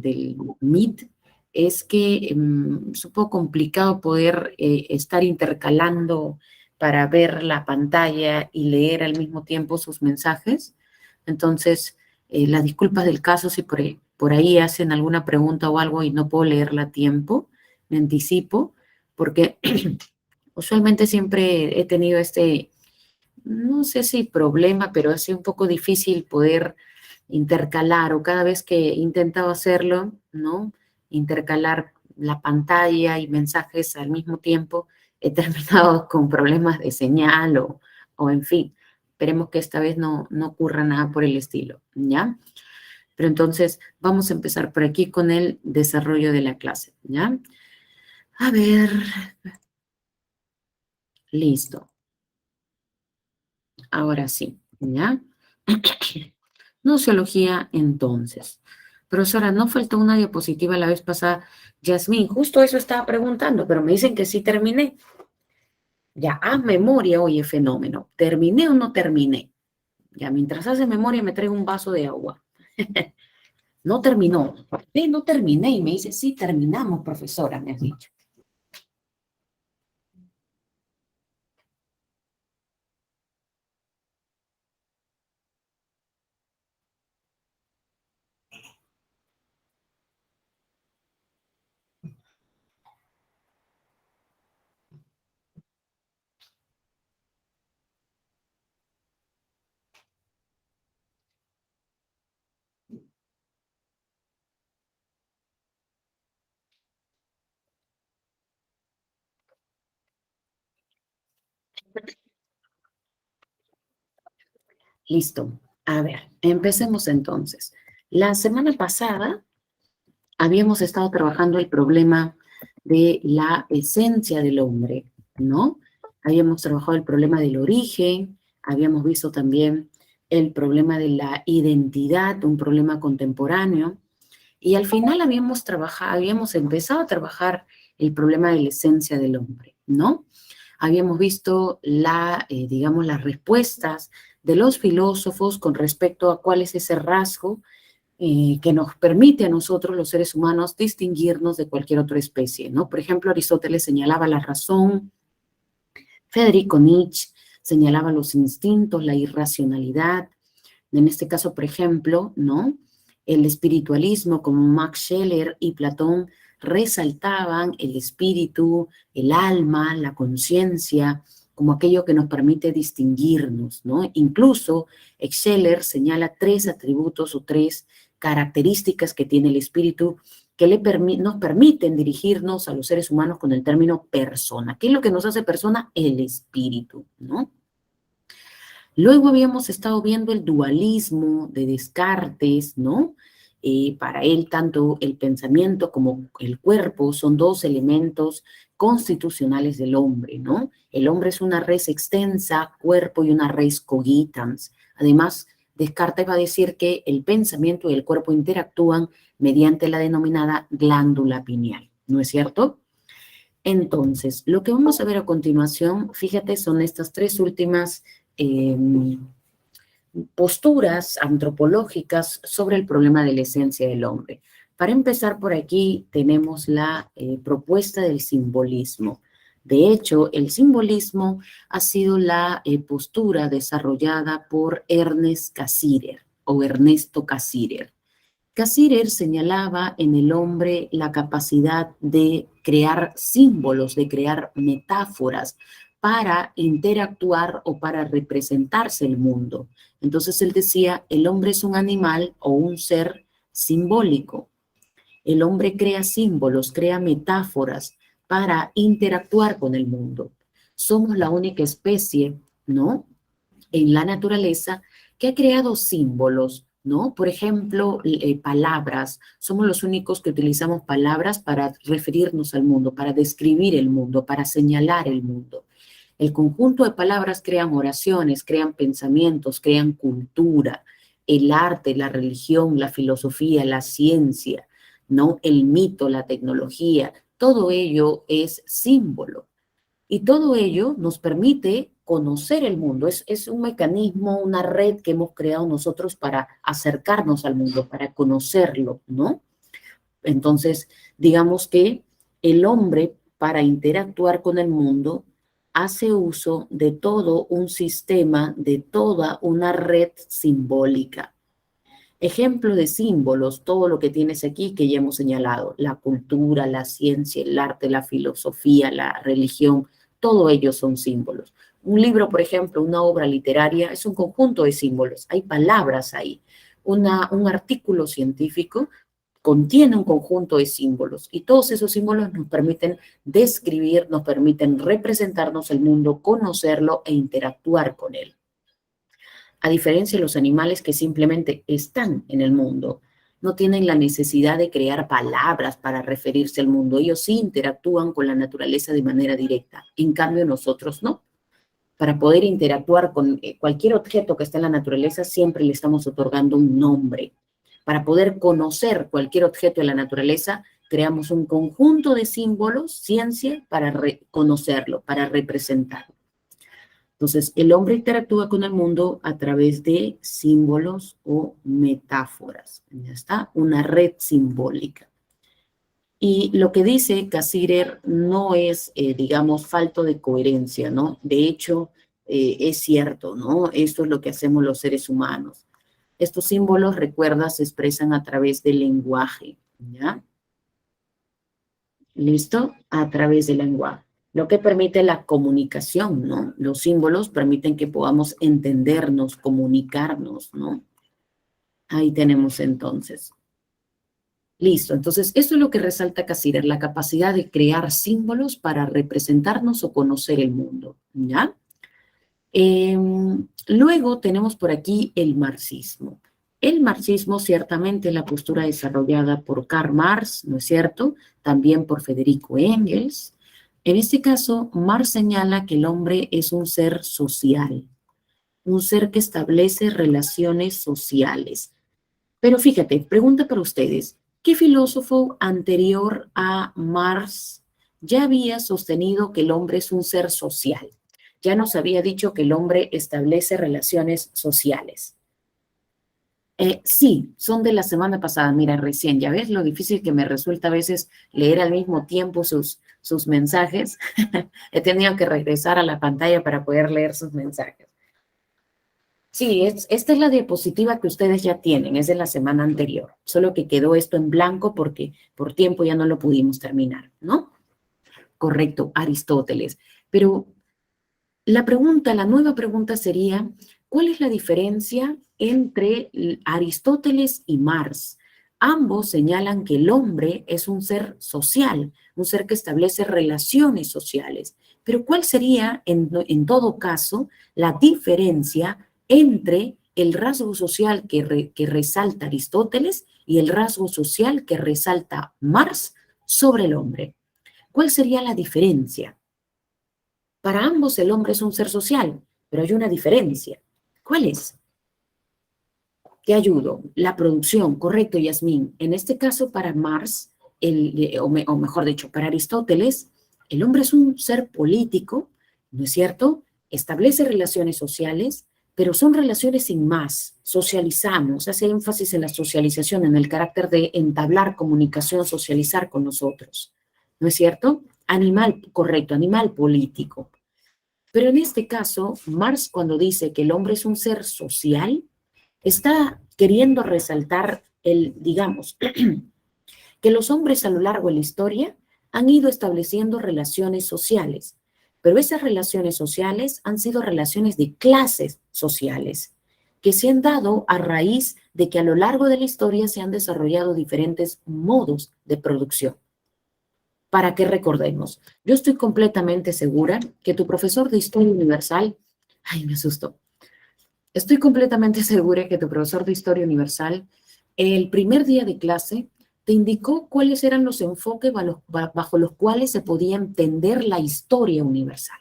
del Meet es que es un poco complicado poder estar intercalando para ver la pantalla y leer al mismo tiempo sus mensajes. Entonces, las disculpas del caso si por ahí hacen alguna pregunta o algo y no puedo leerla a tiempo, me anticipo, porque usualmente siempre he tenido no sé si problema, pero ha sido un poco difícil poder intercalar o cada vez que he intentado hacerlo, ¿no? Intercalar la pantalla y mensajes al mismo tiempo, he terminado con problemas de señal o en fin. Esperemos que esta vez no ocurra nada por el estilo, ¿ya? Pero entonces vamos a empezar por aquí con el desarrollo de la clase, ¿ya? A ver, listo. Ahora sí, ¿ya? Nociología, entonces. Profesora, ¿no faltó una diapositiva la vez pasada? Yasmín, justo eso estaba preguntando, pero me dicen que sí terminé. Ya, haz memoria, oye, fenómeno. ¿Terminé o no terminé? Ya, mientras hace memoria me traigo un vaso de agua. No terminó. No terminé. Y me dice, sí, terminamos, profesora, me has dicho. Listo. A ver, empecemos entonces. La semana pasada habíamos estado trabajando el problema de la esencia del hombre, ¿no? Habíamos trabajado el problema del origen, habíamos visto también el problema de la identidad, un problema contemporáneo, y al final habíamos empezado a trabajar el problema de la esencia del hombre, ¿no? Habíamos visto digamos, las respuestas de los filósofos con respecto a cuál es ese rasgo que nos permite a nosotros, los seres humanos, distinguirnos de cualquier otra especie, ¿no? Por ejemplo, Aristóteles señalaba la razón, Federico Nietzsche señalaba los instintos, la irracionalidad. En este caso, por ejemplo, ¿no? El espiritualismo, como Max Scheler y Platón, resaltaban el espíritu, el alma, la conciencia, como aquello que nos permite distinguirnos, ¿no? Incluso Scheler señala tres atributos o tres características que tiene el espíritu que nos permiten dirigirnos a los seres humanos con el término persona. ¿Qué es lo que nos hace persona? El espíritu, ¿no? Luego habíamos estado viendo el dualismo de Descartes, ¿no? Para él, tanto el pensamiento como el cuerpo son dos elementos constitucionales del hombre, ¿no? El hombre es una res extensa, cuerpo y una res cogitans. Además, Descartes va a decir que el pensamiento y el cuerpo interactúan mediante la denominada glándula pineal, ¿no es cierto? Entonces, lo que vamos a ver a continuación, fíjate, son estas tres últimas eh, posturas antropológicas sobre el problema de la esencia del hombre. Para empezar por aquí tenemos la propuesta del simbolismo. De hecho, el simbolismo ha sido la postura desarrollada por Ernest Cassirer o Ernesto Cassirer. Cassirer señalaba en el hombre la capacidad de crear símbolos, de crear metáforas para interactuar o para representarse el mundo. Entonces él decía, el hombre es un animal o un ser simbólico. El hombre crea símbolos, crea metáforas para interactuar con el mundo. Somos la única especie, ¿no?, en la naturaleza que ha creado símbolos, ¿no? Por ejemplo, palabras. Somos los únicos que utilizamos palabras para referirnos al mundo, para describir el mundo, para señalar el mundo. El conjunto de palabras crean oraciones, crean pensamientos, crean cultura, el arte, la religión, la filosofía, la ciencia, ¿no? El mito, la tecnología, todo ello es símbolo. Y todo ello nos permite conocer el mundo. Es un mecanismo, una red que hemos creado nosotros para acercarnos al mundo, para conocerlo, ¿no? Entonces, digamos que el hombre, para interactuar con el mundo, hace uso de todo un sistema, de toda una red simbólica. Ejemplo de símbolos, todo lo que tienes aquí que ya hemos señalado, la cultura, la ciencia, el arte, la filosofía, la religión, todo ello son símbolos. Un libro, por ejemplo, una obra literaria, es un conjunto de símbolos, hay palabras ahí. Un artículo científico contiene un conjunto de símbolos y todos esos símbolos nos permiten describir, nos permiten representarnos el mundo, conocerlo e interactuar con él. A diferencia de los animales que simplemente están en el mundo, no tienen la necesidad de crear palabras para referirse al mundo. Ellos sí interactúan con la naturaleza de manera directa. En cambio, nosotros no. Para poder interactuar con cualquier objeto que está en la naturaleza, siempre le estamos otorgando un nombre. Para poder conocer cualquier objeto de la naturaleza, creamos un conjunto de símbolos, ciencia, para conocerlo, para representarlo. Entonces, el hombre interactúa con el mundo a través de símbolos o metáforas. Ya está, una red simbólica. Y lo que dice Cassirer no es, digamos, falto de coherencia, ¿no? De hecho, es cierto, ¿no? Esto es lo que hacemos los seres humanos. Estos símbolos, recuerda, se expresan a través del lenguaje, ¿ya? ¿Listo? A través del lenguaje. Lo que permite la comunicación, ¿no? Los símbolos permiten que podamos entendernos, comunicarnos, ¿no? Ahí tenemos entonces. Listo, entonces eso es lo que resalta Cassirer, la capacidad de crear símbolos para representarnos o conocer el mundo, ¿ya? Luego tenemos por aquí el marxismo. El marxismo, ciertamente, la postura desarrollada por Karl Marx, ¿no es cierto? También por Federico Engels. En este caso, Marx señala que el hombre es un ser social, un ser que establece relaciones sociales. Pero fíjate, pregunta para ustedes, ¿qué filósofo anterior a Marx ya había sostenido que el hombre es un ser social? Ya nos había dicho que el hombre establece relaciones sociales. Sí, son de la semana pasada, mira, recién, ya ves lo difícil que me resulta a veces leer al mismo tiempo sus mensajes. He tenido que regresar a la pantalla para poder leer sus mensajes. Sí, esta es la diapositiva que ustedes ya tienen, es de la semana anterior, solo que quedó esto en blanco porque por tiempo ya no lo pudimos terminar, ¿no? Correcto, Aristóteles. Pero la nueva pregunta sería, ¿cuál es la diferencia entre Aristóteles y Marx? Ambos señalan que el hombre es un ser social, un ser que establece relaciones sociales. Pero ¿cuál sería, en todo caso, la diferencia entre el rasgo social que resalta Aristóteles y el rasgo social que resalta Marx sobre el hombre? ¿Cuál sería la diferencia? Para ambos el hombre es un ser social, pero hay una diferencia. ¿Cuál es? Te ayudo. La producción, correcto, Yasmín. En este caso, para Marx, o mejor dicho, para Aristóteles, el hombre es un ser político, ¿no es cierto? Establece relaciones sociales, pero son relaciones sin más. Socializamos, hace énfasis en la socialización, en el carácter de entablar comunicación, socializar con nosotros, ¿no es cierto? Animal, correcto, animal político. Pero en este caso, Marx, cuando dice que el hombre es un ser social, está queriendo resaltar digamos, que los hombres a lo largo de la historia han ido estableciendo relaciones sociales, pero esas relaciones sociales han sido relaciones de clases sociales que se han dado a raíz de que a lo largo de la historia se han desarrollado diferentes modos de producción. Para que recordemos, yo estoy completamente segura que tu profesor de Historia Universal, ay, me asustó, estoy completamente segura que tu profesor de Historia Universal, el primer día de clase, te indicó cuáles eran los enfoques bajo los cuales se podía entender la historia universal.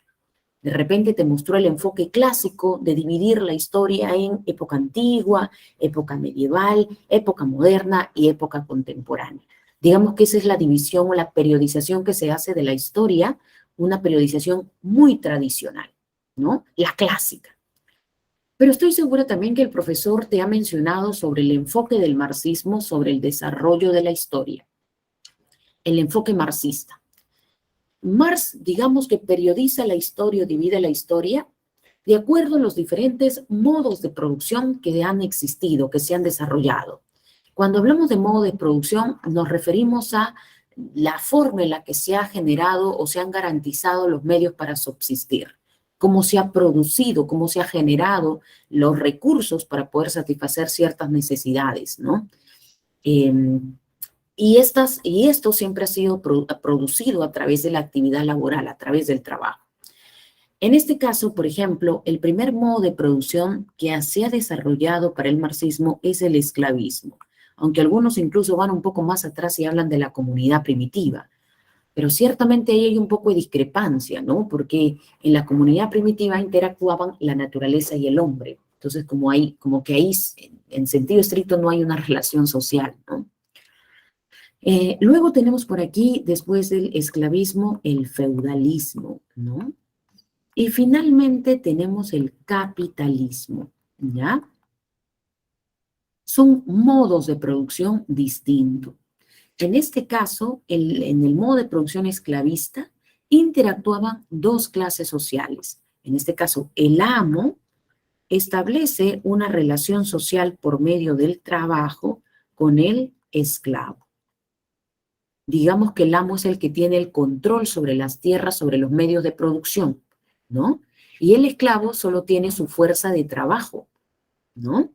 De repente te mostró el enfoque clásico de dividir la historia en época antigua, época medieval, época moderna y época contemporánea. Digamos que esa es la división o la periodización que se hace de la historia, una periodización muy tradicional, ¿no? La clásica. Pero estoy segura también que el profesor te ha mencionado sobre el enfoque del marxismo sobre el desarrollo de la historia. el enfoque marxista. Marx, digamos que periodiza la historia o divide la historia de acuerdo a los diferentes modos de producción que han existido, que se han desarrollado. Cuando hablamos de modo de producción, nos referimos a la forma en la que se ha generado o se han garantizado los medios para subsistir, cómo se ha producido, cómo se ha generado los recursos para poder satisfacer ciertas necesidades, ¿no? Y esto siempre ha sido producido a través de la actividad laboral, a través del trabajo. En este caso, por ejemplo, el primer modo de producción que se ha desarrollado para el marxismo es el esclavismo, aunque algunos incluso van un poco más atrás y hablan de la comunidad primitiva. Pero ciertamente ahí hay un poco de discrepancia, ¿no? Porque en la comunidad primitiva interactuaban la naturaleza y el hombre. Entonces, como que ahí, en sentido estricto, no hay una relación social, ¿no? Luego tenemos por aquí, después del esclavismo, el feudalismo, ¿no? Y finalmente tenemos el capitalismo, ¿ya? Son modos de producción distintos. En este caso, en el modo de producción esclavista, interactuaban dos clases sociales. En este caso, el amo establece una relación social por medio del trabajo con el esclavo. Digamos que el amo es el que tiene el control sobre las tierras, sobre los medios de producción, ¿no? Y el esclavo solo tiene su fuerza de trabajo, ¿no?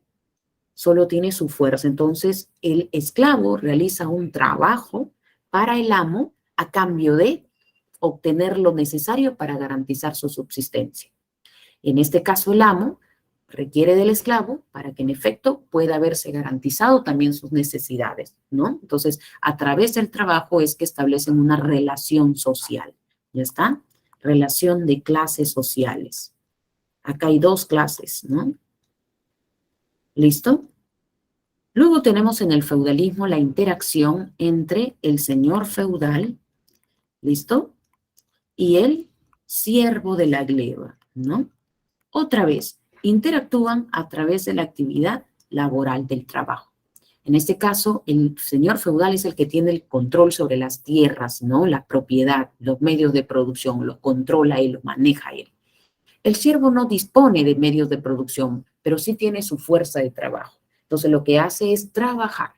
Solo tiene su fuerza. Entonces, el esclavo realiza un trabajo para el amo a cambio de obtener lo necesario para garantizar su subsistencia. En este caso, el amo requiere del esclavo para que en efecto pueda haberse garantizado también sus necesidades, ¿no? Entonces, a través del trabajo es que establecen una relación social, ¿ya está? Relación de clases sociales. Acá hay dos clases, ¿no? ¿Listo? Luego tenemos en el feudalismo la interacción entre el señor feudal, ¿listo? Y el siervo de la gleba, ¿no? Otra vez, interactúan a través de la actividad laboral del trabajo. En este caso, el señor feudal es el que tiene el control sobre las tierras, ¿no? La propiedad, los medios de producción, los controla él, los maneja él. El siervo no dispone de medios de producción, pero sí tiene su fuerza de trabajo. Entonces, lo que hace es trabajar.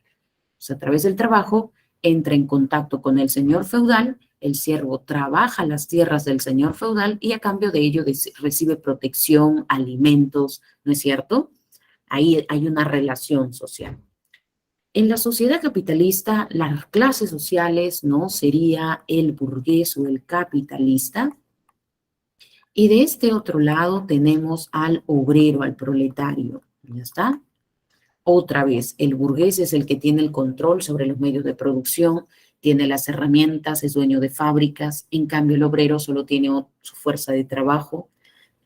O sea, a través del trabajo entra en contacto con el señor feudal, el siervo trabaja las tierras del señor feudal y a cambio de ello recibe protección, alimentos, ¿no es cierto? Ahí hay una relación social. En la sociedad capitalista, las clases sociales, ¿no? Sería el burgués o el capitalista. Y de este otro lado tenemos al obrero, al proletario. ¿Ya está? Otra vez, el burgués es el que tiene el control sobre los medios de producción, tiene las herramientas, es dueño de fábricas, en cambio el obrero solo tiene su fuerza de trabajo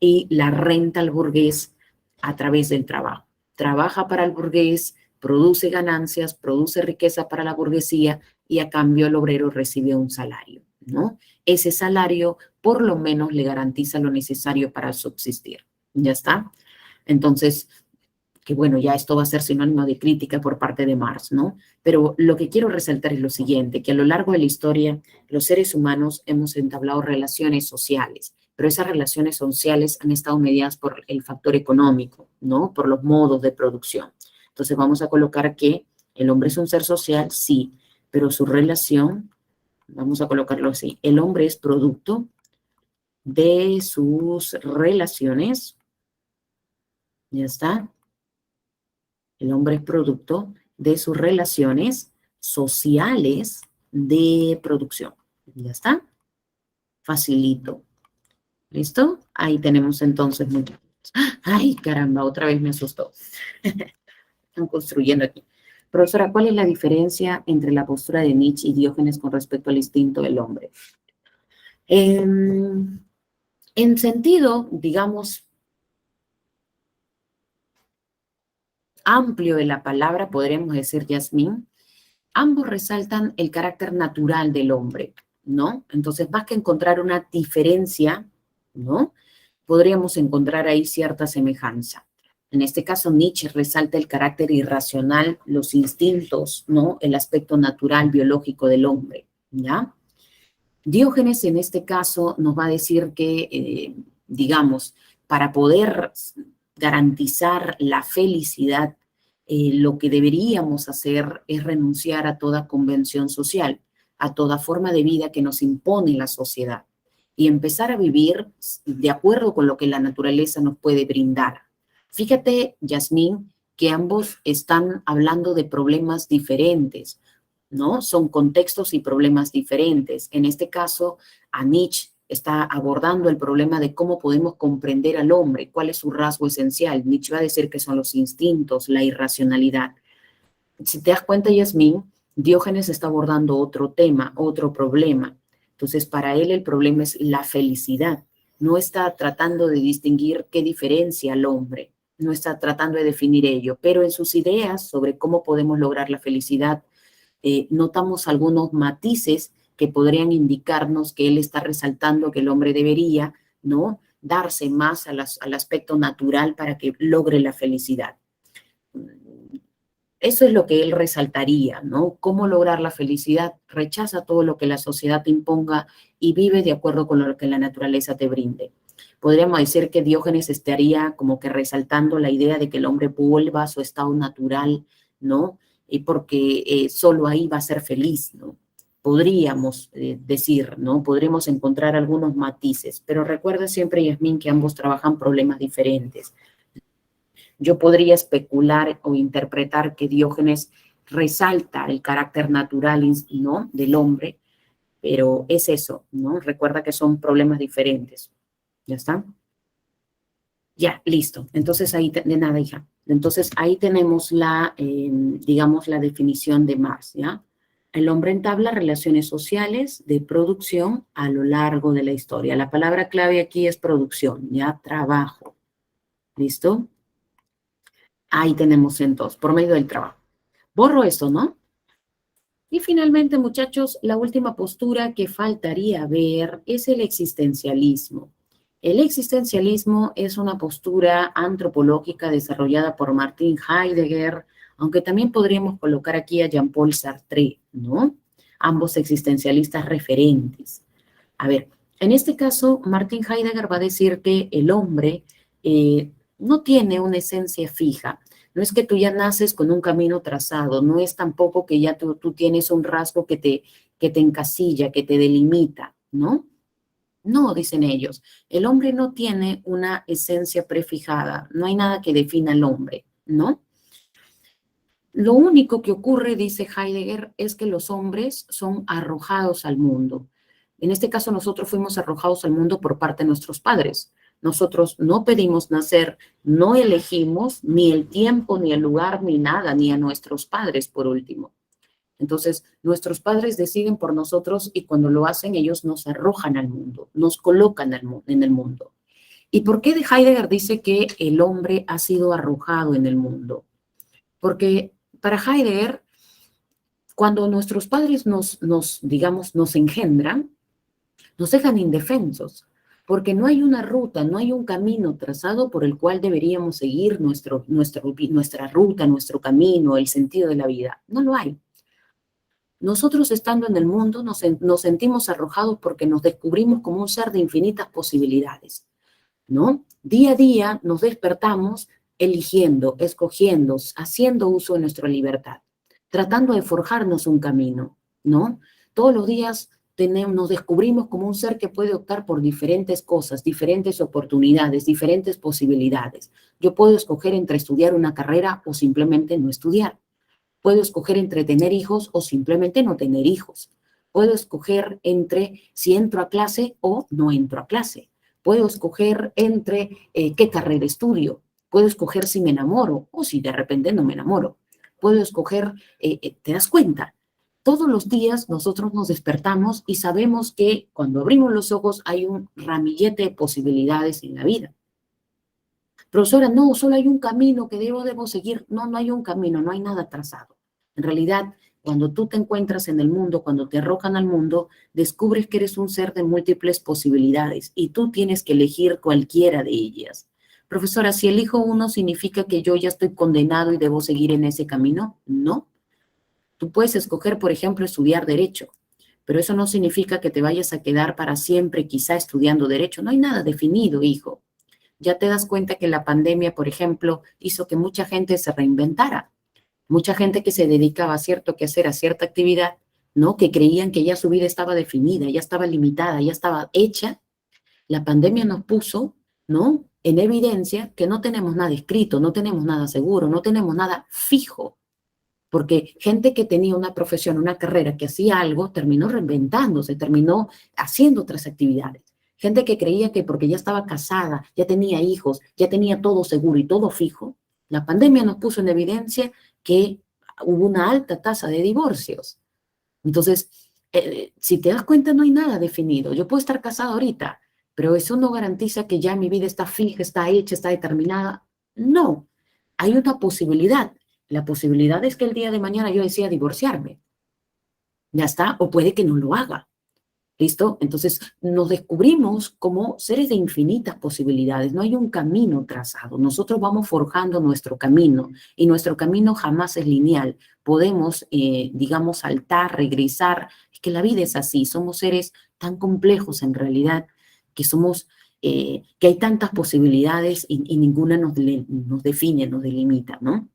y la renta al burgués a través del trabajo. Trabaja para el burgués, produce ganancias, produce riqueza para la burguesía y a cambio el obrero recibe un salario, ¿no? Ese salario por lo menos le garantiza lo necesario para subsistir. ¿Ya está? Entonces, que bueno, ya esto va a ser sinónimo de crítica por parte de Marx, ¿no? Pero lo que quiero resaltar es lo siguiente, que a lo largo de la historia los seres humanos hemos entablado relaciones sociales, pero esas relaciones sociales han estado mediadas por el factor económico, ¿no? Por los modos de producción. Entonces vamos a colocar que el hombre es un ser social, sí, pero su relación, vamos a colocarlo así, el hombre es producto de sus relaciones, ¿ya está? El hombre es producto de sus relaciones sociales de producción. ¿Ya está? Facilito. ¿Listo? Ahí tenemos entonces muchos. ¡Ay, caramba! Otra vez me asustó. Están construyendo aquí. Profesora, ¿cuál es la diferencia entre la postura de Nietzsche y Diógenes con respecto al instinto del hombre? En sentido, digamos, amplio de la palabra, podríamos decir, Yasmín, ambos resaltan el carácter natural del hombre, ¿no? Entonces, más que encontrar una diferencia, ¿no? Podríamos encontrar ahí cierta semejanza. En este caso, Nietzsche resalta el carácter irracional, los instintos, ¿no? El aspecto natural, biológico del hombre. ¿ya? Diógenes en este caso nos va a decir que, digamos, para poder garantizar la felicidad, lo que deberíamos hacer es renunciar a toda convención social, a toda forma de vida que nos impone la sociedad y empezar a vivir de acuerdo con lo que la naturaleza nos puede brindar. Fíjate, Yasmín, que ambos están hablando de problemas diferentes, ¿no? Son contextos y problemas diferentes. En este caso, a Nietzsche está abordando el problema de cómo podemos comprender al hombre, cuál es su rasgo esencial. Nietzsche va a decir que son los instintos, la irracionalidad. Si te das cuenta, Yasmín, Diógenes está abordando otro tema, otro problema. Entonces, para él el problema es la felicidad. No está tratando de distinguir qué diferencia al hombre, no está tratando de definir ello, pero en sus ideas sobre cómo podemos lograr la felicidad, notamos algunos matices que podrían indicarnos que él está resaltando que el hombre debería, ¿no?, darse más al aspecto natural para que logre la felicidad. Eso es lo que él resaltaría, ¿no? ¿Cómo lograr la felicidad? Rechaza todo lo que la sociedad te imponga y vive de acuerdo con lo que la naturaleza te brinde. Podríamos decir que Diógenes estaría como que resaltando la idea de que el hombre vuelva a su estado natural, ¿no? Y porque solo ahí va a ser feliz, ¿no? Podríamos decir, ¿no? Podríamos encontrar algunos matices, pero recuerda siempre, Yasmín, que ambos trabajan problemas diferentes. Yo podría especular o interpretar que Diógenes resalta el carácter natural, ¿no?, del hombre, pero es eso, ¿no? Recuerda que son problemas diferentes. ¿Ya está? Ya, listo. Entonces ahí, de nada, hija. Entonces ahí tenemos la, digamos, la definición de Marx, ¿ya? El hombre entabla relaciones sociales de producción a lo largo de la historia. La palabra clave aquí es producción, ¿ya? Trabajo. ¿Listo? Ahí tenemos entonces, por medio del trabajo. Borro esto, ¿no? Y finalmente, muchachos, la última postura que faltaría ver es el existencialismo. El existencialismo es una postura antropológica desarrollada por Martin Heidegger, aunque también podríamos colocar aquí a Jean-Paul Sartre, ¿no? Ambos existencialistas referentes. A ver, en este caso, Martin Heidegger va a decir que el hombre no tiene una esencia fija. No es que tú ya naces con un camino trazado, no es tampoco que ya tú tienes un rasgo que te encasilla, que te delimita, ¿no? No, dicen ellos, el hombre no tiene una esencia prefijada, no hay nada que defina al hombre, ¿no? Lo único que ocurre, dice Heidegger, es que los hombres son arrojados al mundo. En este caso, nosotros fuimos arrojados al mundo por parte de nuestros padres. Nosotros no pedimos nacer, no elegimos ni el tiempo, ni el lugar, ni nada, ni a nuestros padres, por último. Entonces, nuestros padres deciden por nosotros y cuando lo hacen, ellos nos arrojan al mundo, nos colocan en el mundo. ¿Y por qué Heidegger dice que el hombre ha sido arrojado en el mundo? Porque para Heidegger, cuando nuestros padres digamos, nos engendran, nos dejan indefensos, porque no hay una ruta, no hay un camino trazado por el cual deberíamos seguir nuestra ruta, nuestro camino, el sentido de la vida. No lo hay. Nosotros estando en el mundo nos sentimos arrojados porque nos descubrimos como un ser de infinitas posibilidades, ¿no? Día a día nos despertamos eligiendo, escogiendo, haciendo uso de nuestra libertad, tratando de forjarnos un camino, ¿no? Todos los días nos descubrimos como un ser que puede optar por diferentes cosas, diferentes oportunidades, diferentes posibilidades. Yo puedo escoger entre estudiar una carrera o simplemente no estudiar. Puedo escoger entre tener hijos o simplemente no tener hijos. Puedo escoger entre si entro a clase o no entro a clase. Puedo escoger entre qué carrera estudio. Puedo escoger si me enamoro o si de repente no me enamoro. Puedo escoger, ¿te das cuenta? Todos los días nosotros nos despertamos y sabemos que cuando abrimos los ojos hay un ramillete de posibilidades en la vida. Profesora, no, solo hay un camino que debo seguir. No, no hay un camino, no hay nada trazado. En realidad, cuando tú te encuentras en el mundo, cuando te arrojan al mundo, descubres que eres un ser de múltiples posibilidades y tú tienes que elegir cualquiera de ellas. Profesora, si elijo uno, ¿significa que yo ya estoy condenado y debo seguir en ese camino? No. Tú puedes escoger, por ejemplo, estudiar Derecho, pero eso no significa que te vayas a quedar para siempre quizá estudiando derecho. No hay nada definido, hijo. Ya te das cuenta que la pandemia, por ejemplo, hizo que mucha gente se reinventara. Mucha gente que se dedicaba a cierto quehacer, a cierta actividad, ¿no? Que creían que ya su vida estaba definida, ya estaba limitada, ya estaba hecha. La pandemia nos puso, ¿no? En evidencia que no tenemos nada escrito, no tenemos nada seguro, no tenemos nada fijo. Porque gente que tenía una profesión, una carrera, que hacía algo, terminó reinventándose, terminó haciendo otras actividades. Gente que creía que porque ya estaba casada, ya tenía hijos, ya tenía todo seguro y todo fijo, la pandemia nos puso en evidencia que hubo una alta tasa de divorcios. Entonces, si te das cuenta, no hay nada definido. Yo puedo estar casada ahorita, pero eso no garantiza que ya mi vida está fija, está hecha, está determinada. No, hay una posibilidad. La posibilidad es que el día de mañana yo decida divorciarme. Ya está, o puede que no lo haga. ¿Listo? Entonces nos descubrimos como seres de infinitas posibilidades. No hay un camino trazado. Nosotros vamos forjando nuestro camino y nuestro camino jamás es lineal. Podemos, digamos, saltar, regresar. Es que la vida es así. Somos seres tan complejos en realidad que somos, que hay tantas posibilidades y ninguna nos define, nos delimita, ¿no?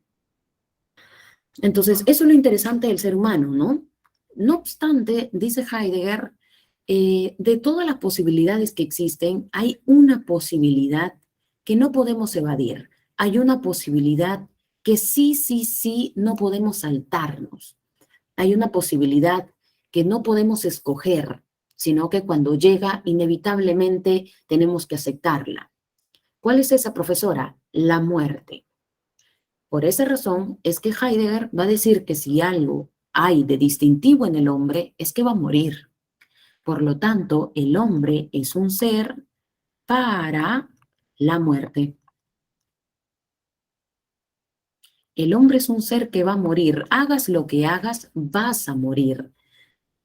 Entonces, eso es lo interesante del ser humano, ¿no? No obstante, dice Heidegger, de todas las posibilidades que existen, hay una posibilidad que no podemos evadir. Hay una posibilidad que sí, sí, sí, no podemos saltarnos. Hay una posibilidad que no podemos escoger, sino que cuando llega, inevitablemente tenemos que aceptarla. ¿Cuál es esa, profesora? La muerte. Por esa razón es que Heidegger va a decir que si algo hay de distintivo en el hombre es que va a morir. Por lo tanto, el hombre es un ser para la muerte. El hombre es un ser que va a morir. Hagas lo que hagas, vas a morir.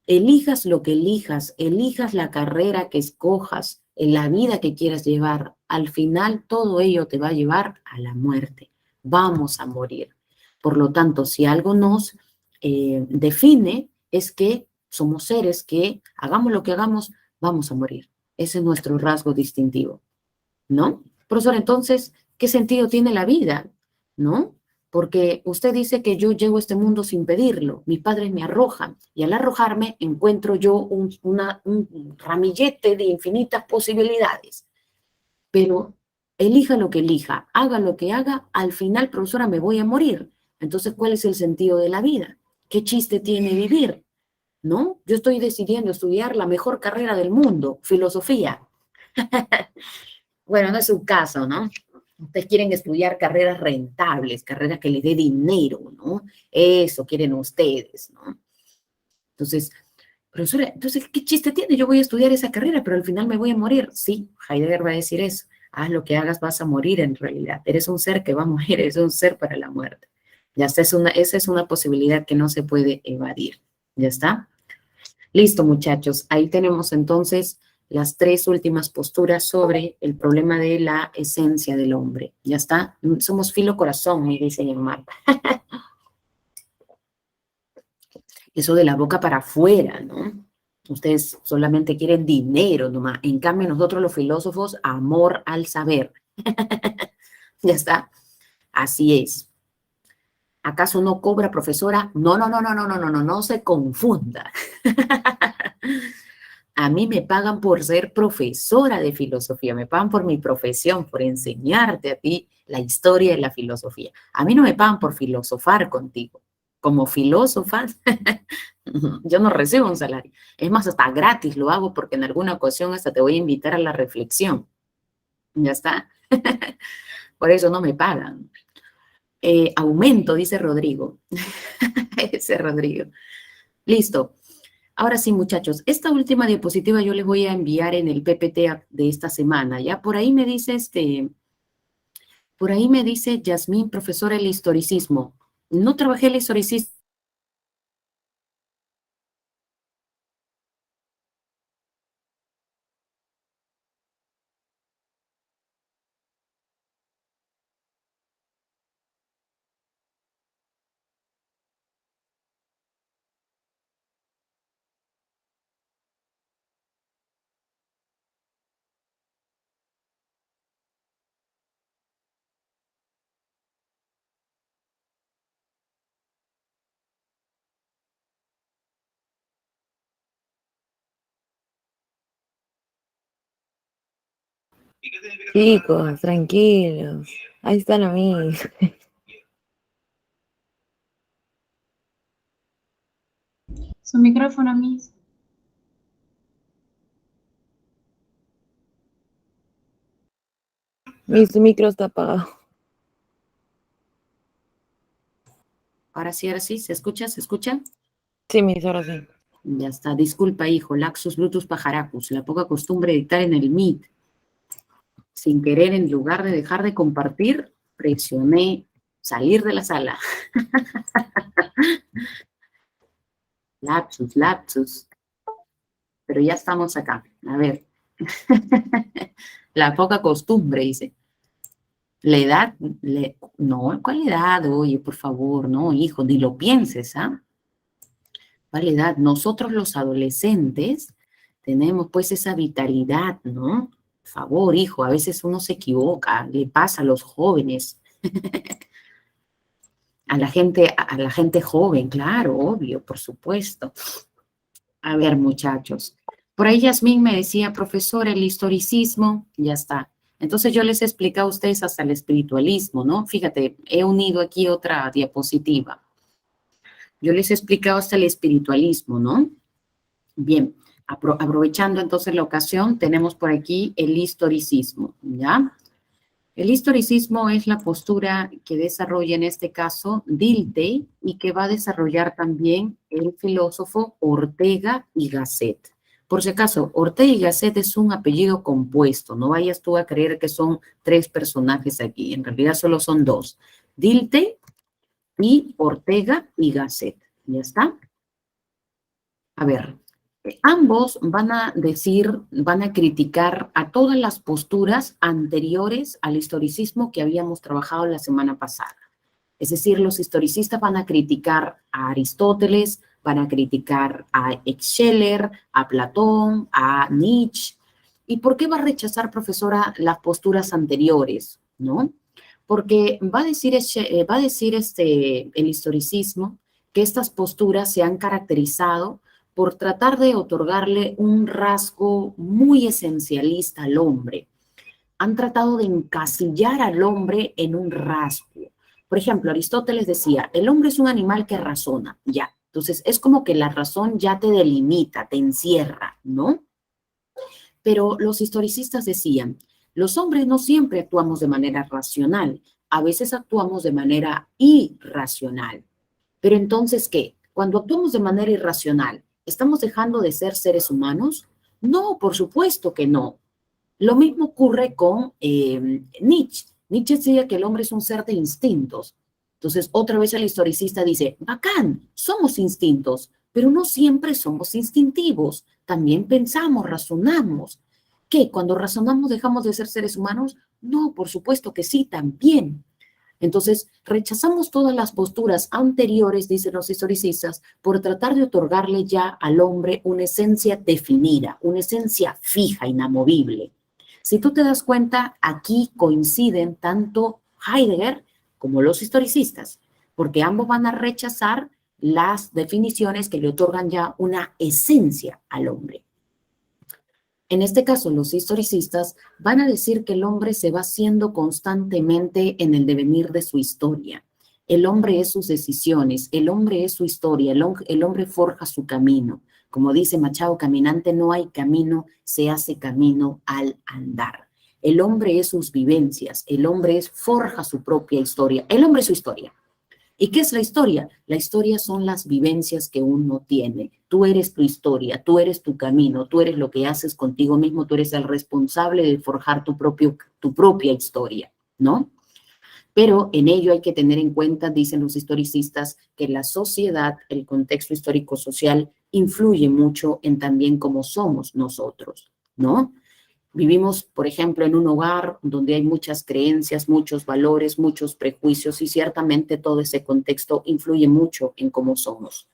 Elijas lo que elijas, elijas la carrera que escojas, en la vida que quieras llevar, al final todo ello te va a llevar a la muerte. Vamos a morir. Por lo tanto, si algo nos define, es que somos seres que hagamos lo que hagamos, vamos a morir. Ese es nuestro rasgo distintivo, ¿no? Profesor, entonces, ¿qué sentido tiene la vida? ¿No? Porque usted dice que yo llego a este mundo sin pedirlo, mis padres me arrojan y al arrojarme encuentro yo un ramillete de infinitas posibilidades, pero elija lo que elija, haga lo que haga, al final, profesora, me voy a morir. Entonces, ¿cuál es el sentido de la vida? ¿Qué chiste tiene vivir? ¿No? Yo estoy decidiendo estudiar la mejor carrera del mundo, filosofía. Bueno, no es su caso, ¿no? Ustedes quieren estudiar carreras rentables, carreras que les dé dinero, ¿no? Eso quieren ustedes, ¿no? Entonces, profesora, entonces, ¿qué chiste tiene? Yo voy a estudiar esa carrera, pero al final me voy a morir. Sí, Heidegger va a decir eso. Haz lo que hagas, vas a morir en realidad. Eres un ser que va a morir, eres un ser para la muerte. Ya está, esa es una posibilidad que no se puede evadir. ¿Ya está? Listo, muchachos. Ahí tenemos entonces las tres últimas posturas sobre el problema de la esencia del hombre. ¿Ya está? Somos filo corazón, me dice Marta. Eso de la boca para afuera, ¿no? Ustedes solamente quieren dinero nomás. En cambio, nosotros los filósofos, amor al saber. ¿Ya está? Así es. ¿Acaso no cobra, profesora? No, no, no, no, no, no, no, no, no se confunda. A mí me pagan por ser profesora de filosofía, me pagan por mi profesión, por enseñarte a ti la historia de la filosofía. A mí no me pagan por filosofar contigo. Como filósofas, yo no recibo un salario. Es más, hasta gratis lo hago porque en alguna ocasión hasta te voy a invitar a la reflexión. Ya está. Por eso no me pagan. Aumento, dice Rodrigo. Ese Rodrigo. Listo. Ahora sí, muchachos, esta última diapositiva yo les voy a enviar en el PPT de esta semana, ¿ya? Por ahí me dice Yasmín, profesora, el historicismo. No trabajé el historicismo. Chicos, tranquilos. Ahí están los míos. Su micrófono, Miss. Mi su micro está apagado. Ahora sí, ¿se escucha? ¿Se escucha? Sí, mis, ahora sí. Ya está. Disculpa, hijo. Laxus brutus pajaracus. La poca costumbre de dictar en el Meet. Sin querer, en lugar de dejar de compartir, presioné salir de la sala. Lapsus, lapsus. Pero ya estamos acá. A ver. La poca costumbre, dice. La edad, no, ¿cuál edad? Oye, por favor, no, hijo, ni lo pienses, ¿ah? ¿Cuál edad? Nosotros los adolescentes tenemos pues esa vitalidad, ¿no? Por favor, hijo, a veces uno se equivoca, le pasa a los jóvenes, a la gente joven, claro, obvio, por supuesto. A ver, muchachos. Por ahí Yasmín me decía, profesor, el historicismo, ya está. Entonces yo les he explicado a ustedes hasta el espiritualismo, ¿no? Fíjate, he unido aquí otra diapositiva. Yo les he explicado hasta el espiritualismo, ¿no? Bien, aprovechando entonces la ocasión, tenemos por aquí el historicismo, ¿ya? El historicismo es la postura que desarrolla en este caso Dilthey y que va a desarrollar también el filósofo Ortega y Gasset. Por si acaso, Ortega y Gasset es un apellido compuesto, no vayas tú a creer que son tres personajes aquí, en realidad solo son dos, Dilthey y Ortega y Gasset. ¿Ya está? A ver, ambos van a decir, van a criticar a todas las posturas anteriores al historicismo que habíamos trabajado la semana pasada. Es decir, los historicistas van a criticar a Aristóteles, van a criticar a Scheler, a Platón, a Nietzsche. ¿Y por qué va a rechazar, profesora, las posturas anteriores? ¿No? Porque va a decir el historicismo que estas posturas se han caracterizado por tratar de otorgarle un rasgo muy esencialista al hombre. Han tratado de encasillar al hombre en un rasgo. Por ejemplo, Aristóteles decía, el hombre es un animal que razona, ya. Entonces, es como que la razón ya te delimita, te encierra, ¿no? Pero los historicistas decían, los hombres no siempre actuamos de manera racional, a veces actuamos de manera irracional. Pero entonces, ¿qué? Cuando actuamos de manera irracional, ¿estamos dejando de ser seres humanos? No, por supuesto que no. Lo mismo ocurre con Nietzsche. Nietzsche decía que el hombre es un ser de instintos. Entonces, otra vez el historicista dice, bacán, somos instintos, pero no siempre somos instintivos. También pensamos, razonamos. ¿Qué? ¿Cuando razonamos dejamos de ser seres humanos? No, por supuesto que sí, también. Entonces, rechazamos todas las posturas anteriores, dicen los historicistas, por tratar de otorgarle ya al hombre una esencia definida, una esencia fija, inamovible. Si tú te das cuenta, aquí coinciden tanto Heidegger como los historicistas, porque ambos van a rechazar las definiciones que le otorgan ya una esencia al hombre. En este caso, los historicistas van a decir que el hombre se va haciendo constantemente en el devenir de su historia. El hombre es sus decisiones, el hombre es su historia, el hombre forja su camino. Como dice Machado, caminante no hay camino, se hace camino al andar. El hombre es sus vivencias, el hombre forja su propia historia, el hombre es su historia. ¿Y qué es la historia? La historia son las vivencias que uno tiene. Tú eres tu historia, tú eres tu camino, tú eres lo que haces contigo mismo, tú eres el responsable de forjar tu propia historia, ¿no? Pero en ello hay que tener en cuenta, dicen los historicistas, que la sociedad, el contexto histórico-social, influye mucho en también cómo somos nosotros, ¿no? Vivimos, por ejemplo, en un hogar donde hay muchas creencias, muchos valores, muchos prejuicios y ciertamente todo ese contexto influye mucho en cómo somos.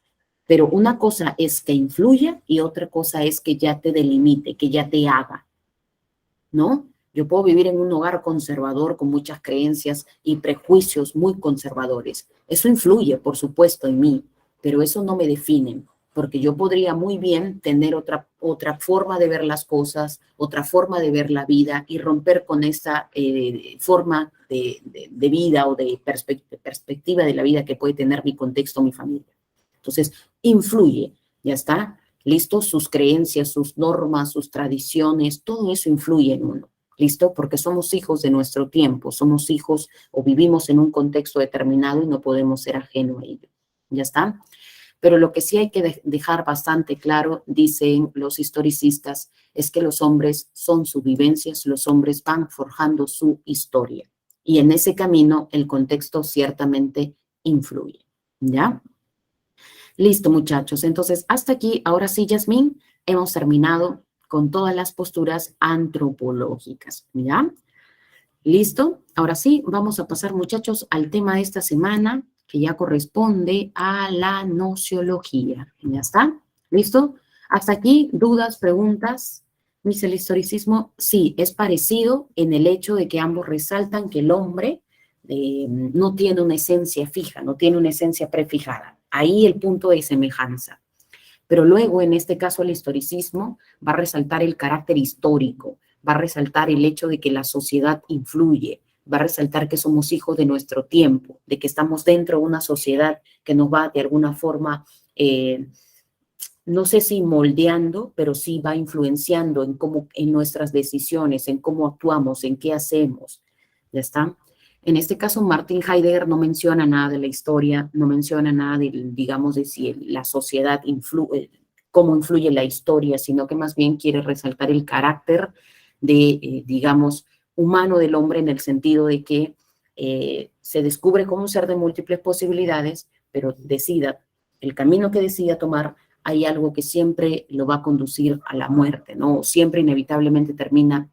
Pero una cosa es que influya y otra cosa es que ya te delimite, que ya te haga, ¿no? Yo puedo vivir en un hogar conservador con muchas creencias y prejuicios muy conservadores. Eso influye, por supuesto, en mí, pero eso no me define. porque yo podría muy bien tener otra forma de ver las cosas, otra forma de ver la vida y romper con esa forma de vida o de perspectiva de la vida que puede tener mi contexto, mi familia. Entonces, influye, ¿ya está? ¿Listo? Sus creencias, sus normas, sus tradiciones, todo eso influye en uno. ¿Listo? Porque somos hijos de nuestro tiempo, somos hijos o vivimos en un contexto determinado y no podemos ser ajeno a ello. ¿Ya está? Pero lo que sí hay que dejar bastante claro, dicen los historicistas, es que los hombres son sus vivencias, los hombres van forjando su historia. Y en ese camino el contexto ciertamente influye. ¿Ya? Listo, muchachos. Entonces, hasta aquí, ahora sí, Yasmín, hemos terminado con todas las posturas antropológicas. ¿Ya? ¿Listo? Ahora sí, vamos a pasar, muchachos, al tema de esta semana, que ya corresponde a la nociología. ¿Ya está? ¿Listo? Hasta aquí, dudas, preguntas. Dice el historicismo, sí, es parecido en el hecho de que ambos resaltan que el hombre no tiene una esencia fija, no tiene una esencia prefijada. Ahí el punto de semejanza. Pero luego, en este caso, el historicismo va a resaltar el carácter histórico, va a resaltar el hecho de que la sociedad influye, va a resaltar que somos hijos de nuestro tiempo, de que estamos dentro de una sociedad que nos va de alguna forma, no sé si moldeando, pero sí va influenciando en nuestras decisiones, en cómo actuamos, en qué hacemos. ¿Ya está? En este caso, Martin Heidegger no menciona nada de la historia, no menciona nada de, digamos, de si la sociedad influye, cómo influye la historia, sino que más bien quiere resaltar el carácter de, digamos, humano del hombre en el sentido de que se descubre como un ser de múltiples posibilidades, pero decida, el camino que decida tomar, hay algo que siempre lo va a conducir a la muerte, ¿no? Siempre inevitablemente termina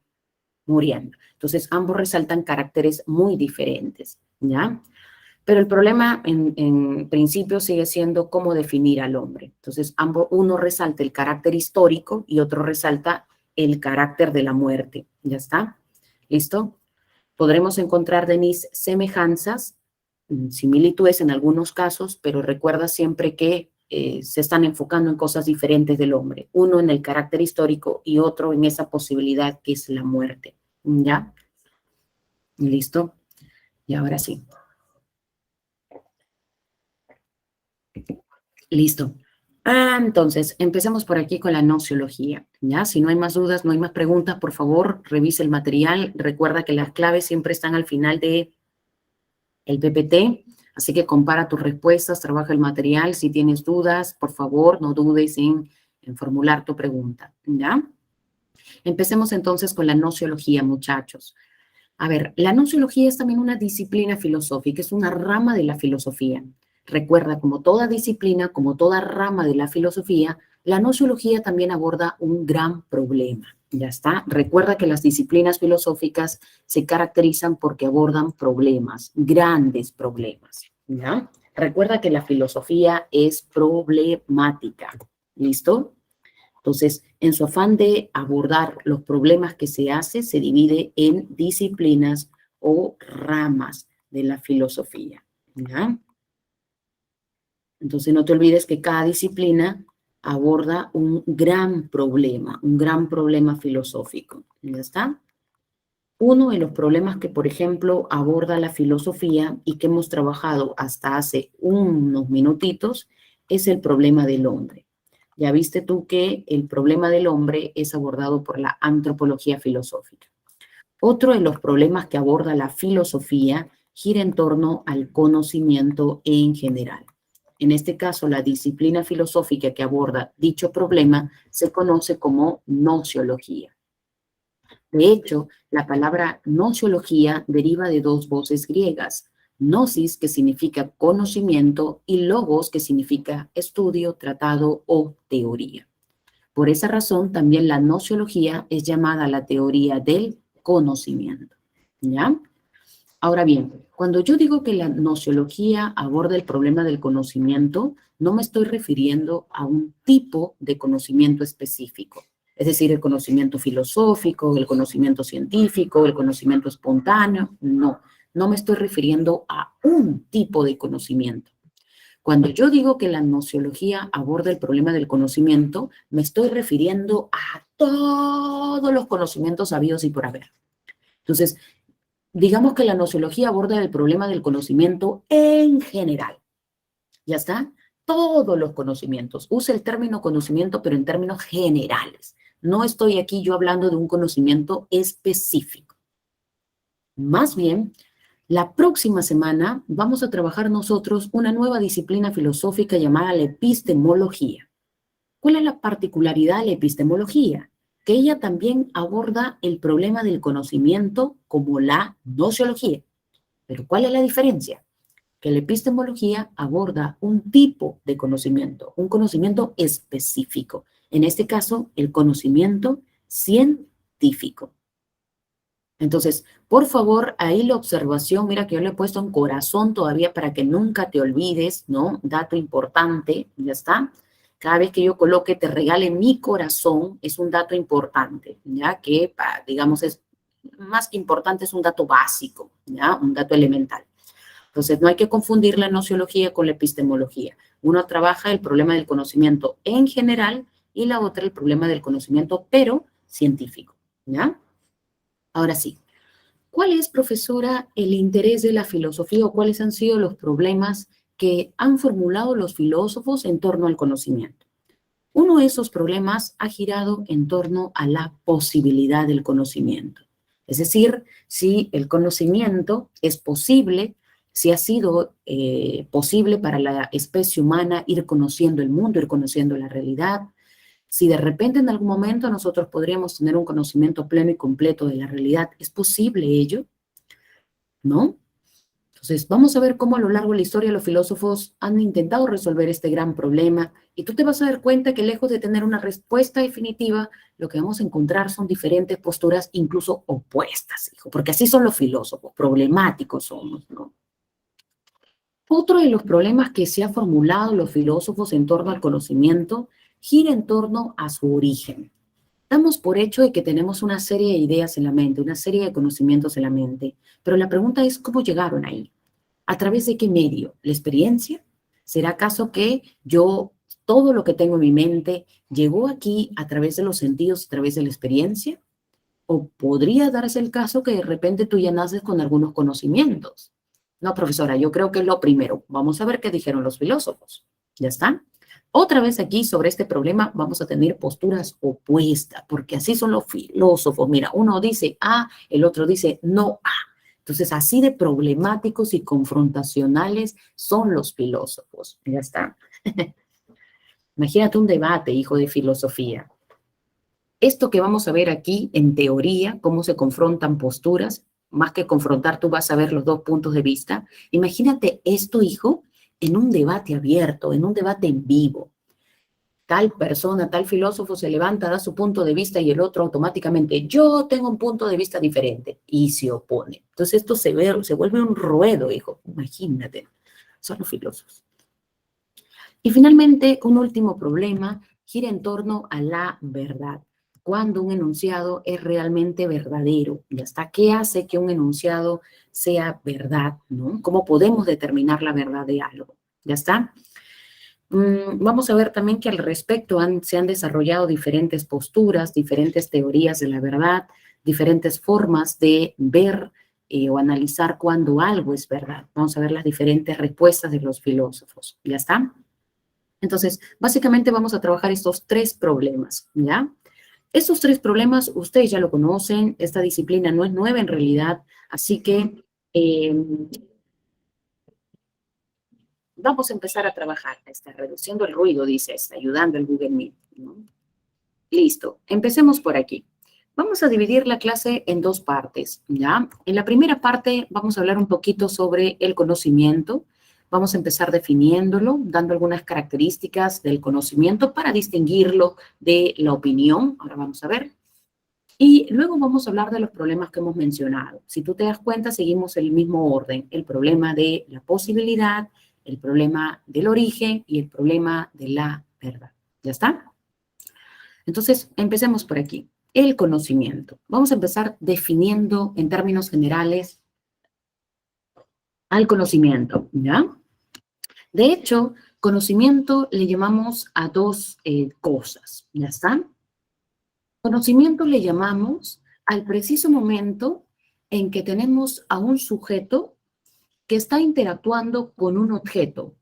muriendo. Entonces, ambos resaltan caracteres muy diferentes, ¿ya? Pero el problema en principio sigue siendo cómo definir al hombre. Entonces, uno resalta el carácter histórico y otro resalta el carácter de la muerte. ¿Ya está? ¿Listo? Podremos encontrar, Denise, semejanzas, similitudes en algunos casos, pero recuerda siempre que se están enfocando en cosas diferentes del hombre. Uno en el carácter histórico y otro en esa posibilidad que es la muerte. ¿Ya? ¿Listo? Y ahora sí. Listo. Entonces, empecemos por aquí con la nociología, ¿ya? Si no hay más dudas, no hay más preguntas, por favor, revise el material. Recuerda que las claves siempre están al final de el PPT, así que compara tus respuestas, trabaja el material. Si tienes dudas, por favor, no dudes en formular tu pregunta, ¿ya? Empecemos entonces con la nociología, muchachos. A ver, la nociología es también una disciplina filosófica, es una rama de la filosofía. Recuerda, como toda disciplina, como toda rama de la filosofía, la nociología también aborda un gran problema. Ya está. Recuerda que las disciplinas filosóficas se caracterizan porque abordan problemas, grandes problemas. ¿Ya? Recuerda que la filosofía es problemática. ¿Listo? Entonces, en su afán de abordar los problemas que se hace, se divide en disciplinas o ramas de la filosofía. ¿Ya? Entonces, no te olvides que cada disciplina aborda un gran problema filosófico. ¿Ya está? Uno de los problemas que, por ejemplo, aborda la filosofía y que hemos trabajado hasta hace unos minutitos es el problema del hombre. Ya viste tú que el problema del hombre es abordado por la antropología filosófica. Otro de los problemas que aborda la filosofía gira en torno al conocimiento en general. En este caso, la disciplina filosófica que aborda dicho problema se conoce como nociología. De hecho, la palabra nociología deriva de dos voces griegas, gnosis, que significa conocimiento, y logos, que significa estudio, tratado o teoría. Por esa razón, también la nociología es llamada la teoría del conocimiento. ¿Ya? Ahora bien, cuando yo digo que la nociología aborda el problema del conocimiento, no me estoy refiriendo a un tipo de conocimiento específico. Es decir, el conocimiento filosófico, el conocimiento científico, el conocimiento espontáneo. No me estoy refiriendo a un tipo de conocimiento. Cuando yo digo que la nociología aborda el problema del conocimiento, me estoy refiriendo a todos los conocimientos habidos y por haber. Entonces, digamos que la nociología aborda el problema del conocimiento en general. ¿Ya está? Todos los conocimientos. Usa el término conocimiento, pero en términos generales. No estoy aquí yo hablando de un conocimiento específico. Más bien, la próxima semana vamos a trabajar nosotros una nueva disciplina filosófica llamada la epistemología. ¿Cuál es la particularidad de la epistemología? Que ella también aborda el problema del conocimiento como la nociología. ¿Pero cuál es la diferencia? Que la epistemología aborda un tipo de conocimiento, un conocimiento específico. En este caso, el conocimiento científico. Entonces, por favor, ahí la observación, mira que yo le he puesto un corazón todavía para que nunca te olvides, ¿no? Dato importante, ya está. Cada vez que yo coloque, te regale mi corazón, es un dato importante, ¿ya? Que, digamos, es más que importante, es un dato básico, ¿ya? Un dato elemental. Entonces, no hay que confundir la nociología con la epistemología. Uno trabaja el problema del conocimiento en general y la otra el problema del conocimiento, pero científico, ¿ya? Ahora sí, ¿cuál es, profesora, el interés de la filosofía o cuáles han sido los problemas que han formulado los filósofos en torno al conocimiento? Uno de esos problemas ha girado en torno a la posibilidad del conocimiento. Es decir, si el conocimiento es posible, si ha sido posible para la especie humana ir conociendo el mundo, ir conociendo la realidad, si de repente en algún momento nosotros podríamos tener un conocimiento pleno y completo de la realidad, ¿es posible ello? ¿No? Entonces, vamos a ver cómo a lo largo de la historia los filósofos han intentado resolver este gran problema y tú te vas a dar cuenta que lejos de tener una respuesta definitiva, lo que vamos a encontrar son diferentes posturas, incluso opuestas, hijo, porque así son los filósofos, problemáticos somos, ¿no? Otro de los problemas que se ha formulado los filósofos en torno al conocimiento gira en torno a su origen. Damos por hecho de que tenemos una serie de ideas en la mente, una serie de conocimientos en la mente, pero la pregunta es ¿cómo llegaron ahí? ¿A través de qué medio? ¿La experiencia? ¿Será acaso que yo, todo lo que tengo en mi mente, llegó aquí a través de los sentidos, a través de la experiencia? ¿O podría darse el caso que de repente tú ya naces con algunos conocimientos? No, profesora, yo creo que es lo primero. Vamos a ver qué dijeron los filósofos. ¿Ya está? Otra vez aquí sobre este problema vamos a tener posturas opuestas, porque así son los filósofos. Mira, uno dice A, el otro dice no A. Entonces, así de problemáticos y confrontacionales son los filósofos. Ya está. Imagínate un debate, hijo de filosofía. Esto que vamos a ver aquí, en teoría, cómo se confrontan posturas, más que confrontar, tú vas a ver los dos puntos de vista. Imagínate esto, hijo, en un debate abierto, en un debate en vivo. Tal persona, tal filósofo se levanta, da su punto de vista y el otro automáticamente, yo tengo un punto de vista diferente, y se opone. Entonces esto se vuelve un ruedo, hijo, imagínate, son los filósofos. Y finalmente, un último problema gira en torno a la verdad. Cuando un enunciado es realmente verdadero, y hasta qué hace que un enunciado sea verdad, ¿no? ¿Cómo podemos determinar la verdad de algo? ¿Ya está? Vamos a ver también que al respecto se han desarrollado diferentes posturas, diferentes teorías de la verdad, diferentes formas de ver o analizar cuando algo es verdad. Vamos a ver las diferentes respuestas de los filósofos. ¿Ya está? Entonces, básicamente vamos a trabajar estos tres problemas, ¿ya? Estos tres problemas ustedes ya lo conocen, esta disciplina no es nueva en realidad, así que vamos a empezar a trabajar. Está reduciendo el ruido, dice, está ayudando el Google Meet, ¿no? Listo, empecemos por aquí. Vamos a dividir la clase en dos partes, ¿ya? En la primera parte vamos a hablar un poquito sobre el conocimiento. Vamos a empezar definiéndolo, dando algunas características del conocimiento para distinguirlo de la opinión. Ahora vamos a ver. Y luego vamos a hablar de los problemas que hemos mencionado. Si tú te das cuenta, seguimos el mismo orden. El problema de la posibilidad, el problema del origen y el problema de la verdad. ¿Ya está? Entonces, empecemos por aquí. El conocimiento. Vamos a empezar definiendo en términos generales al conocimiento, ¿ya? De hecho, conocimiento le llamamos a dos cosas, ¿ya está? Conocimiento le llamamos al preciso momento en que tenemos a un sujeto que está interactuando con un objeto,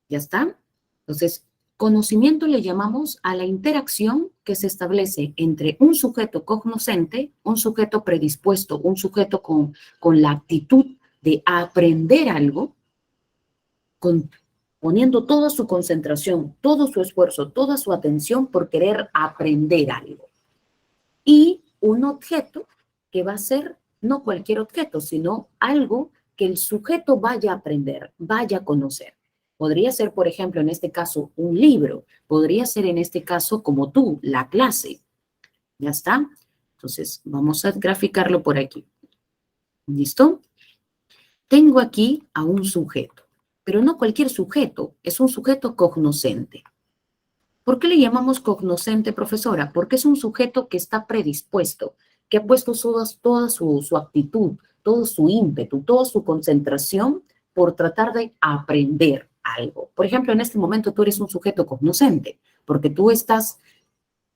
¿ya está? Entonces, conocimiento le llamamos a la interacción que se establece entre un sujeto cognoscente, un sujeto predispuesto, un sujeto con la actitud de aprender algo, poniendo toda su concentración, todo su esfuerzo, toda su atención por querer aprender algo. Y un objeto que va a ser no cualquier objeto, sino algo que el sujeto vaya a aprender, vaya a conocer. Podría ser, por ejemplo, en este caso, un libro. Podría ser en este caso, como tú, la clase. ¿Ya está? Entonces, vamos a graficarlo por aquí. ¿Listo? Tengo aquí a un sujeto, pero no cualquier sujeto, es un sujeto cognoscente. ¿Por qué le llamamos cognoscente, profesora? Porque es un sujeto que está predispuesto, que ha puesto toda su actitud, todo su ímpetu, toda su concentración por tratar de aprender algo. Por ejemplo, en este momento tú eres un sujeto cognoscente, porque tú estás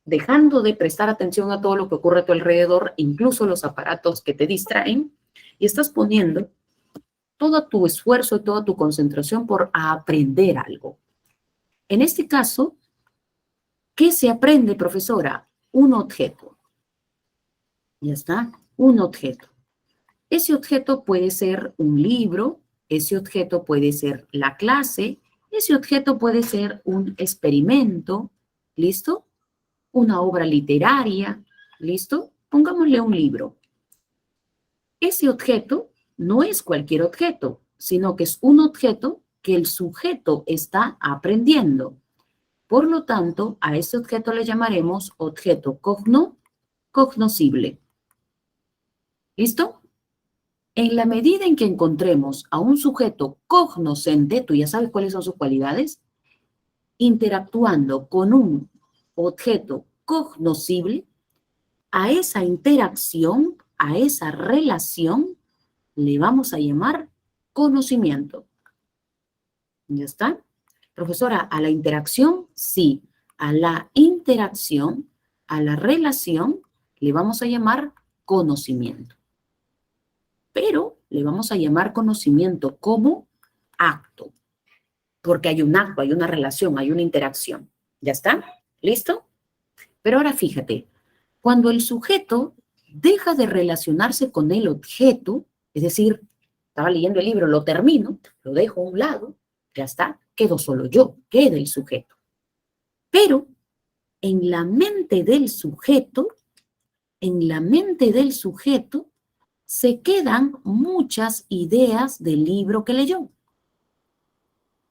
dejando de prestar atención a todo lo que ocurre a tu alrededor, incluso los aparatos que te distraen, y estás poniendo todo tu esfuerzo y toda tu concentración por aprender algo. En este caso, ¿qué se aprende, profesora? Un objeto. Ya está, un objeto. Ese objeto puede ser un libro, ese objeto puede ser la clase, ese objeto puede ser un experimento, ¿listo? Una obra literaria, ¿listo? Pongámosle un libro. Ese objeto no es cualquier objeto, sino que es un objeto que el sujeto está aprendiendo. Por lo tanto, a ese objeto le llamaremos objeto cognoscible. ¿Listo? En la medida en que encontremos a un sujeto cognoscente, tú ya sabes cuáles son sus cualidades, interactuando con un objeto cognoscible, a esa interacción, a esa relación, le vamos a llamar conocimiento. ¿Ya está? Profesora, ¿a la interacción? Sí. A la interacción, a la relación, le vamos a llamar conocimiento. Pero le vamos a llamar conocimiento como acto. Porque hay un acto, hay una relación, hay una interacción. ¿Ya está? ¿Listo? Pero ahora fíjate, cuando el sujeto deja de relacionarse con el objeto, es decir, estaba leyendo el libro, lo termino, lo dejo a un lado, ya está, quedo solo yo, queda el sujeto. Pero en la mente del sujeto, se quedan muchas ideas del libro que leyó.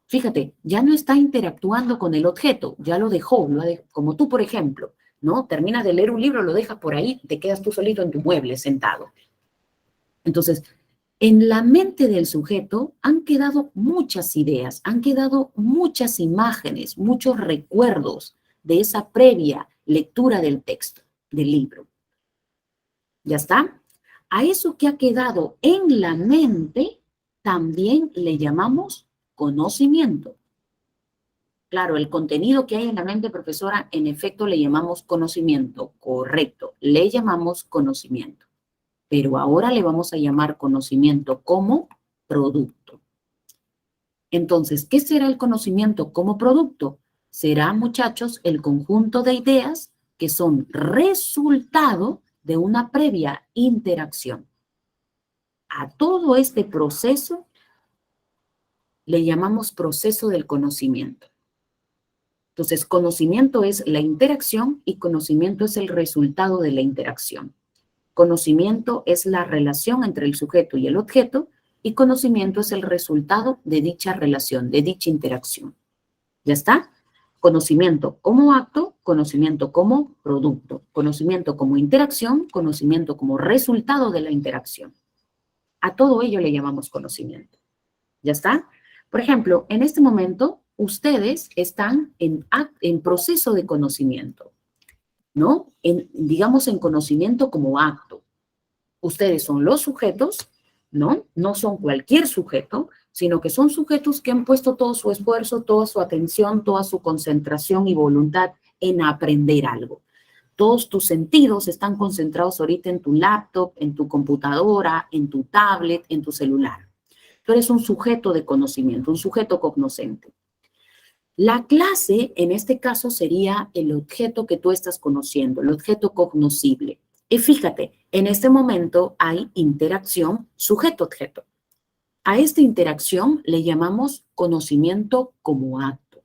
Fíjate, ya no está interactuando con el objeto, ya lo dejó, como tú, por ejemplo, ¿no? Terminas de leer un libro, lo dejas por ahí, te quedas tú solito en tu mueble sentado. Entonces, en la mente del sujeto han quedado muchas ideas, han quedado muchas imágenes, muchos recuerdos de esa previa lectura del texto, del libro. ¿Ya está? A eso que ha quedado en la mente también le llamamos conocimiento. Claro, el contenido que hay en la mente, profesora, en efecto le llamamos conocimiento, correcto, le llamamos conocimiento. Pero ahora le vamos a llamar conocimiento como producto. Entonces, ¿qué será el conocimiento como producto? Será, muchachos, el conjunto de ideas que son resultado de una previa interacción. A todo este proceso le llamamos proceso del conocimiento. Entonces, conocimiento es la interacción y conocimiento es el resultado de la interacción. Conocimiento es la relación entre el sujeto y el objeto y conocimiento es el resultado de dicha relación, de dicha interacción. ¿Ya está? Conocimiento como acto, conocimiento como producto, conocimiento como interacción, conocimiento como resultado de la interacción. A todo ello le llamamos conocimiento. ¿Ya está? Por ejemplo, en este momento, ustedes están en proceso de conocimiento, ¿no? Digamos en conocimiento como acto. Ustedes son los sujetos, ¿no? No son cualquier sujeto, sino que son sujetos que han puesto todo su esfuerzo, toda su atención, toda su concentración y voluntad en aprender algo. Todos tus sentidos están concentrados ahorita en tu laptop, en tu computadora, en tu tablet, en tu celular. Tú eres un sujeto de conocimiento, un sujeto cognoscente. La clase, en este caso, sería el objeto que tú estás conociendo, el objeto cognoscible. Y fíjate, en este momento hay interacción sujeto-objeto. A esta interacción le llamamos conocimiento como acto.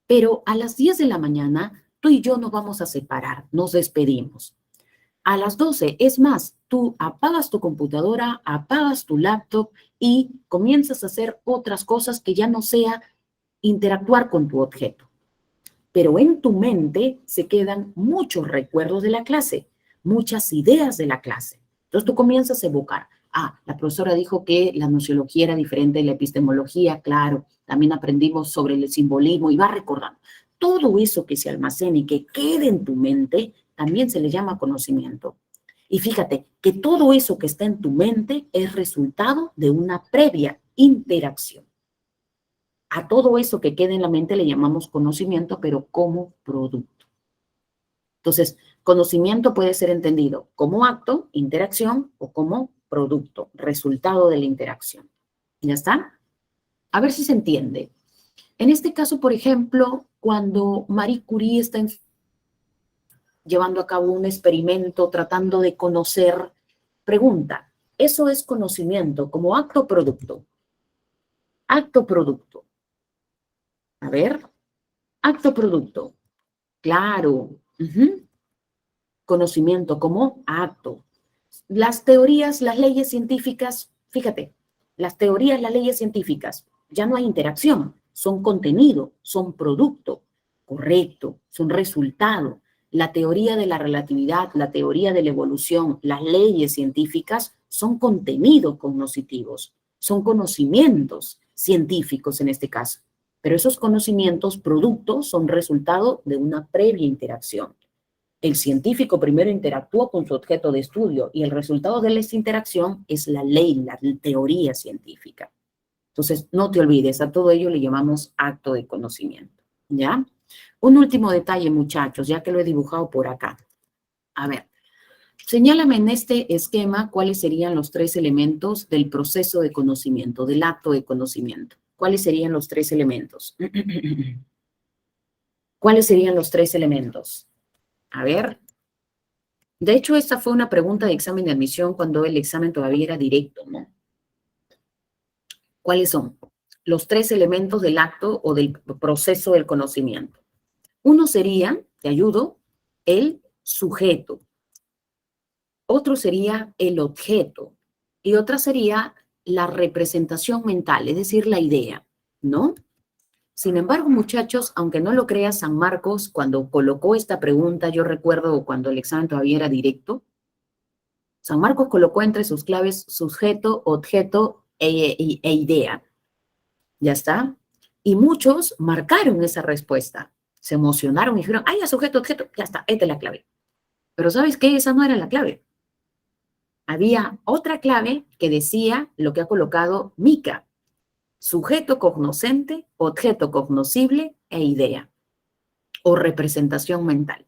Pero a las 10 de la mañana, tú y yo nos vamos a separar, nos despedimos. A las 12, es más, tú apagas tu computadora, apagas tu laptop y comienzas a hacer otras cosas que ya no sea interactuar con tu objeto. Pero en tu mente se quedan muchos recuerdos de la clase, muchas ideas de la clase. Entonces tú comienzas a evocar. La profesora dijo que la nociología era diferente de la epistemología, claro. También aprendimos sobre el simbolismo y vas recordando. Todo eso que se almacene y que quede en tu mente también se le llama conocimiento. Y fíjate que todo eso que está en tu mente es resultado de una previa interacción. A todo eso que queda en la mente le llamamos conocimiento, pero como producto. Entonces, conocimiento puede ser entendido como acto, interacción, o como producto, resultado de la interacción. ¿Ya está? A ver si se entiende. En este caso, por ejemplo, cuando Marie Curie está llevando a cabo un experimento tratando de conocer, pregunta, ¿eso es conocimiento como acto o producto? Acto producto. A ver, acto producto. Claro. Conocimiento como acto. Las teorías, las leyes científicas, fíjate, las teorías, las leyes científicas, ya no hay interacción, son contenido, son producto, correcto, son resultado. La teoría de la relatividad, la teoría de la evolución, las leyes científicas son contenidos cognitivos, son conocimientos científicos en este caso. Pero esos conocimientos, productos, son resultado de una previa interacción. El científico primero interactúa con su objeto de estudio y el resultado de esa interacción es la ley, la teoría científica. Entonces, no te olvides, a todo ello le llamamos acto de conocimiento, ¿ya? Un último detalle, muchachos, ya que lo he dibujado por acá. A ver, señálame en este esquema cuáles serían los 3 elementos del proceso de conocimiento, del acto de conocimiento. ¿Cuáles serían los 3 elementos? ¿Cuáles serían los 3 elementos? A ver. De hecho, esta fue una pregunta de examen de admisión cuando el examen todavía era directo, ¿no? ¿Cuáles son los 3 elementos del acto o del proceso del conocimiento? Uno sería, te ayudo, el sujeto. Otro sería el objeto. Y otra sería la representación mental, es decir, la idea, ¿no? Sin embargo, muchachos, aunque no lo creas, San Marcos, cuando colocó esta pregunta, yo recuerdo cuando el examen todavía era directo, San Marcos colocó entre sus claves sujeto, objeto e idea. ¿Ya está? Y muchos marcaron esa respuesta. Se emocionaron y dijeron, ya sujeto, objeto, ya está, esta es la clave. Pero ¿sabes qué? Esa no era la clave. Había otra clave que decía lo que ha colocado Mica. Sujeto cognoscente, objeto cognoscible e idea. O representación mental.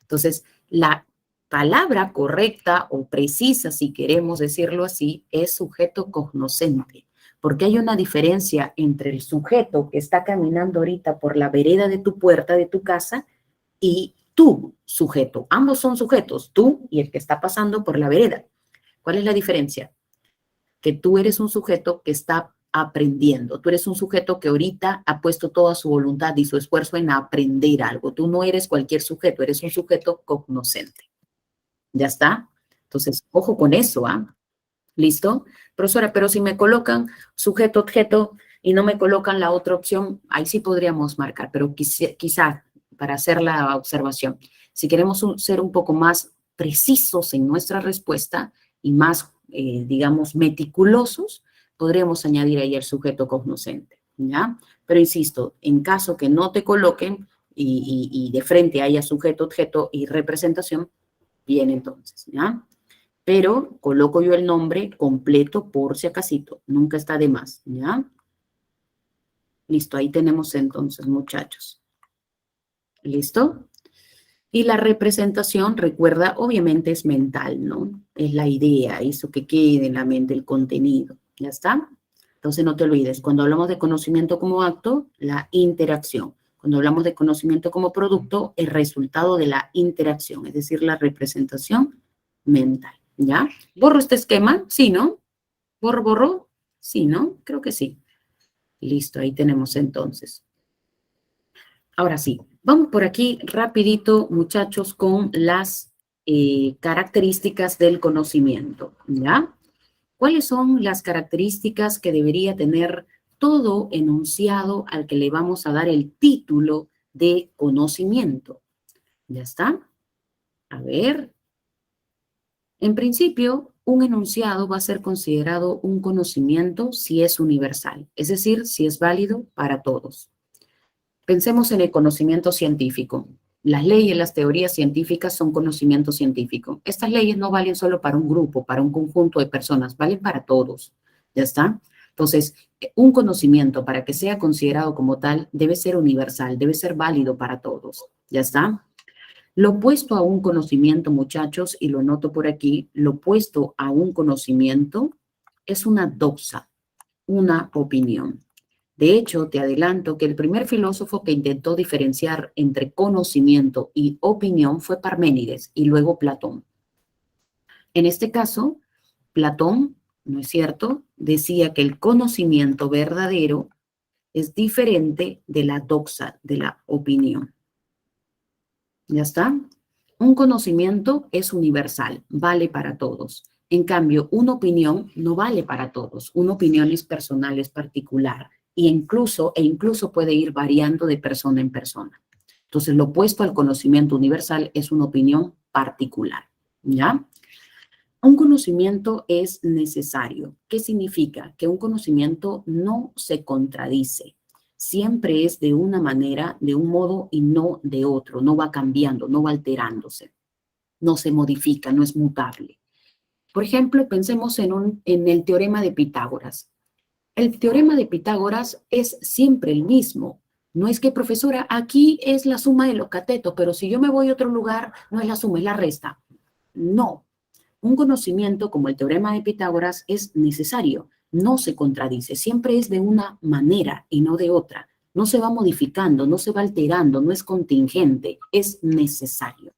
Entonces, la palabra correcta o precisa, si queremos decirlo así, es sujeto cognoscente, porque hay una diferencia entre el sujeto que está caminando ahorita por la vereda de tu puerta, de tu casa, y tú, sujeto. Ambos son sujetos, tú y el que está pasando por la vereda. ¿Cuál es la diferencia? Que tú eres un sujeto que está aprendiendo. Tú eres un sujeto que ahorita ha puesto toda su voluntad y su esfuerzo en aprender algo. Tú no eres cualquier sujeto, eres un sujeto cognoscente. ¿Ya está? Entonces, ojo con eso, ¿ah? ¿Listo? Profesora, pero si me colocan sujeto, objeto y no me colocan la otra opción, ahí sí podríamos marcar, pero quizá para hacer la observación, si queremos ser un poco más precisos en nuestra respuesta y más, digamos, meticulosos, podríamos añadir ahí el sujeto cognoscente, ¿ya? Pero insisto, en caso que no te coloquen y de frente haya sujeto, objeto y representación, bien entonces, ¿ya? pero coloco yo el nombre completo por si acasito, nunca está de más, ¿ya? Listo, ahí tenemos entonces, muchachos. ¿Listo? Y la representación, recuerda, obviamente es mental, ¿no? Es la idea, eso que quede en la mente, el contenido, ¿ya está? Entonces no te olvides, cuando hablamos de conocimiento como acto, la interacción. Cuando hablamos de conocimiento como producto, el resultado de la interacción, es decir, la representación mental, ¿ya? ¿Borro este esquema? Sí, ¿no? ¿Borro? Sí, ¿no? Creo que sí. Listo, ahí tenemos entonces. Ahora sí, vamos por aquí rapidito, muchachos, con las características del conocimiento, ¿ya? ¿Cuáles son las características que debería tener todo enunciado al que le vamos a dar el título de conocimiento? ¿Ya está? A ver. En principio, un enunciado va a ser considerado un conocimiento si es universal, es decir, si es válido para todos. Pensemos en el conocimiento científico. Las leyes, las teorías científicas son conocimiento científico. Estas leyes no valen solo para un grupo, para un conjunto de personas, valen para todos. ¿Ya está? Entonces, un conocimiento para que sea considerado como tal debe ser universal, debe ser válido para todos. ¿Ya está? Lo opuesto a un conocimiento, muchachos, y lo noto por aquí, lo opuesto a un conocimiento es una doxa, una opinión. De hecho, te adelanto que el primer filósofo que intentó diferenciar entre conocimiento y opinión fue Parménides y luego Platón. En este caso, Platón, ¿no es cierto?, decía que el conocimiento verdadero es diferente de la doxa, de la opinión. ¿Ya está? Un conocimiento es universal, vale para todos. En cambio, una opinión no vale para todos. Una opinión es personal, es particular. E incluso puede ir variando de persona en persona. Entonces, lo opuesto al conocimiento universal es una opinión particular, ¿ya? Un conocimiento es necesario. ¿Qué significa? Que un conocimiento no se contradice. Siempre es de una manera, de un modo y no de otro. No va cambiando, no va alterándose. No se modifica, no es mutable. Por ejemplo, pensemos en el teorema de Pitágoras. El teorema de Pitágoras es siempre el mismo. No es que, profesora, aquí es la suma de los catetos, pero si yo me voy a otro lugar, no es la suma, es la resta. No. Un conocimiento como el teorema de Pitágoras es necesario, no se contradice, siempre es de una manera y no de otra. No se va modificando, no se va alterando, no es contingente, es necesario.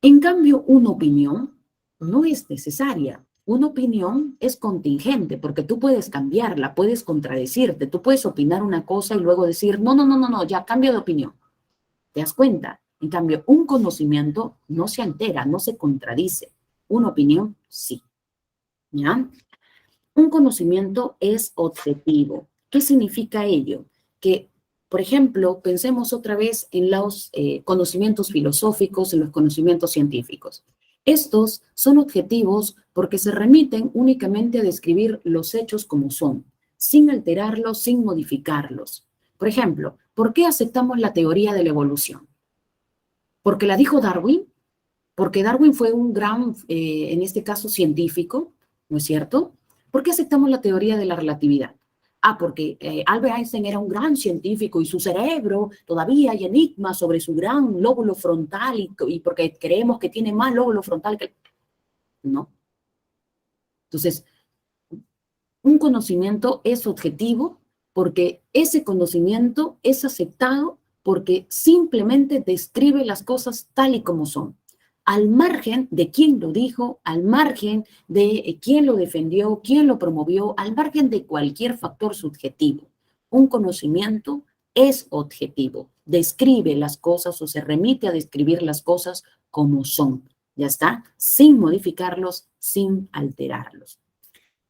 En cambio, una opinión no es necesaria. Una opinión es contingente porque tú puedes cambiarla, puedes contradecirte, tú puedes opinar una cosa y luego decir, no, ya cambio de opinión. ¿Te das cuenta? En cambio, un conocimiento no se altera, no se contradice. Una opinión, sí. ¿Ya? Un conocimiento es objetivo. ¿Qué significa ello? Que, por ejemplo, pensemos otra vez en los conocimientos filosóficos, en los conocimientos científicos. Estos son objetivos porque se remiten únicamente a describir los hechos como son, sin alterarlos, sin modificarlos. Por ejemplo, ¿por qué aceptamos la teoría de la evolución? ¿Porque la dijo Darwin? Porque Darwin fue un gran, en este caso, científico, ¿no es cierto? ¿Por qué aceptamos la teoría de la relatividad? Ah, porque Albert Einstein era un gran científico y su cerebro, todavía hay enigmas sobre su gran lóbulo frontal y porque creemos que tiene más lóbulo frontal que... No. Entonces, un conocimiento es objetivo porque ese conocimiento es aceptado porque simplemente describe las cosas tal y como son, al margen de quién lo dijo, al margen de quién lo defendió, quién lo promovió, al margen de cualquier factor subjetivo. Un conocimiento es objetivo, describe las cosas o se remite a describir las cosas como son, ya está, sin modificarlos, sin alterarlos.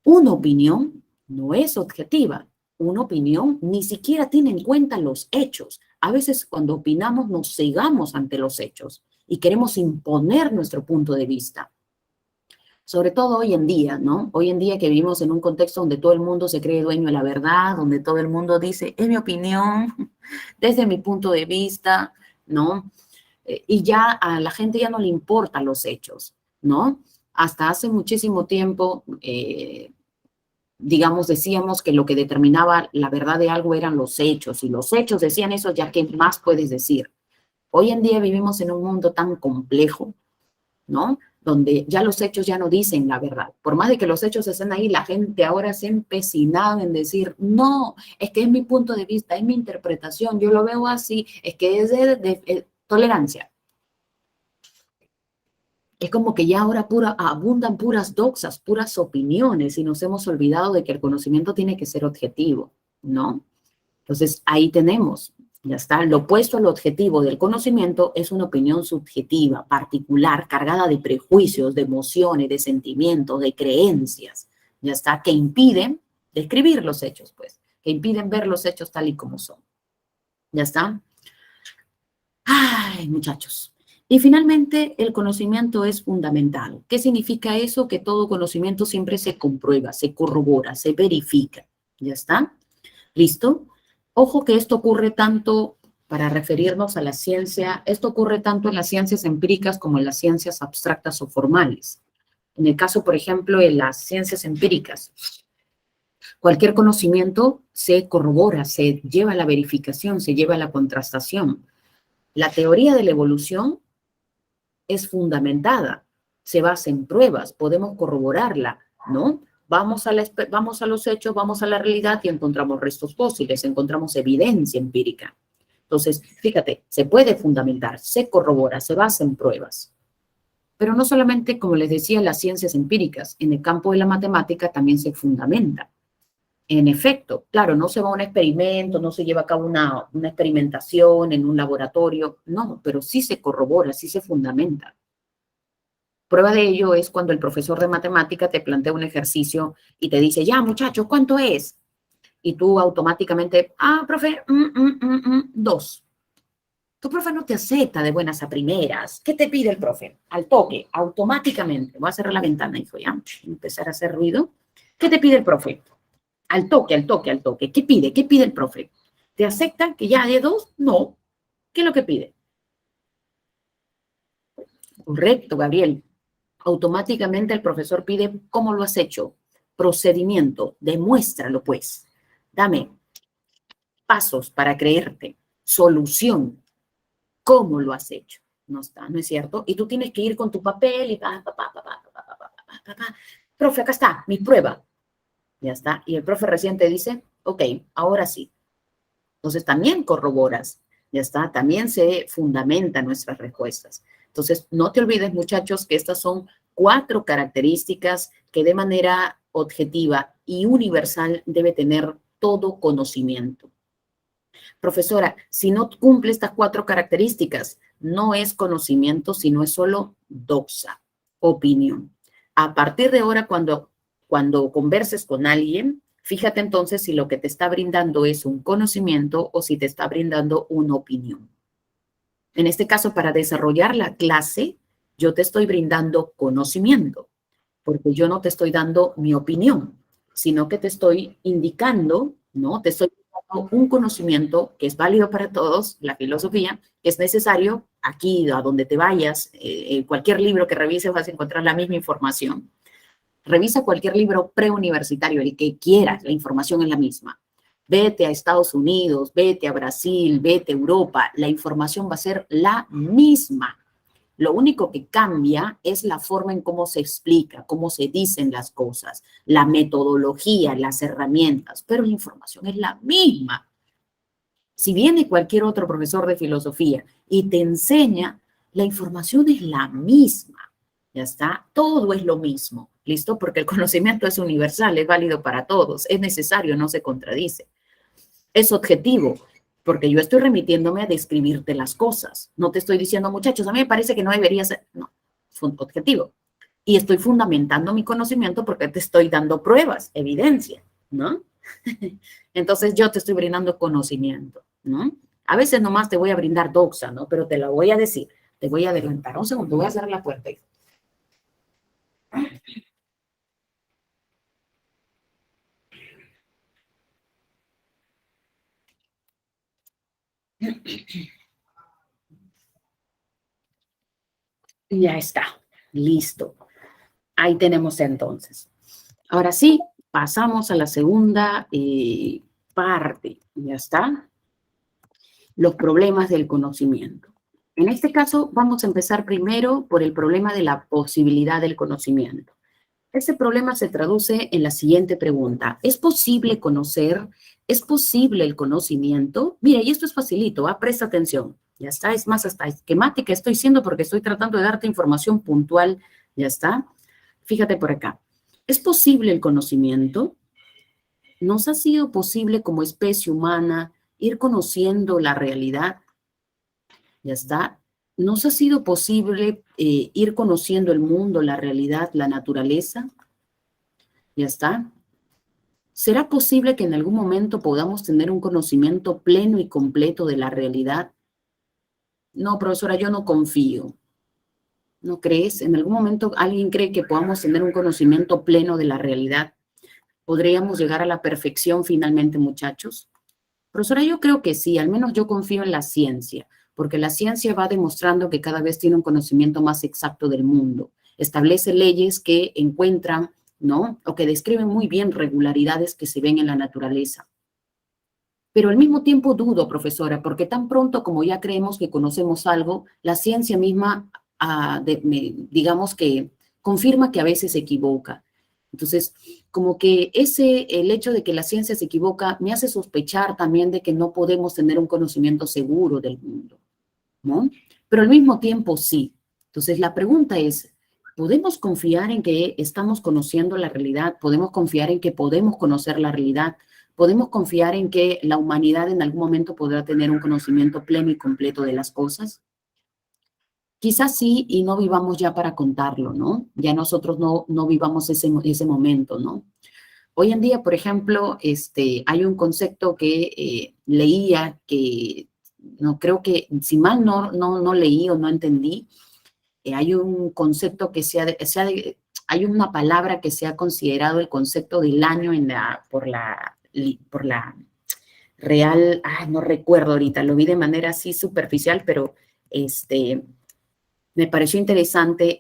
Una opinión no es objetiva. Una opinión ni siquiera tiene en cuenta los hechos. A veces cuando opinamos nos cegamos ante los hechos y queremos imponer nuestro punto de vista. Sobre todo hoy en día, ¿no? Hoy en día que vivimos en un contexto donde todo el mundo se cree dueño de la verdad, donde todo el mundo dice, es mi opinión, desde mi punto de vista, ¿no? Y ya a la gente ya no le importan los hechos. ¿no? Hasta hace muchísimo tiempo, digamos, decíamos que lo que determinaba la verdad de algo eran los hechos, y los hechos decían eso, ya que más puedes decir. Hoy en día vivimos en un mundo tan complejo, ¿no? Donde ya los hechos ya no dicen la verdad. Por más de que los hechos estén ahí, la gente ahora se ha empecinado en decir, no, es que es mi punto de vista, es mi interpretación, yo lo veo así, es que es de tolerancia. Es como que ya ahora abundan puras doxas, puras opiniones, y nos hemos olvidado de que el conocimiento tiene que ser objetivo, ¿no? Entonces, ahí tenemos, ya está, lo opuesto al objetivo del conocimiento es una opinión subjetiva, particular, cargada de prejuicios, de emociones, de sentimientos, de creencias, ya está, que impiden describir los hechos, pues, que impiden ver los hechos tal y como son. ¿Ya está? Ay, muchachos. Y finalmente, el conocimiento es fundamental. ¿Qué significa eso? Que todo conocimiento siempre se comprueba, se corrobora, se verifica. ¿Ya está? ¿Listo? Ojo que esto ocurre tanto, para referirnos a la ciencia, esto ocurre tanto en las ciencias empíricas como en las ciencias abstractas o formales. En el caso, por ejemplo, de las ciencias empíricas, cualquier conocimiento se corrobora, se lleva a la verificación, se lleva a la contrastación. La teoría de la evolución es fundamentada, se basa en pruebas, podemos corroborarla, ¿no? Vamos a los hechos, vamos a la realidad y encontramos restos fósiles, encontramos evidencia empírica. Entonces, fíjate, se puede fundamentar, se corrobora, se basa en pruebas. Pero no solamente, como les decía, las ciencias empíricas, en el campo de la matemática también se fundamenta. En efecto, claro, no se va a un experimento, no se lleva a cabo una experimentación en un laboratorio, no, pero sí se corrobora, sí se fundamenta. Prueba de ello es cuando el profesor de matemática te plantea un ejercicio y te dice, ya muchachos, ¿cuánto es? Y tú automáticamente, profe, 2. Tu profe no te acepta de buenas a primeras. ¿Qué te pide el profe? Al toque, automáticamente. Voy a cerrar la ventana, hijo, ya. Empezar a hacer ruido. ¿Qué te pide el profe? Al toque, al toque, al toque. ¿Qué pide? ¿Qué pide el profe? ¿Te aceptan que ya de 2? No. ¿Qué es lo que pide? Correcto, Gabriel. Automáticamente el profesor pide cómo lo has hecho. Procedimiento. Demuéstralo, pues. Dame pasos para creerte. Solución. ¿Cómo lo has hecho? No está, ¿no es cierto? Y tú tienes que ir con tu papel y profe, acá está, mi prueba. Ya está. Y el profe recién te dice, ok, ahora sí. Entonces también corroboras, ya está, también se fundamentan nuestras respuestas. Entonces, no te olvides, muchachos, que estas son 4 características que de manera objetiva y universal debe tener todo conocimiento. Profesora, si no cumple estas 4 características, no es conocimiento, sino es solo doxa, opinión. A partir de ahora, cuando converses con alguien, fíjate entonces si lo que te está brindando es un conocimiento o si te está brindando una opinión. En este caso, para desarrollar la clase, yo te estoy brindando conocimiento, porque yo no te estoy dando mi opinión, sino que te estoy indicando, ¿no? Te estoy dando un conocimiento que es válido para todos, la filosofía, que es necesario aquí, a donde te vayas, cualquier libro que revises vas a encontrar la misma información. Revisa cualquier libro preuniversitario, el que quieras, la información es la misma. Vete a Estados Unidos, vete a Brasil, vete a Europa, la información va a ser la misma. Lo único que cambia es la forma en cómo se explica, cómo se dicen las cosas, la metodología, las herramientas, pero la información es la misma. Si viene cualquier otro profesor de filosofía y te enseña, la información es la misma. Ya está, todo es lo mismo, ¿listo? Porque el conocimiento es universal, es válido para todos, es necesario, no se contradice. Es objetivo, porque yo estoy remitiéndome a describirte las cosas. No te estoy diciendo, muchachos, a mí me parece que no debería ser, no, es un objetivo. Y estoy fundamentando mi conocimiento porque te estoy dando pruebas, evidencia, ¿no? Entonces yo te estoy brindando conocimiento, ¿no? A veces nomás te voy a brindar doxa, ¿no? Pero te la voy a decir, te voy a adelantar. Un segundo, voy a cerrar la puerta. Ya está. Listo. Ahí tenemos entonces. Ahora sí, pasamos a la segunda parte. Ya está. Los problemas del conocimiento. En este caso, vamos a empezar primero por el problema de la posibilidad del conocimiento. Este problema se traduce en la siguiente pregunta. ¿Es posible conocer? ¿Es posible el conocimiento? Mira, y esto es facilito, presta atención. Ya está, es más, hasta esquemática estoy siendo porque estoy tratando de darte información puntual. Ya está. Fíjate por acá. ¿Es posible el conocimiento? ¿Nos ha sido posible como especie humana ir conociendo la realidad? Ya está. ¿Nos ha sido posible ir conociendo el mundo, la realidad, la naturaleza? Ya está. ¿Será posible que en algún momento podamos tener un conocimiento pleno y completo de la realidad? No, profesora, yo no confío. ¿No crees? ¿En algún momento alguien cree que podamos tener un conocimiento pleno de la realidad? ¿Podríamos llegar a la perfección finalmente, muchachos? Profesora, yo creo que sí, al menos yo confío en la ciencia, porque la ciencia va demostrando que cada vez tiene un conocimiento más exacto del mundo. Establece leyes que encuentran, ¿no? O que describen muy bien regularidades que se ven en la naturaleza. Pero al mismo tiempo dudo, profesora, porque tan pronto como ya creemos que conocemos algo, la ciencia misma, digamos que confirma que a veces se equivoca. Entonces, como que el hecho de que la ciencia se equivoca me hace sospechar también de que no podemos tener un conocimiento seguro del mundo, ¿no? Pero al mismo tiempo sí. Entonces, la pregunta es, ¿podemos confiar en que estamos conociendo la realidad? ¿Podemos confiar en que podemos conocer la realidad? ¿Podemos confiar en que la humanidad en algún momento podrá tener un conocimiento pleno y completo de las cosas? Quizás sí, y no vivamos ya para contarlo, ¿no? Ya nosotros no vivamos ese momento, ¿no? Hoy en día, por ejemplo, hay un concepto que leía que, no creo que, si mal no leí o no entendí, hay un concepto que hay una palabra que se ha considerado el concepto del año por la Real, no recuerdo ahorita, lo vi de manera así superficial, pero me pareció interesante,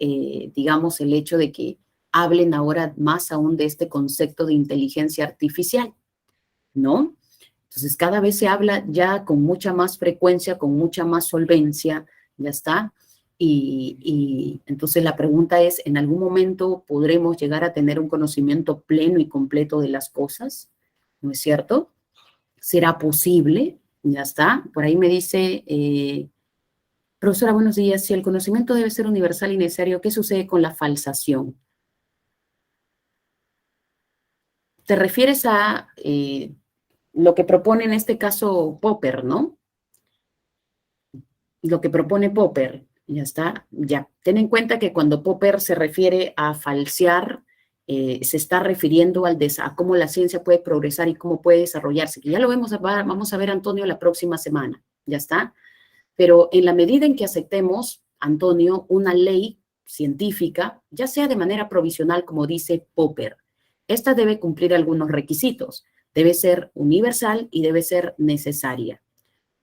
digamos, el hecho de que hablen ahora más aún de este concepto de inteligencia artificial, ¿no? Entonces, cada vez se habla ya con mucha más frecuencia, con mucha más solvencia, ya está. Y entonces la pregunta es, ¿en algún momento podremos llegar a tener un conocimiento pleno y completo de las cosas? ¿No es cierto? ¿Será posible? Ya está. Por ahí me dice, profesora, buenos días. Si el conocimiento debe ser universal y necesario, ¿qué sucede con la falsación? Te refieres a lo que propone en este caso Popper, ¿no? Lo que propone Popper, ya está, ya. Ten en cuenta que cuando Popper se refiere a falsear, se está refiriendo a cómo la ciencia puede progresar y cómo puede desarrollarse, que ya lo vamos a ver, Antonio, la próxima semana, ya está. Pero en la medida en que aceptemos, Antonio, una ley científica, ya sea de manera provisional, como dice Popper, esta debe cumplir algunos requisitos. Debe ser universal y debe ser necesaria.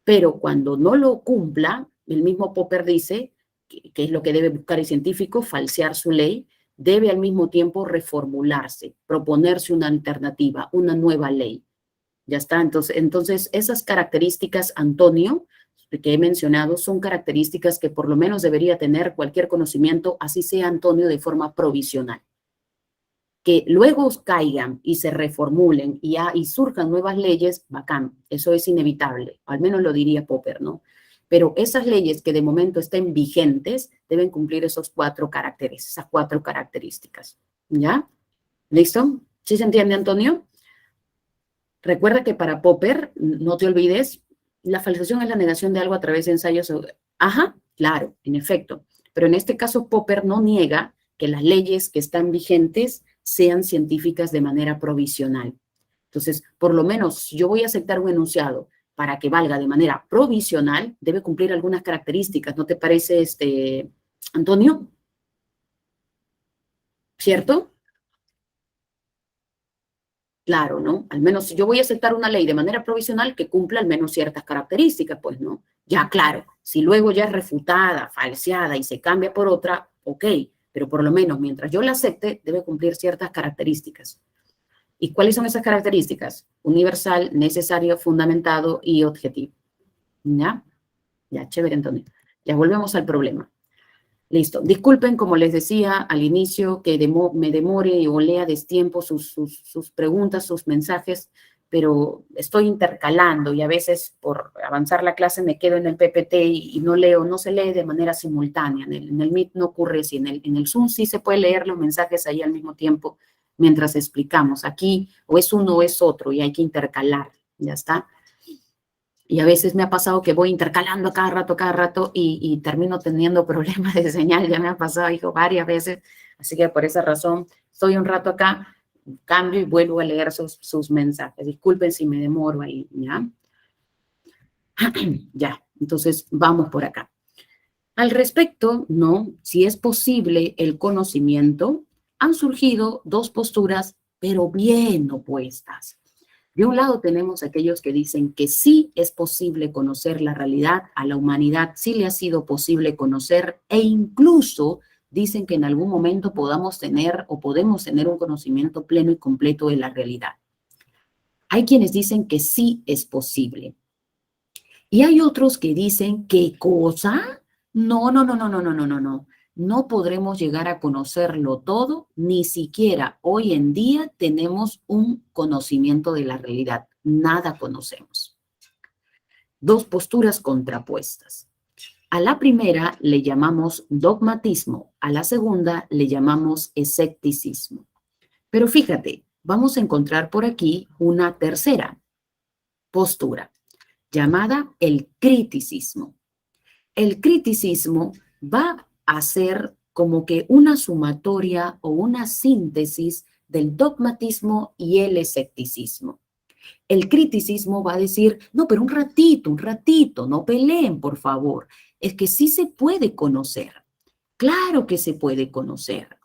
Pero cuando no lo cumpla, el mismo Popper dice, que es lo que debe buscar el científico, falsear su ley, debe al mismo tiempo reformularse, proponerse una alternativa, una nueva ley. Ya está, entonces esas características, Antonio, que he mencionado, son características que por lo menos debería tener cualquier conocimiento, así sea, Antonio, de forma provisional. Que luego caigan y se reformulen y surjan nuevas leyes, bacán, eso es inevitable, al menos lo diría Popper, ¿no? Pero esas leyes que de momento estén vigentes deben cumplir esos 4 caracteres, esas 4 características, ¿ya? ¿Listo? ¿Sí se entiende, Antonio? Recuerda que para Popper, no te olvides, la falsación es la negación de algo a través de ensayos. Ajá, claro, en efecto. Pero en este caso, Popper no niega que las leyes que están vigentes sean científicas de manera provisional. Entonces, por lo menos, yo voy a aceptar un enunciado para que valga de manera provisional, debe cumplir algunas características. ¿No te parece, Antonio? ¿Cierto? Claro, ¿no? Al menos si yo voy a aceptar una ley de manera provisional que cumpla al menos ciertas características, pues, ¿no? Ya, claro, si luego ya es refutada, falseada y se cambia por otra, ok, pero por lo menos mientras yo la acepte, debe cumplir ciertas características. ¿Y cuáles son esas características? Universal, necesario, fundamentado y objetivo. ¿Ya? Ya, chévere, Antonio. Ya volvemos al problema. Listo. Disculpen, como les decía al inicio, que me demore o lea destiempo sus preguntas, sus mensajes, pero estoy intercalando y a veces por avanzar la clase me quedo en el PPT y no leo, no se lee de manera simultánea. En el Meet no ocurre así. En el Zoom sí se puede leer los mensajes ahí al mismo tiempo mientras explicamos. Aquí o es uno o es otro y hay que intercalar. ¿Ya está? Y a veces me ha pasado que voy intercalando a cada rato y termino teniendo problemas de señal. Ya me ha pasado, hijo, varias veces. Así que por esa razón estoy un rato acá, cambio y vuelvo a leer sus mensajes. Disculpen si me demoro ahí, ¿ya? Ya, entonces vamos por acá. Al respecto, ¿no? Si es posible el conocimiento, han surgido dos posturas, pero bien opuestas. De un lado tenemos aquellos que dicen que sí es posible conocer la realidad, a la humanidad sí le ha sido posible conocer e incluso dicen que en algún momento podemos tener un conocimiento pleno y completo de la realidad. Hay quienes dicen que sí es posible. Y hay otros que dicen, ¿qué cosa? No. No podremos llegar a conocerlo todo, ni siquiera hoy en día tenemos un conocimiento de la realidad. Nada conocemos. Dos posturas contrapuestas. A la primera le llamamos dogmatismo, a la segunda le llamamos escepticismo. Pero fíjate, vamos a encontrar por aquí una tercera postura, llamada el criticismo. El criticismo va a ser como que una sumatoria o una síntesis del dogmatismo y el escepticismo. El criticismo va a decir, no, pero un ratito, no peleen, por favor. Es que sí se puede conocer. Claro que se puede conocer,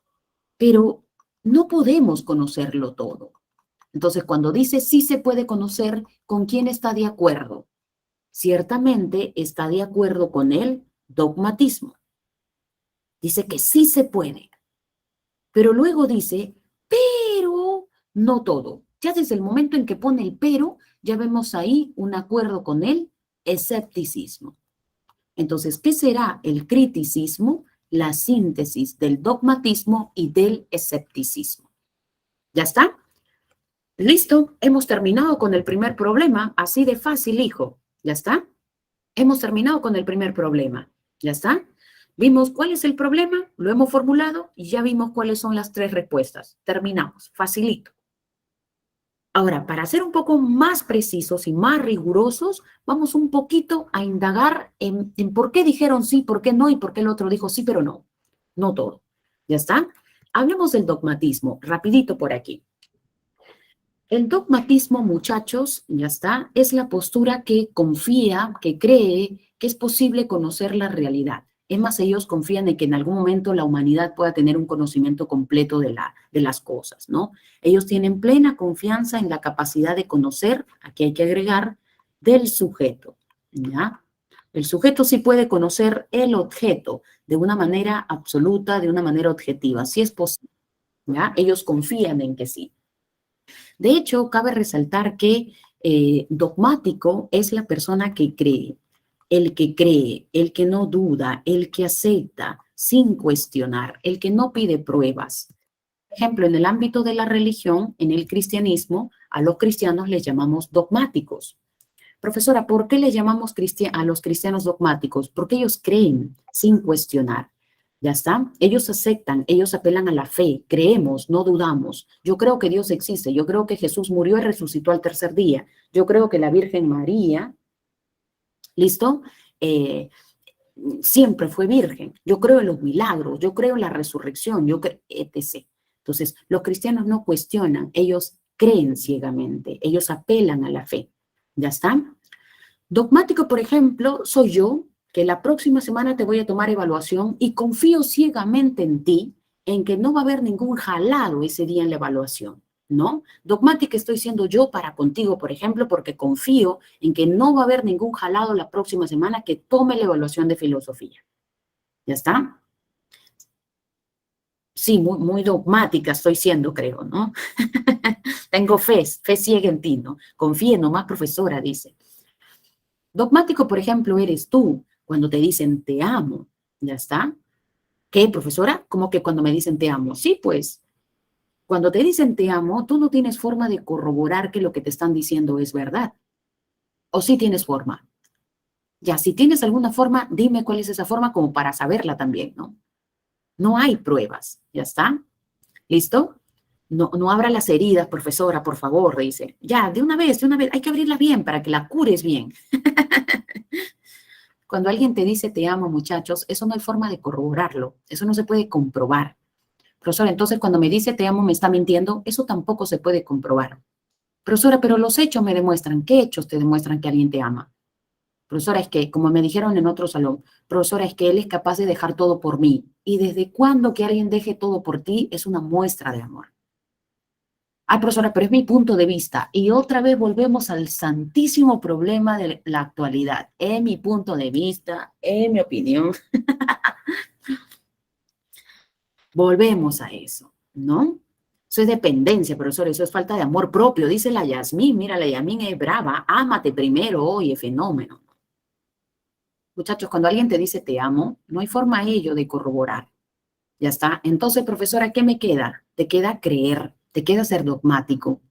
pero no podemos conocerlo todo. Entonces, cuando dice sí se puede conocer, ¿con quién está de acuerdo? Ciertamente está de acuerdo con el dogmatismo. Dice que sí se puede, pero luego dice, pero no todo. Ya desde el momento en que pone el pero, ya vemos ahí un acuerdo con el escepticismo. Entonces, ¿qué será el criticismo? La síntesis del dogmatismo y del escepticismo. ¿Ya está? Listo, hemos terminado con el primer problema, así de fácil, hijo. ¿Ya está? Hemos terminado con el primer problema. ¿Ya está? Vimos cuál es el problema, lo hemos formulado y ya vimos cuáles son las tres respuestas. Terminamos, facilito. Ahora, para ser un poco más precisos y más rigurosos, vamos un poquito a indagar en por qué dijeron sí, por qué no y por qué el otro dijo sí, pero no. No todo. ¿Ya está? Hablemos del dogmatismo, rapidito por aquí. El dogmatismo, muchachos, ya está, es la postura que confía, que cree que es posible conocer la realidad. Es más, ellos confían en que en algún momento la humanidad pueda tener un conocimiento completo de las cosas, ¿no? Ellos tienen plena confianza en la capacidad de conocer, aquí hay que agregar, del sujeto, ¿ya? El sujeto sí puede conocer el objeto de una manera absoluta, de una manera objetiva, sí es posible, ¿ya? Ellos confían en que sí. De hecho, cabe resaltar que dogmático es la persona que cree, el que no duda, el que acepta sin cuestionar, el que no pide pruebas. Por ejemplo, en el ámbito de la religión, en el cristianismo, a los cristianos les llamamos dogmáticos. Profesora, ¿por qué le llamamos a los cristianos dogmáticos? Porque ellos creen sin cuestionar. ¿Ya está? Ellos aceptan, ellos apelan a la fe, creemos, no dudamos. Yo creo que Dios existe, yo creo que Jesús murió y resucitó al tercer día. Yo creo que la Virgen María, ¿listo? Siempre fue virgen. Yo creo en los milagros, yo creo en la resurrección, etc. Entonces, los cristianos no cuestionan, ellos creen ciegamente, ellos apelan a la fe. ¿Ya está? Dogmático, por ejemplo, soy yo, que la próxima semana te voy a tomar evaluación y confío ciegamente en ti, en que no va a haber ningún jalado ese día en la evaluación, ¿no? Dogmática estoy siendo yo para contigo, por ejemplo, porque confío en que no va a haber ningún jalado la próxima semana que tome la evaluación de filosofía. ¿Ya está? Sí, muy dogmática estoy siendo, creo, ¿no? Tengo fe ciega en ti, ¿no? Confíe nomás, profesora, dice. Dogmático, por ejemplo, eres tú cuando te dicen te amo, ¿ya está? ¿Qué, profesora? ¿Cómo que cuando me dicen te amo? Sí, pues, cuando te dicen te amo, tú no tienes forma de corroborar que lo que te están diciendo es verdad. ¿O sí tienes forma? Ya, si tienes alguna forma, dime cuál es esa forma como para saberla también, ¿no? No hay pruebas, ¿ya está? ¿Listo? No abra las heridas, profesora, por favor, dice. Ya, de una vez, hay que abrirlas bien para que la cures bien. Cuando alguien te dice te amo, muchachos, eso no hay forma de corroborarlo, eso no se puede comprobar. Profesora, entonces cuando me dice te amo me está mintiendo, eso tampoco se puede comprobar. Profesora, pero los hechos me demuestran, ¿qué hechos te demuestran que alguien te ama? Profesora, es que, como me dijeron en otro salón, profesora, es que él es capaz de dejar todo por mí. ¿Y desde cuándo que alguien deje todo por ti es una muestra de amor? Ay, profesora, pero es mi punto de vista. Y otra vez volvemos al santísimo problema de la actualidad. Es mi punto de vista, es mi opinión. Volvemos a eso, ¿no? Eso es dependencia, profesor, eso es falta de amor propio. Dice la Yasmín, mira, la Yasmín es brava, ámate primero, oye, fenómeno. Muchachos, cuando alguien te dice te amo, no hay forma ello de corroborar. Ya está. Entonces, profesora, ¿qué me queda? Te queda creer, te queda ser dogmático.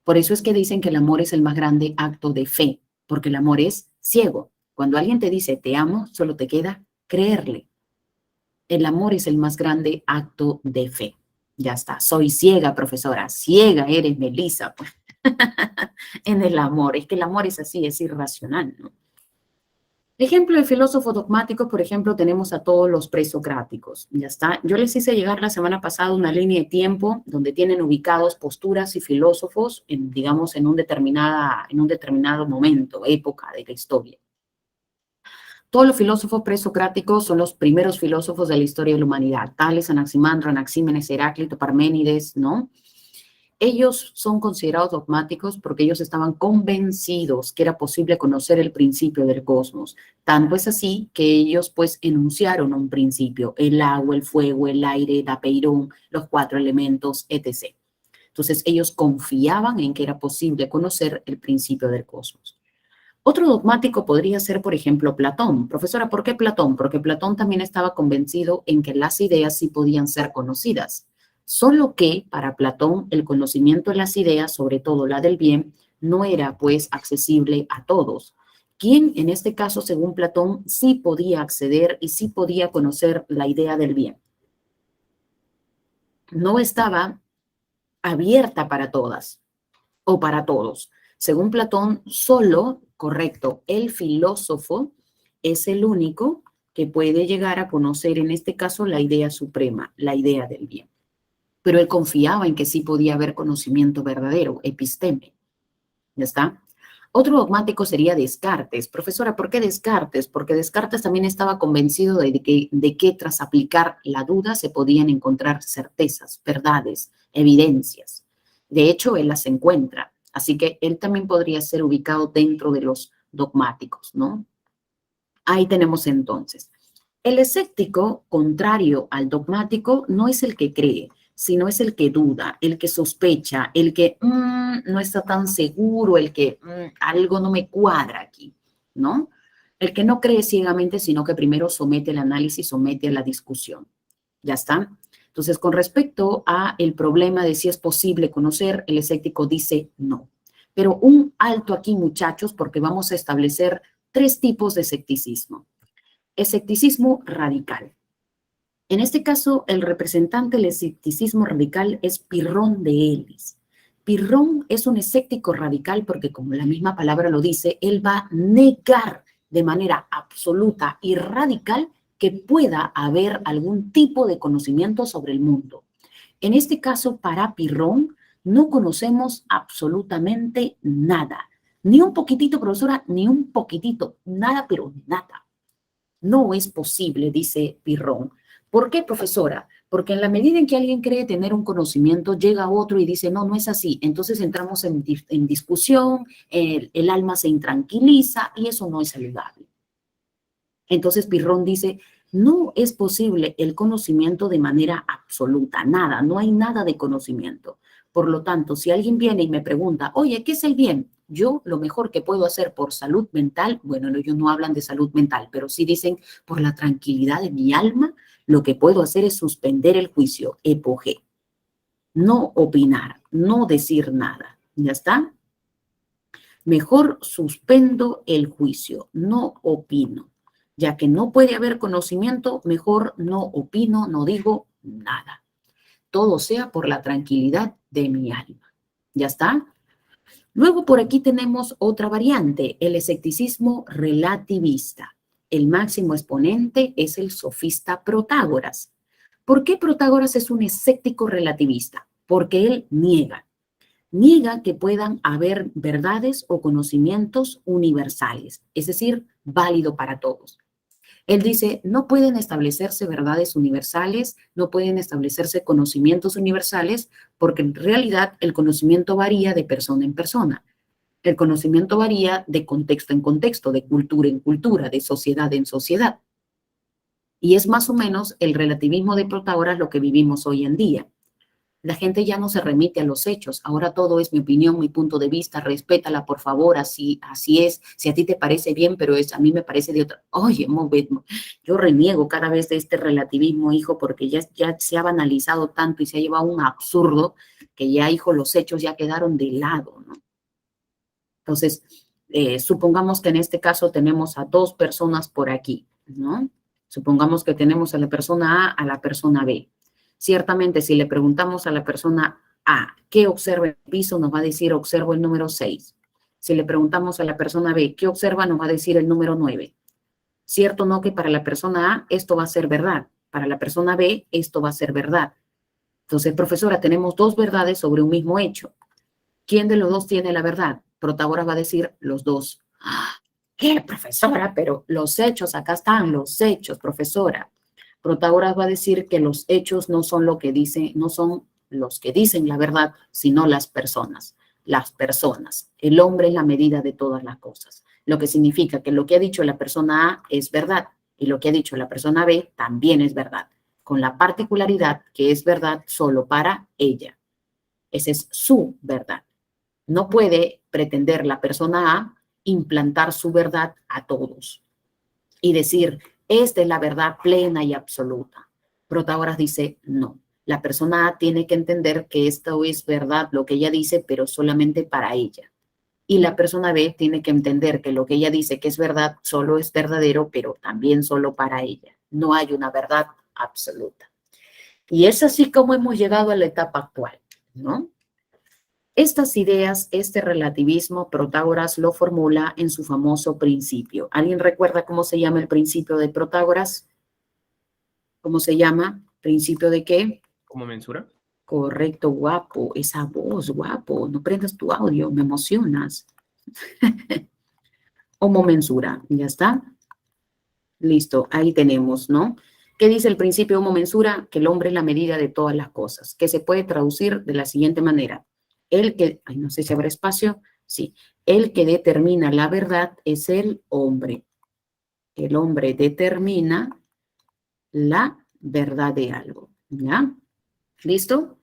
Por eso es que dicen que el amor es el más grande acto de fe, porque el amor es ciego. Cuando alguien te dice te amo, solo te queda creerle. El amor es el más grande acto de fe. Ya está. Soy ciega, profesora. Ciega eres, Melissa, pues. En el amor. Es que el amor es así, es irracional, ¿no? Ejemplo de filósofos dogmáticos, por ejemplo, tenemos a todos los presocráticos. Ya está. Yo les hice llegar la semana pasada una línea de tiempo donde tienen ubicados posturas y filósofos, digamos, en un determinado momento, época de la historia. Todos los filósofos presocráticos son los primeros filósofos de la historia de la humanidad. Tales, Anaximandro, Anaxímenes, Heráclito, Parménides, ¿no? Ellos son considerados dogmáticos porque ellos estaban convencidos que era posible conocer el principio del cosmos. Tanto es así que ellos pues enunciaron un principio, el agua, el fuego, el aire, el apeirón, los 4 elementos, etc. Entonces ellos confiaban en que era posible conocer el principio del cosmos. Otro dogmático podría ser, por ejemplo, Platón. Profesora, ¿por qué Platón? Porque Platón también estaba convencido en que las ideas sí podían ser conocidas. Solo que para Platón el conocimiento de las ideas, sobre todo la del bien, no era pues accesible a todos. ¿Quién en este caso, según Platón, sí podía acceder y sí podía conocer la idea del bien? No estaba abierta para todas o para todos. Según Platón, solo, correcto, el filósofo es el único que puede llegar a conocer, en este caso, la idea suprema, la idea del bien. Pero él confiaba en que sí podía haber conocimiento verdadero, episteme. ¿Ya está? Otro dogmático sería Descartes. Profesora, ¿por qué Descartes? Porque Descartes también estaba convencido de que tras aplicar la duda se podían encontrar certezas, verdades, evidencias. De hecho, él las encuentra. Así que él también podría ser ubicado dentro de los dogmáticos, ¿no? Ahí tenemos entonces. El escéptico, contrario al dogmático, no es el que cree, sino es el que duda, el que sospecha, el que no está tan seguro, el que algo no me cuadra aquí, ¿no? El que no cree ciegamente, sino que primero somete el análisis, somete a la discusión. ¿Ya está? Entonces, con respecto a el problema de si es posible conocer, el escéptico dice no. Pero un alto aquí, muchachos, porque vamos a establecer 3 tipos de escepticismo. Escepticismo radical. En este caso, el representante del escepticismo radical es Pirrón de Elis. Pirrón es un escéptico radical porque, como la misma palabra lo dice, él va a negar de manera absoluta y radical que pueda haber algún tipo de conocimiento sobre el mundo. En este caso, para Pirrón, no conocemos absolutamente nada. Ni un poquitito, profesora, ni un poquitito, nada, pero nada. No es posible, dice Pirrón. ¿Por qué, profesora? Porque en la medida en que alguien cree tener un conocimiento, llega otro y dice, no, no es así. Entonces entramos en discusión, el alma se intranquiliza y eso no es saludable. Entonces Pirrón dice, No es posible el conocimiento de manera absoluta, nada, no hay nada de conocimiento. Por lo tanto, si alguien viene y me pregunta, oye, ¿qué es el bien? Yo lo mejor que puedo hacer por salud mental, bueno, ellos no hablan de salud mental, pero sí dicen por la tranquilidad de mi alma, lo que puedo hacer es suspender el juicio, epogé. No opinar, no decir nada. ¿Ya está? Mejor suspendo el juicio, no opino. Ya que no puede haber conocimiento, mejor no opino, no digo nada. Todo sea por la tranquilidad de mi alma. ¿Ya está? Luego por aquí tenemos otra variante, el escepticismo relativista. El máximo exponente es el sofista Protágoras. ¿Por qué Protágoras es un escéptico relativista? Porque él niega que puedan haber verdades o conocimientos universales, es decir, válido para todos. Él dice, no pueden establecerse verdades universales, no pueden establecerse conocimientos universales, porque en realidad el conocimiento varía de persona en persona. El conocimiento varía de contexto en contexto, de cultura en cultura, de sociedad en sociedad. Y es más o menos el relativismo de Protágoras lo que vivimos hoy en día. La gente ya no se remite a los hechos. Ahora todo es mi opinión, mi punto de vista. Respétala, por favor. Así es. Si a ti te parece bien, pero a mí me parece de otra. Oye, yo reniego cada vez de este relativismo, hijo, porque ya se ha banalizado tanto y se ha llevado a un absurdo que ya, hijo, los hechos ya quedaron de lado, ¿no? Entonces, supongamos que en este caso tenemos a dos personas por aquí, ¿no? Supongamos que tenemos a la persona A, a la persona B. Ciertamente, si le preguntamos a la persona A, ¿qué observa el piso? Nos va a decir, observo el número 6. Si le preguntamos a la persona B, ¿qué observa? Nos va a decir el número 9. ¿Cierto o no que para la persona A esto va a ser verdad? Para la persona B esto va a ser verdad. Entonces, profesora, tenemos dos verdades sobre un mismo hecho. ¿Quién de los dos tiene la verdad? Protágoras va a decir los dos. ¿Qué, profesora? Pero los hechos, acá están los hechos, profesora. Protágoras va a decir que los hechos no son lo que dicen, no son los que dicen la verdad, sino las personas. Las personas. El hombre es la medida de todas las cosas. Lo que significa que lo que ha dicho la persona A es verdad y lo que ha dicho la persona B también es verdad, con la particularidad que es verdad solo para ella. Esa es su verdad. No puede pretender la persona A implantar su verdad a todos y decir, esta es la verdad plena y absoluta. Protágoras dice, no. La persona A tiene que entender que esto es verdad, lo que ella dice, pero solamente para ella. Y la persona B tiene que entender que lo que ella dice que es verdad solo es verdadero, pero también solo para ella. No hay una verdad absoluta. Y es así como hemos llegado a la etapa actual, ¿no? Estas ideas, este relativismo, Protágoras lo formula en su famoso principio. ¿Alguien recuerda cómo se llama el principio de Protágoras? ¿Cómo se llama? ¿Principio de qué? ¿Cómo mensura? Correcto, guapo. Esa voz, guapo. No prendas tu audio, me emocionas. Homo mensura, ¿ya está? Listo, ahí tenemos, ¿no? ¿Qué dice el principio homo mensura? Que el hombre es la medida de todas las cosas, que se puede traducir de la siguiente manera. El que, ay, no sé si habrá espacio, sí, el que determina la verdad es el hombre. El hombre determina la verdad de algo, ¿ya? ¿Listo?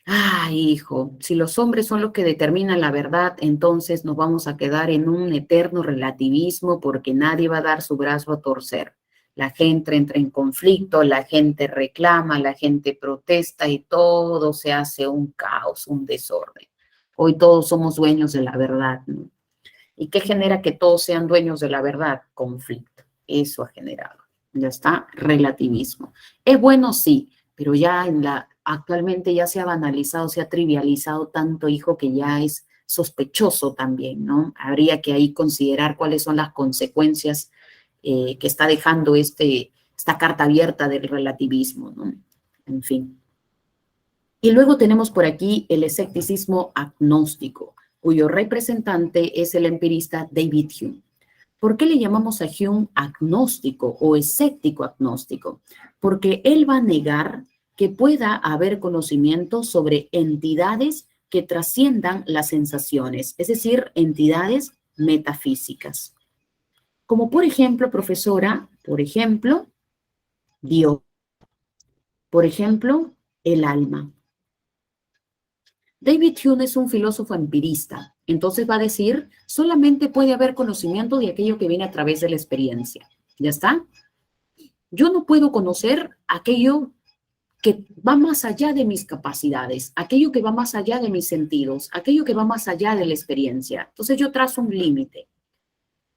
Ay, hijo, si los hombres son los que determinan la verdad, entonces nos vamos a quedar en un eterno relativismo porque nadie va a dar su brazo a torcer. La gente entra en conflicto, la gente reclama, la gente protesta y todo se hace un caos, un desorden. Hoy todos somos dueños de la verdad, ¿no? ¿Y qué genera que todos sean dueños de la verdad? Conflicto. Eso ha generado. Ya está, relativismo. ¿Es bueno? Sí, pero ya actualmente ya se ha banalizado, se ha trivializado tanto, hijo, que ya es sospechoso también, ¿no? Habría que ahí considerar cuáles son las consecuencias que está dejando esta carta abierta del relativismo, ¿no? En fin. Y luego tenemos por aquí el escepticismo agnóstico, cuyo representante es el empirista David Hume. ¿Por qué le llamamos a Hume agnóstico o escéptico agnóstico? Porque él va a negar que pueda haber conocimiento sobre entidades que trasciendan las sensaciones, es decir, entidades metafísicas. Como por ejemplo, profesora, por ejemplo, Dios. Por ejemplo, el alma. David Hume es un filósofo empirista, entonces va a decir, solamente puede haber conocimiento de aquello que viene a través de la experiencia. ¿Ya está? Yo no puedo conocer aquello que va más allá de mis capacidades, aquello que va más allá de mis sentidos, aquello que va más allá de la experiencia. Entonces yo trazo un límite.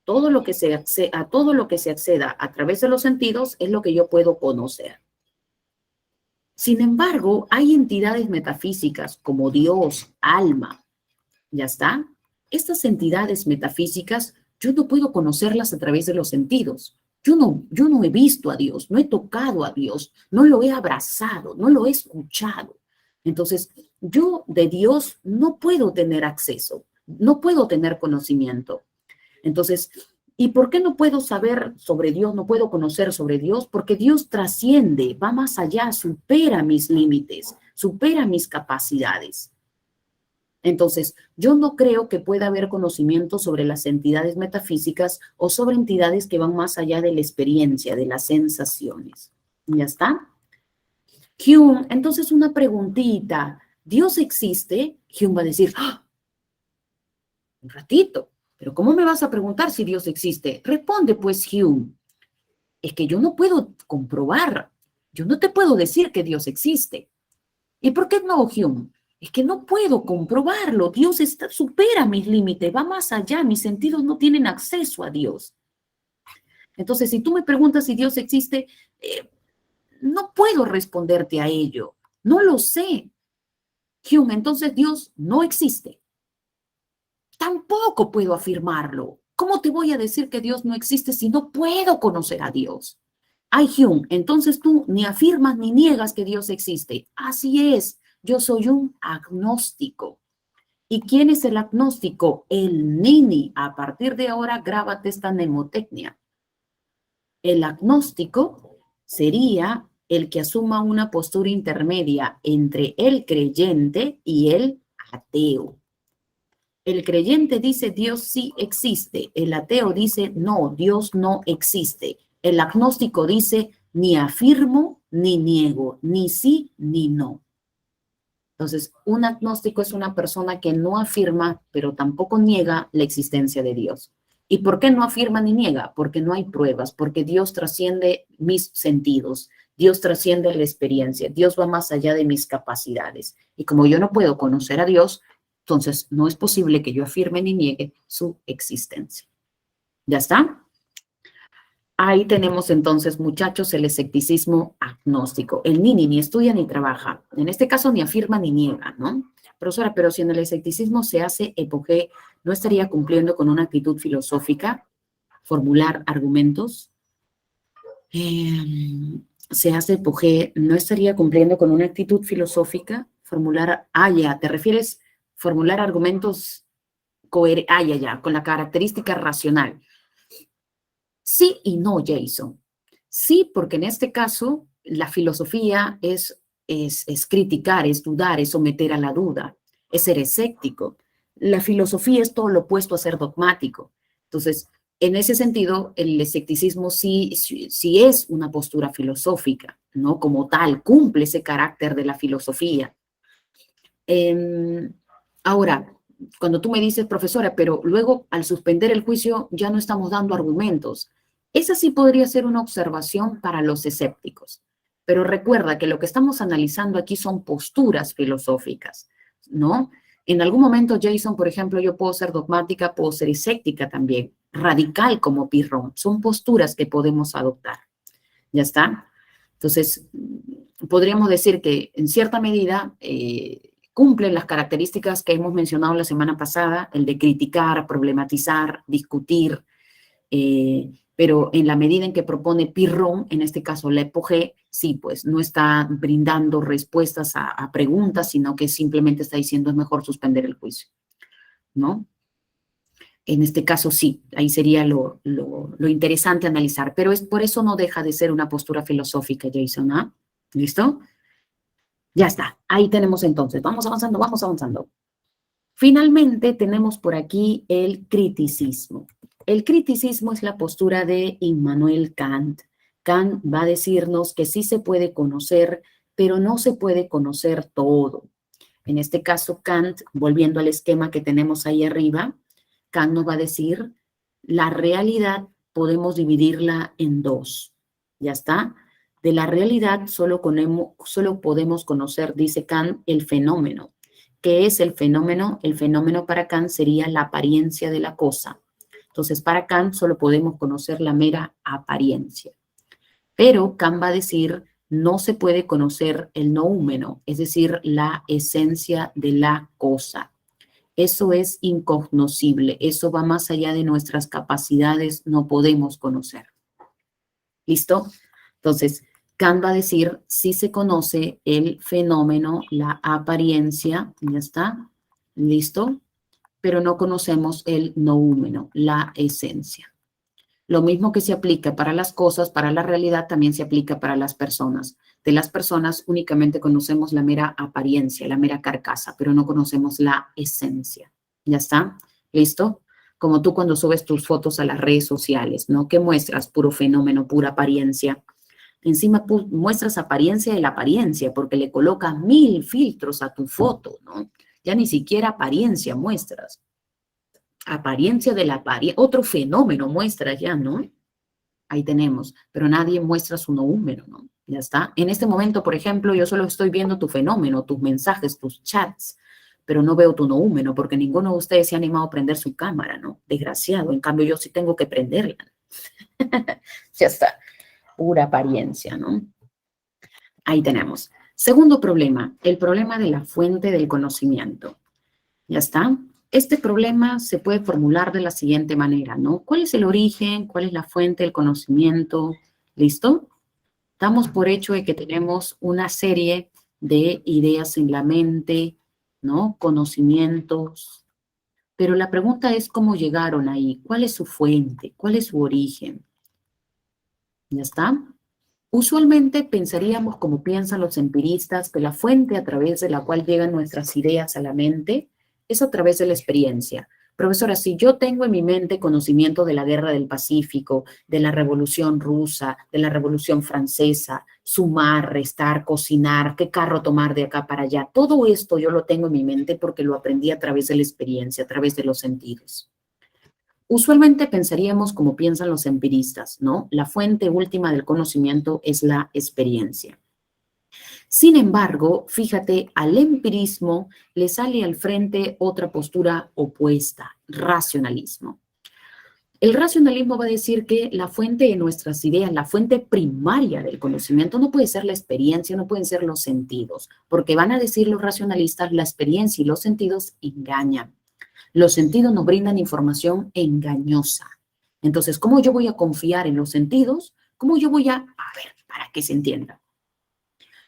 Todo lo que a todo lo que se acceda a través de los sentidos es lo que yo puedo conocer. Sin embargo, hay entidades metafísicas como Dios, alma, ¿ya está? Estas entidades metafísicas, yo no puedo conocerlas a través de los sentidos. Yo no he visto a Dios, no he tocado a Dios, no lo he abrazado, no lo he escuchado. Entonces, yo de Dios no puedo tener acceso, no puedo tener conocimiento. Entonces, ¿y por qué no puedo saber sobre Dios, no puedo conocer sobre Dios? Porque Dios trasciende, va más allá, supera mis límites, supera mis capacidades. Entonces, yo no creo que pueda haber conocimiento sobre las entidades metafísicas o sobre entidades que van más allá de la experiencia, de las sensaciones. ¿Ya está? Hume, entonces una preguntita. ¿Dios existe? Hume va a decir, ¡ah! Un ratito. Pero ¿cómo me vas a preguntar si Dios existe? Responde pues Hume. Es que yo no puedo comprobar. Yo no te puedo decir que Dios existe. ¿Y por qué no, Hume? Es que no puedo comprobarlo. Dios supera mis límites, va más allá. Mis sentidos no tienen acceso a Dios. Entonces, si tú me preguntas si Dios existe, no puedo responderte a ello. No lo sé. Hume, entonces Dios no existe. Tampoco puedo afirmarlo. ¿Cómo te voy a decir que Dios no existe si no puedo conocer a Dios? Ay, Hume, entonces tú ni afirmas ni niegas que Dios existe. Así es, yo soy un agnóstico. ¿Y quién es el agnóstico? El nini. A partir de ahora, grábate esta mnemotecnia. El agnóstico sería el que asuma una postura intermedia entre el creyente y el ateo. El creyente dice Dios sí existe, el ateo dice no, Dios no existe. El agnóstico dice ni afirmo ni niego, ni sí ni no. Entonces, un agnóstico es una persona que no afirma, pero tampoco niega la existencia de Dios. ¿Y por qué no afirma ni niega? Porque no hay pruebas, porque Dios trasciende mis sentidos, Dios trasciende la experiencia, Dios va más allá de mis capacidades. Y como yo no puedo conocer a Dios, entonces no es posible que yo afirme ni niegue su existencia. ¿Ya está? Ahí tenemos entonces, muchachos, el escepticismo agnóstico. El ni estudia ni trabaja. En este caso ni afirma ni niega, ¿no? Profesora, pero si en el escepticismo se hace epogé, ¿no estaría cumpliendo con una actitud filosófica? Formular argumentos. Se hace epogé, ¿no estaría cumpliendo con una actitud filosófica? Formular, ya, ¿te refieres formular argumentos con la característica racional? Sí y no, Jason. Sí, porque en este caso la filosofía es criticar, es dudar, es someter a la duda, es ser escéptico. La filosofía es todo lo opuesto a ser dogmático. Entonces, en ese sentido, el escepticismo sí es una postura filosófica, ¿no? Como tal, cumple ese carácter de la filosofía. Ahora, cuando tú me dices, profesora, pero luego al suspender el juicio ya no estamos dando argumentos. Esa sí podría ser una observación para los escépticos. Pero recuerda que lo que estamos analizando aquí son posturas filosóficas, ¿no? En algún momento, Jason, por ejemplo, yo puedo ser dogmática, puedo ser escéptica también, radical como Pirrón. Son posturas que podemos adoptar. ¿Ya está? Entonces, podríamos decir que en cierta medida cumplen las características que hemos mencionado la semana pasada, el de criticar, problematizar, discutir, pero en la medida en que propone Pirrón, en este caso la epogé, sí, pues no está brindando respuestas a preguntas, sino que simplemente está diciendo es mejor suspender el juicio, ¿no? En este caso sí, ahí sería lo interesante analizar, pero por eso no deja de ser una postura filosófica, Jason, ¿ah? ¿Listo? Ya está, ahí tenemos entonces, vamos avanzando, vamos avanzando. Finalmente tenemos por aquí el criticismo. El criticismo es la postura de Immanuel Kant. Kant va a decirnos que sí se puede conocer, pero no se puede conocer todo. En este caso, Kant, volviendo al esquema que tenemos ahí arriba, Kant nos va a decir, la realidad podemos dividirla en dos. ¿Ya está? De la realidad solo podemos conocer, dice Kant, el fenómeno. ¿Qué es el fenómeno? El fenómeno para Kant sería la apariencia de la cosa. Entonces, para Kant solo podemos conocer la mera apariencia. Pero Kant va a decir, no se puede conocer el noúmeno, es decir, la esencia de la cosa. Eso es incognoscible, eso va más allá de nuestras capacidades, no podemos conocer. ¿Listo? Entonces, Kant va a decir, sí se conoce el fenómeno, la apariencia, ya está, ¿listo? Pero no conocemos el noúmeno, la esencia. Lo mismo que se aplica para las cosas, para la realidad, también se aplica para las personas. De las personas únicamente conocemos la mera apariencia, la mera carcasa, pero no conocemos la esencia. ¿Ya está? ¿Listo? Como tú cuando subes tus fotos a las redes sociales, ¿no? ¿Qué muestras? Puro fenómeno, pura apariencia. Encima muestras apariencia de la apariencia, porque le colocas 1000 filtros a tu foto, ¿no? Ya ni siquiera apariencia muestras. Apariencia de la apariencia, otro fenómeno muestra ya, ¿no? Ahí tenemos, pero nadie muestra su noúmeno, ¿no? Ya está. En este momento, por ejemplo, yo solo estoy viendo tu fenómeno, tus mensajes, tus chats, pero no veo tu noúmeno porque ninguno de ustedes se ha animado a prender su cámara, ¿no? Desgraciado. En cambio, yo sí tengo que prenderla. Ya está. Pura apariencia, ¿no? Ahí tenemos. Segundo problema, el problema de la fuente del conocimiento. ¿Ya está? Este problema se puede formular de la siguiente manera, ¿no? ¿Cuál es el origen? ¿Cuál es la fuente del conocimiento? ¿Listo? Damos por hecho de que tenemos una serie de ideas en la mente, ¿no? Conocimientos. Pero la pregunta es cómo llegaron ahí. ¿Cuál es su fuente? ¿Cuál es su origen? ¿Ya está? Usualmente pensaríamos, como piensan los empiristas, que la fuente a través de la cual llegan nuestras ideas a la mente es a través de la experiencia. Profesora, si yo tengo en mi mente conocimiento de la Guerra del Pacífico, de la Revolución Rusa, de la Revolución Francesa, sumar, restar, cocinar, qué carro tomar de acá para allá, todo esto yo lo tengo en mi mente porque lo aprendí a través de la experiencia, a través de los sentidos. Usualmente pensaríamos como piensan los empiristas, ¿no? La fuente última del conocimiento es la experiencia. Sin embargo, fíjate, al empirismo le sale al frente otra postura opuesta, racionalismo. El racionalismo va a decir que la fuente de nuestras ideas, la fuente primaria del conocimiento no puede ser la experiencia, no pueden ser los sentidos, porque van a decir los racionalistas, la experiencia y los sentidos engañan. Los sentidos nos brindan información engañosa. Entonces, ¿cómo yo voy a confiar en los sentidos? ¿Cómo yo voy a ver, para que se entienda?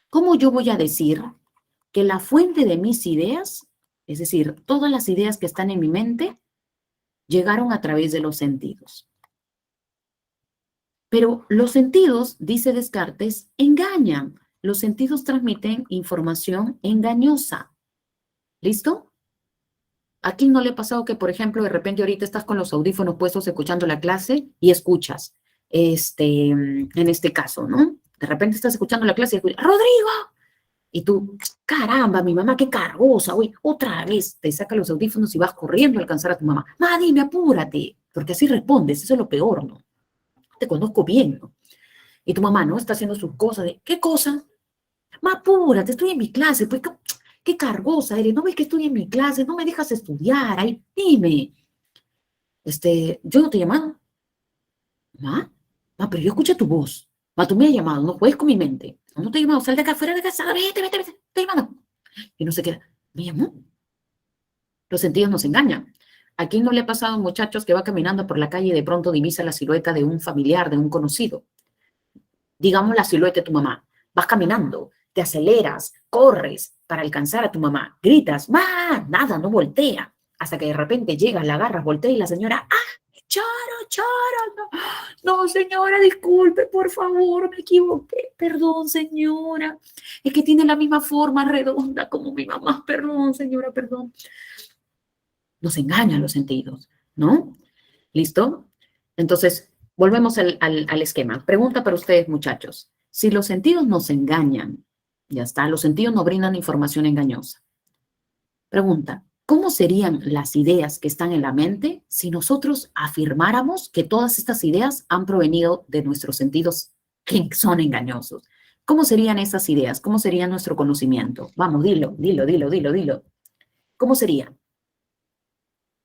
¿Cómo yo voy a decir que la fuente de mis ideas, es decir, todas las ideas que están en mi mente, llegaron a través de los sentidos? Pero los sentidos, dice Descartes, engañan. Los sentidos transmiten información engañosa. ¿Listo? ¿A quién no le ha pasado que, por ejemplo, de repente ahorita estás con los audífonos puestos escuchando la clase y escuchas, en este caso, ¿no? De repente estás escuchando la clase y escuchas, ¡Rodrigo! Y tú, caramba, mi mamá, qué cargosa, uy, otra vez, te saca los audífonos y vas corriendo a alcanzar a tu mamá. Ma, dime, apúrate, porque así respondes, eso es lo peor, ¿no? Te conozco bien, ¿no? Y tu mamá, ¿no? Está haciendo sus cosas de, ¿qué cosa? Ma, apúrate, estoy en mi clase, pues, qué cargosa eres, ¿no ves que estoy en mi clase? No me dejas estudiar, ahí, dime. Yo no te he llamado. Ma, pero yo escuché tu voz. Ma, tú me has llamado, no juegues con mi mente. No te he llamado, sal de acá, fuera de casa, vete, te estoy llamando. Y no se queda, ¿me llamó? Los sentidos nos engañan. ¿A quién no le ha pasado, muchachos, que va caminando por la calle y de pronto divisa la silueta de un familiar, de un conocido? Digamos la silueta de tu mamá. Vas caminando, te aceleras, corres para alcanzar a tu mamá, gritas, ¡ma! Nada, no voltea. Hasta que de repente llegas, la agarras, voltea y la señora, ¡ah! ¡Choro, choro! No, señora, disculpe, por favor, me equivoqué. Perdón, señora. Es que tiene la misma forma redonda como mi mamá. Perdón, señora, perdón. Nos engañan los sentidos, ¿no? ¿Listo? Entonces, volvemos al esquema. Pregunta para ustedes, muchachos. Si los sentidos nos engañan, ya está, los sentidos nos brindan información engañosa. Pregunta, ¿cómo serían las ideas que están en la mente si nosotros afirmáramos que todas estas ideas han provenido de nuestros sentidos que son engañosos? ¿Cómo serían esas ideas? ¿Cómo sería nuestro conocimiento? Vamos, dilo. ¿Cómo serían?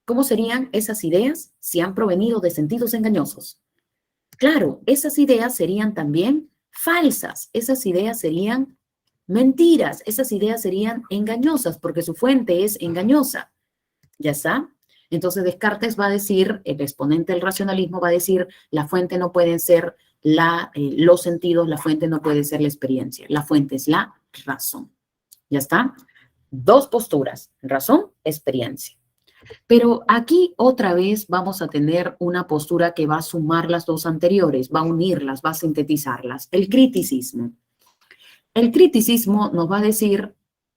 ¿Cómo serían esas ideas si han provenido de sentidos engañosos? Claro, esas ideas serían también falsas, esas ideas serían mentiras, esas ideas serían engañosas porque su fuente es engañosa. ¿Ya está? Entonces Descartes va a decir, el exponente del racionalismo va a decir, la fuente no pueden ser los sentidos, la fuente no puede ser la experiencia, la fuente es la razón. ¿Ya está? Dos posturas, razón, experiencia. Pero aquí otra vez vamos a tener una postura que va a sumar las dos anteriores, va a unirlas, va a sintetizarlas. El criticismo. El criticismo nos va a decir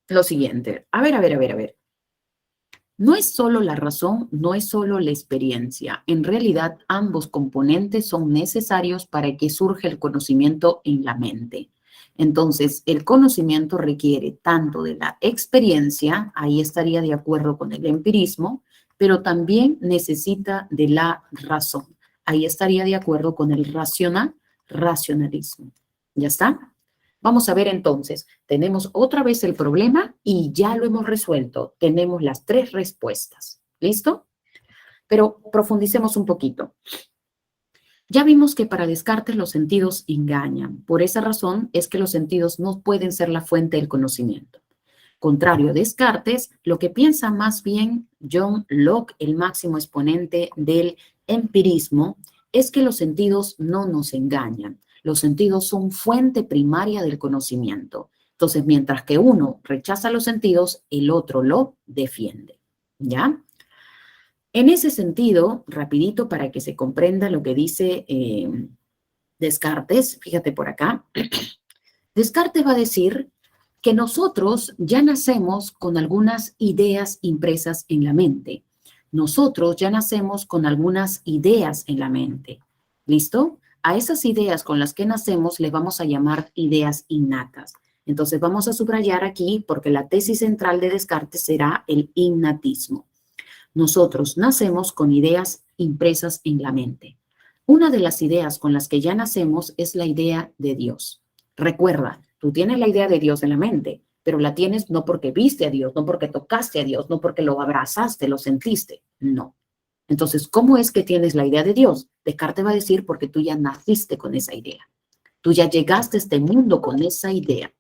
lo siguiente. A ver. No es solo la razón, no es solo la experiencia. En realidad, ambos componentes son necesarios para que surja el conocimiento en la mente. Entonces, el conocimiento requiere tanto de la experiencia, ahí estaría de acuerdo con el empirismo, pero también necesita de la razón. Ahí estaría de acuerdo con el racionalismo. ¿Ya está? Vamos a ver entonces, tenemos otra vez el problema y ya lo hemos resuelto. Tenemos las tres respuestas. ¿Listo? Pero profundicemos un poquito. Ya vimos que para Descartes los sentidos engañan. Por esa razón es que los sentidos no pueden ser la fuente del conocimiento. Contrario a Descartes, lo que piensa más bien John Locke, el máximo exponente del empirismo, es que los sentidos no nos engañan. Los sentidos son fuente primaria del conocimiento. Entonces, mientras que uno rechaza los sentidos, el otro lo defiende. ¿Ya? En ese sentido, rapidito para que se comprenda lo que dice Descartes, fíjate por acá, Descartes va a decir que nosotros ya nacemos con algunas ideas impresas en la mente. Nosotros ya nacemos con algunas ideas en la mente. ¿Listo? A esas ideas con las que nacemos les vamos a llamar ideas innatas. Entonces vamos a subrayar aquí porque la tesis central de Descartes será el innatismo. Nosotros nacemos con ideas impresas en la mente. Una de las ideas con las que ya nacemos es la idea de Dios. Recuerda, tú tienes la idea de Dios en la mente, pero la tienes no porque viste a Dios, no porque tocaste a Dios, no porque lo abrazaste, lo sentiste. No. Entonces, ¿cómo es que tienes la idea de Dios? Descartes va a decir porque tú ya naciste con esa idea. Tú ya llegaste a este mundo con esa idea.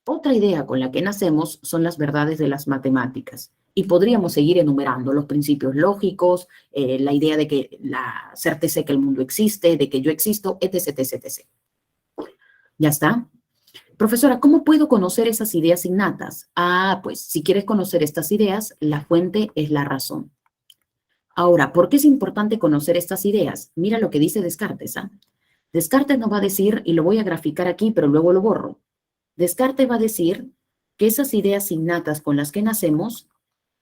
Otra idea con la que nacemos son las verdades de las matemáticas. Y podríamos seguir enumerando los principios lógicos, la idea de que la certeza de que el mundo existe, de que yo existo, etc, etc, etc. ¿Ya está? Profesora, ¿cómo puedo conocer esas ideas innatas? Ah, pues si quieres conocer estas ideas, la fuente es la razón. Ahora, ¿por qué es importante conocer estas ideas? Mira lo que dice Descartes. Descartes nos va a decir, y lo voy a graficar aquí, pero luego lo borro. Descartes va a decir que esas ideas innatas con las que nacemos,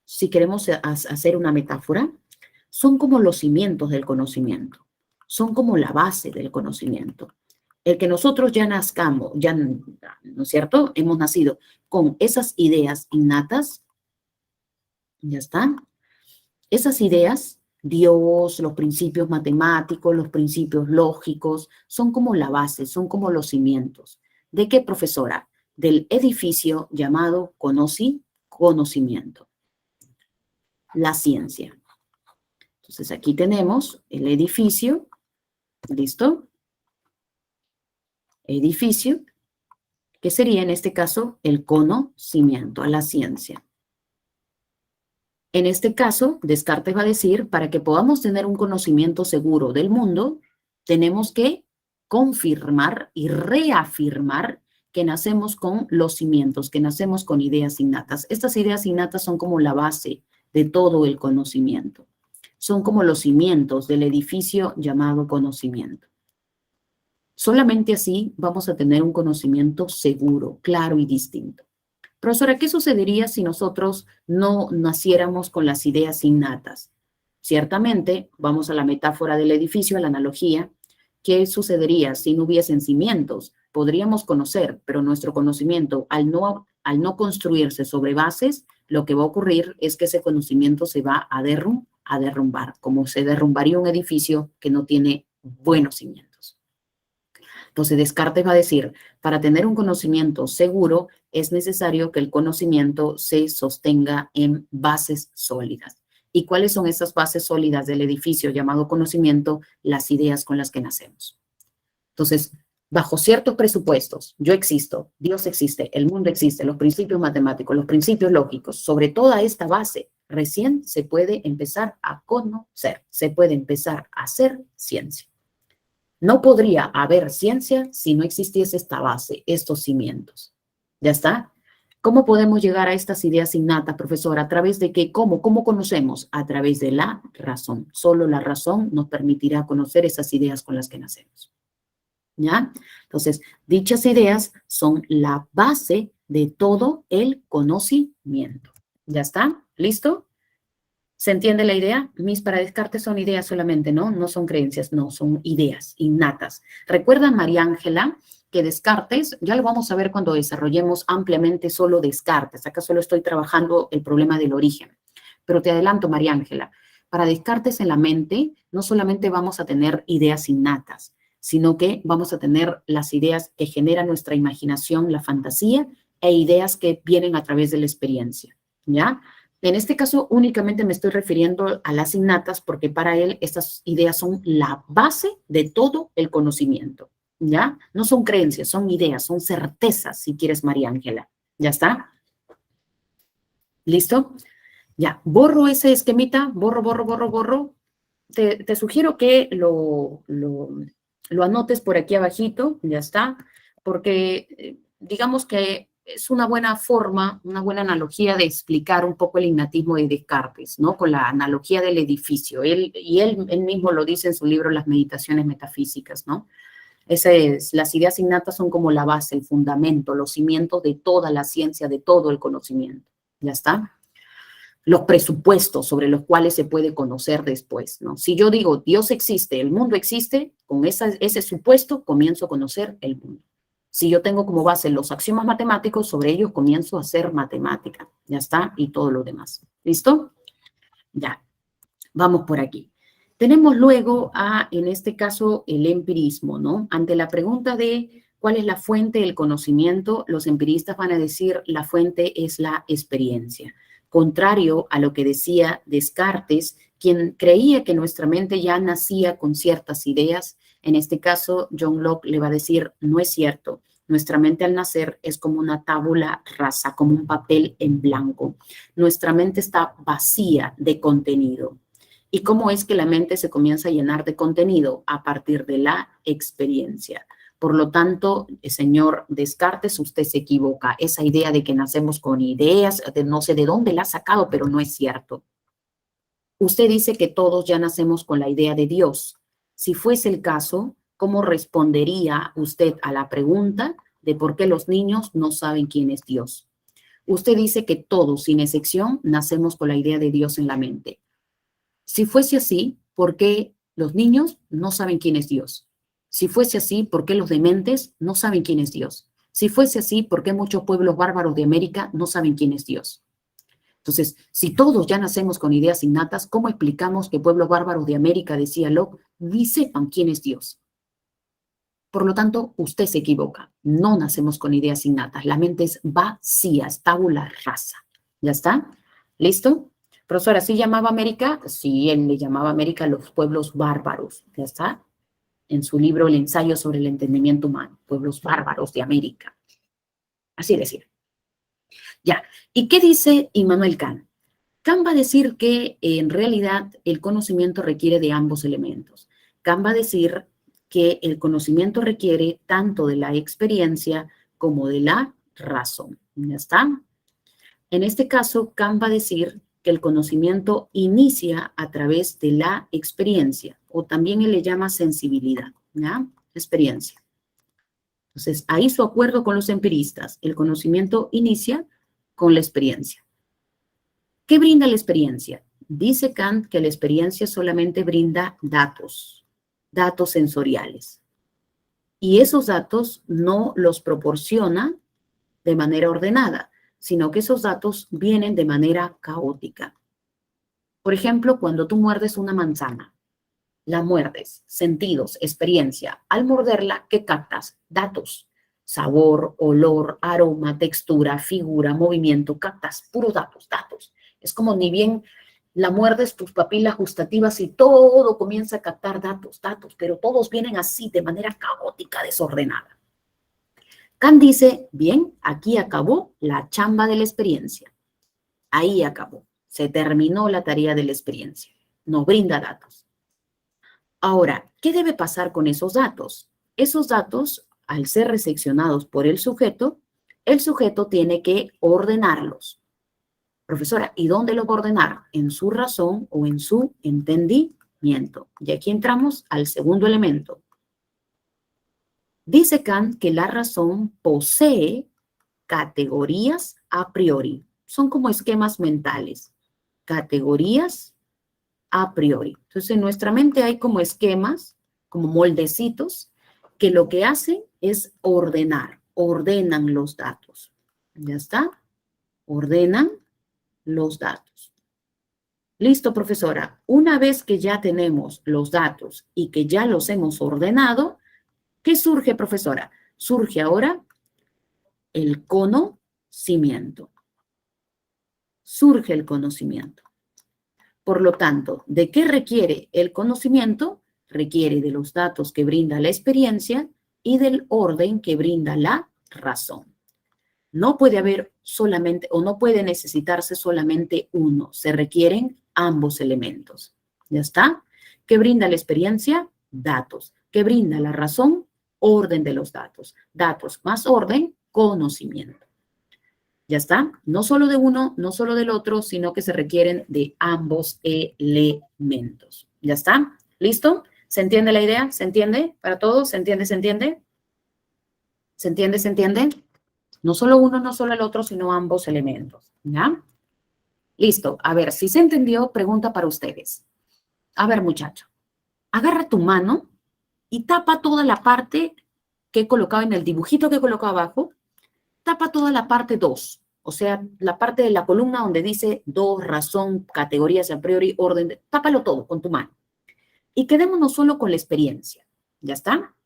si queremos hacer una metáfora, son como los cimientos del conocimiento, son como la base del conocimiento. El que nosotros ya nazcamos, ya, ¿no es cierto? Hemos nacido con esas ideas innatas, ya está. Esas ideas, Dios, los principios matemáticos, los principios lógicos, son como la base, son como los cimientos. ¿De qué, profesora? Del edificio llamado conocimiento. La ciencia. Entonces aquí tenemos el edificio, ¿listo? Edificio, que sería en este caso el conocimiento, la ciencia. En este caso, Descartes va a decir, para que podamos tener un conocimiento seguro del mundo, tenemos que confirmar y reafirmar que nacemos con los cimientos, que nacemos con ideas innatas. Estas ideas innatas son como la base de todo el conocimiento. Son como los cimientos del edificio llamado conocimiento. Solamente así vamos a tener un conocimiento seguro, claro y distinto. Profesora, ¿qué sucedería si nosotros no naciéramos con las ideas innatas? Ciertamente, vamos a la metáfora del edificio, a la analogía. ¿Qué sucedería si no hubiesen cimientos? Podríamos conocer, pero nuestro conocimiento, al no construirse sobre bases, lo que va a ocurrir es que ese conocimiento se va a derrumbar, como se derrumbaría un edificio que no tiene buenos cimientos. Entonces, Descartes va a decir, para tener un conocimiento seguro, es necesario que el conocimiento se sostenga en bases sólidas. ¿Y cuáles son esas bases sólidas del edificio llamado conocimiento? Las ideas con las que nacemos. Entonces, bajo ciertos presupuestos, yo existo, Dios existe, el mundo existe, los principios matemáticos, los principios lógicos, sobre toda esta base, recién se puede empezar a conocer, se puede empezar a hacer ciencia. No podría haber ciencia si no existiese esta base, estos cimientos. ¿Ya está? ¿Cómo podemos llegar a estas ideas innatas, profesor? ¿A través de qué? ¿Cómo? ¿Cómo conocemos? A través de la razón. Solo la razón nos permitirá conocer esas ideas con las que nacemos. ¿Ya? Entonces, dichas ideas son la base de todo el conocimiento. ¿Ya está? ¿Listo? ¿Se entiende la idea? Para Descartes son ideas solamente, ¿no? No son creencias, no, son ideas innatas. ¿Recuerdan, María Ángela, que Descartes, ya lo vamos a ver cuando desarrollemos ampliamente solo Descartes? Acá solo estoy trabajando el problema del origen. Pero te adelanto, María Ángela, para Descartes en la mente no solamente vamos a tener ideas innatas, sino que vamos a tener las ideas que genera nuestra imaginación, la fantasía, e ideas que vienen a través de la experiencia, ¿ya? En este caso, únicamente me estoy refiriendo a las innatas porque para él estas ideas son la base de todo el conocimiento, ¿ya? No son creencias, son ideas, son certezas, si quieres, María Ángela. ¿Ya está? ¿Listo? Ya, borro ese esquemita, borro. Te sugiero que lo anotes por aquí abajito, ya está, porque digamos que es una buena forma, una buena analogía de explicar un poco el innatismo de Descartes, ¿no? Con la analogía del edificio. Él mismo lo dice en su libro Las Meditaciones Metafísicas, ¿no? Las ideas innatas son como la base, el fundamento, los cimientos de toda la ciencia, de todo el conocimiento. ¿Ya está? Los presupuestos sobre los cuales se puede conocer después, ¿no? Si yo digo Dios existe, el mundo existe, con ese supuesto comienzo a conocer el mundo. Si yo tengo como base los axiomas matemáticos, sobre ellos comienzo a hacer matemática, ya está, y todo lo demás. ¿Listo? Ya, vamos por aquí. Tenemos luego en este caso, el empirismo, ¿no? Ante la pregunta de cuál es la fuente del conocimiento, los empiristas van a decir la fuente es la experiencia. Contrario a lo que decía Descartes, quien creía que nuestra mente ya nacía con ciertas ideas, en este caso John Locke le va a decir, no es cierto, nuestra mente al nacer es como una tabula rasa, como un papel en blanco. Nuestra mente está vacía de contenido. ¿Y cómo es que la mente se comienza a llenar de contenido? A partir de la experiencia. Por lo tanto, señor Descartes, usted se equivoca. Esa idea de que nacemos con ideas, no sé de dónde la ha sacado, pero no es cierto. Usted dice que todos ya nacemos con la idea de Dios. Si fuese el caso, ¿cómo respondería usted a la pregunta de por qué los niños no saben quién es Dios? Usted dice que todos, sin excepción, nacemos con la idea de Dios en la mente. Si fuese así, ¿por qué los niños no saben quién es Dios? Si fuese así, ¿por qué los dementes no saben quién es Dios? Si fuese así, ¿por qué muchos pueblos bárbaros de América no saben quién es Dios? Entonces, si todos ya nacemos con ideas innatas, ¿cómo explicamos que pueblos bárbaros de América, decía Locke, ni sepan quién es Dios? Por lo tanto, usted se equivoca. No nacemos con ideas innatas. La mente es vacía, es tabula rasa. ¿Ya está? ¿Listo? Profesora, ¿sí llamaba América? Sí, él le llamaba América a los pueblos bárbaros. ¿Ya está? En su libro El ensayo sobre el entendimiento humano, pueblos bárbaros de América. Así decir. Ya. ¿Y qué dice Immanuel Kant? Kant va a decir que en realidad el conocimiento requiere de ambos elementos. Kant va a decir que el conocimiento requiere tanto de la experiencia como de la razón. ¿Ya está? En este caso, Kant va a decir que el conocimiento inicia a través de la experiencia, o también él le llama sensibilidad, ¿ya? Experiencia. Entonces, ahí su acuerdo con los empiristas, el conocimiento inicia con la experiencia. ¿Qué brinda la experiencia? Dice Kant que la experiencia solamente brinda datos sensoriales. Y esos datos no los proporciona de manera ordenada, sino que esos datos vienen de manera caótica. Por ejemplo, cuando tú muerdes una manzana, la muerdes, sentidos, experiencia. Al morderla, ¿qué captas? Datos. Sabor, olor, aroma, textura, figura, movimiento, captas puros datos. Es como ni bien la muerdes, tus papilas gustativas y todo comienza a captar datos, pero todos vienen así, de manera caótica, desordenada. Kant dice, bien, aquí acabó la chamba de la experiencia. Ahí acabó. Se terminó la tarea de la experiencia. Nos brinda datos. Ahora, ¿qué debe pasar con esos datos? Esos datos, al ser recepcionados por el sujeto tiene que ordenarlos. Profesora, ¿y dónde los va a ordenar? En su razón o en su entendimiento. Y aquí entramos al segundo elemento. Dice Kant que la razón posee categorías a priori. Son como esquemas mentales. Categorías a priori. Entonces, en nuestra mente hay como esquemas, como moldecitos, que lo que hacen es ordenan los datos. ¿Ya está? Ordenan los datos. Listo, profesora. Una vez que ya tenemos los datos y que ya los hemos ordenado, ¿qué surge, profesora? Surge ahora el conocimiento. Surge el conocimiento. Por lo tanto, ¿de qué requiere el conocimiento? Requiere de los datos que brinda la experiencia y del orden que brinda la razón. No puede haber solamente, o no puede necesitarse solamente uno. Se requieren ambos elementos. ¿Ya está? ¿Qué brinda la experiencia? Datos. ¿Qué brinda la razón? Orden de los datos. Datos más orden, conocimiento. ¿Ya está? No solo de uno, no solo del otro, sino que se requieren de ambos elementos. ¿Ya está? ¿Listo? ¿Se entiende la idea? ¿Se entiende para todos? ¿Se entiende? ¿Se entiende? ¿Se entiende? ¿Se entiende? No solo uno, no solo el otro, sino ambos elementos. ¿Ya? Listo. A ver, si se entendió, pregunta para ustedes. A ver, muchacho, agarra tu mano y tapa toda la parte que he colocado en el dibujito que he colocado abajo. Tapa toda la parte 2, o sea, la parte de la columna donde dice 2, razón, categorías a priori, orden, tápalo todo con tu mano. Y quedémonos solo con la experiencia. ¿Ya está?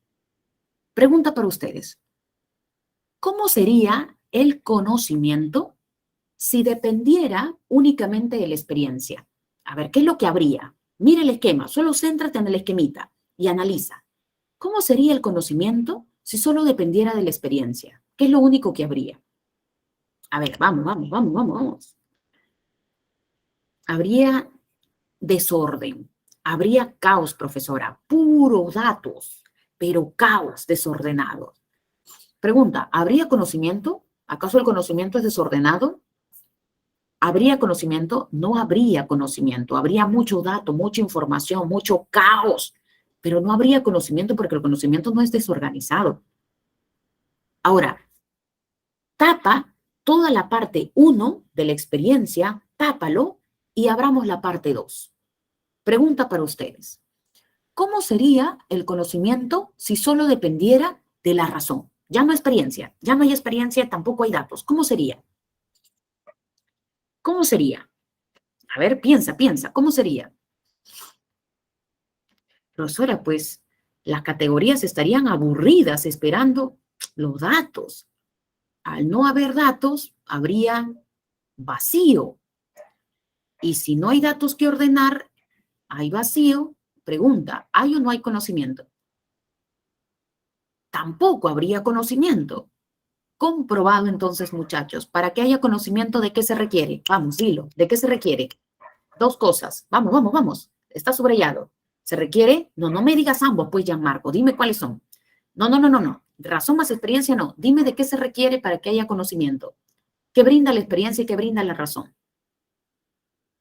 Pregunta para ustedes. ¿Cómo sería el conocimiento si dependiera únicamente de la experiencia? A ver, ¿qué es lo que habría? Mira el esquema, solo céntrate en el esquemita y analiza. ¿Cómo sería el conocimiento si solo dependiera de la experiencia? ¿Qué es lo único que habría? A ver, vamos. Habría desorden, habría caos, profesora, puros datos, pero caos desordenado. Pregunta, ¿habría conocimiento? ¿Acaso el conocimiento es desordenado? ¿Habría conocimiento? No habría conocimiento, habría mucho dato, mucha información, mucho caos, pero no habría conocimiento porque el conocimiento no es desorganizado. Ahora, tapa toda la parte 1 de la experiencia, tápalo y abramos la parte 2. Pregunta para ustedes. ¿Cómo sería el conocimiento si solo dependiera de la razón? Ya no experiencia, ya no hay experiencia, tampoco hay datos. ¿Cómo sería? ¿Cómo sería? A ver, piensa, ¿cómo sería? Profesora, pues las categorías estarían aburridas esperando los datos. Al no haber datos, habría vacío. Y si no hay datos que ordenar, hay vacío. Pregunta, ¿hay o no hay conocimiento? Tampoco habría conocimiento. Comprobado entonces, muchachos, para que haya conocimiento, ¿de qué se requiere? Vamos, dilo, ¿de qué se requiere? Dos cosas. Vamos. Está subrayado. ¿Se requiere? No me digas ambos, pues, Gianmarco. Dime cuáles son. No. Razón más experiencia, no. Dime de qué se requiere para que haya conocimiento. ¿Qué brinda la experiencia y qué brinda la razón?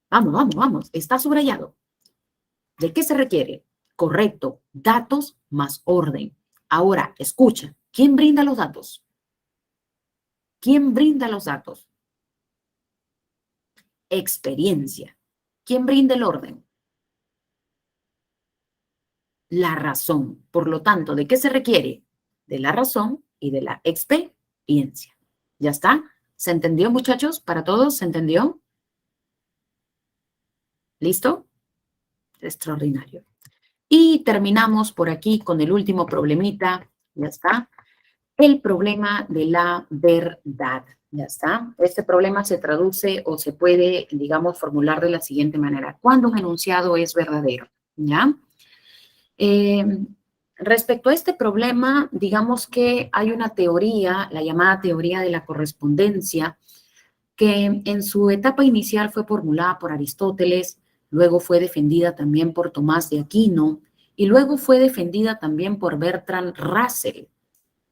Vamos. Está subrayado. ¿De qué se requiere? Correcto. Datos más orden. Ahora, escucha. ¿Quién brinda los datos? ¿Quién brinda los datos? Experiencia. ¿Quién brinda el orden? La razón. Por lo tanto, ¿de qué se requiere? De la razón y de la experiencia. ¿Ya está? ¿Se entendió, muchachos? ¿Para todos? ¿Se entendió? ¿Listo? Extraordinario. Y terminamos por aquí con el último problemita. ¿Ya está? El problema de la verdad. ¿Ya está? Este problema se traduce o se puede, digamos, formular de la siguiente manera. ¿Cuándo un enunciado es verdadero? ¿Ya? Respecto a este problema, digamos que hay una teoría, la llamada teoría de la correspondencia, que en su etapa inicial fue formulada por Aristóteles, luego fue defendida también por Tomás de Aquino y luego fue defendida también por Bertrand Russell.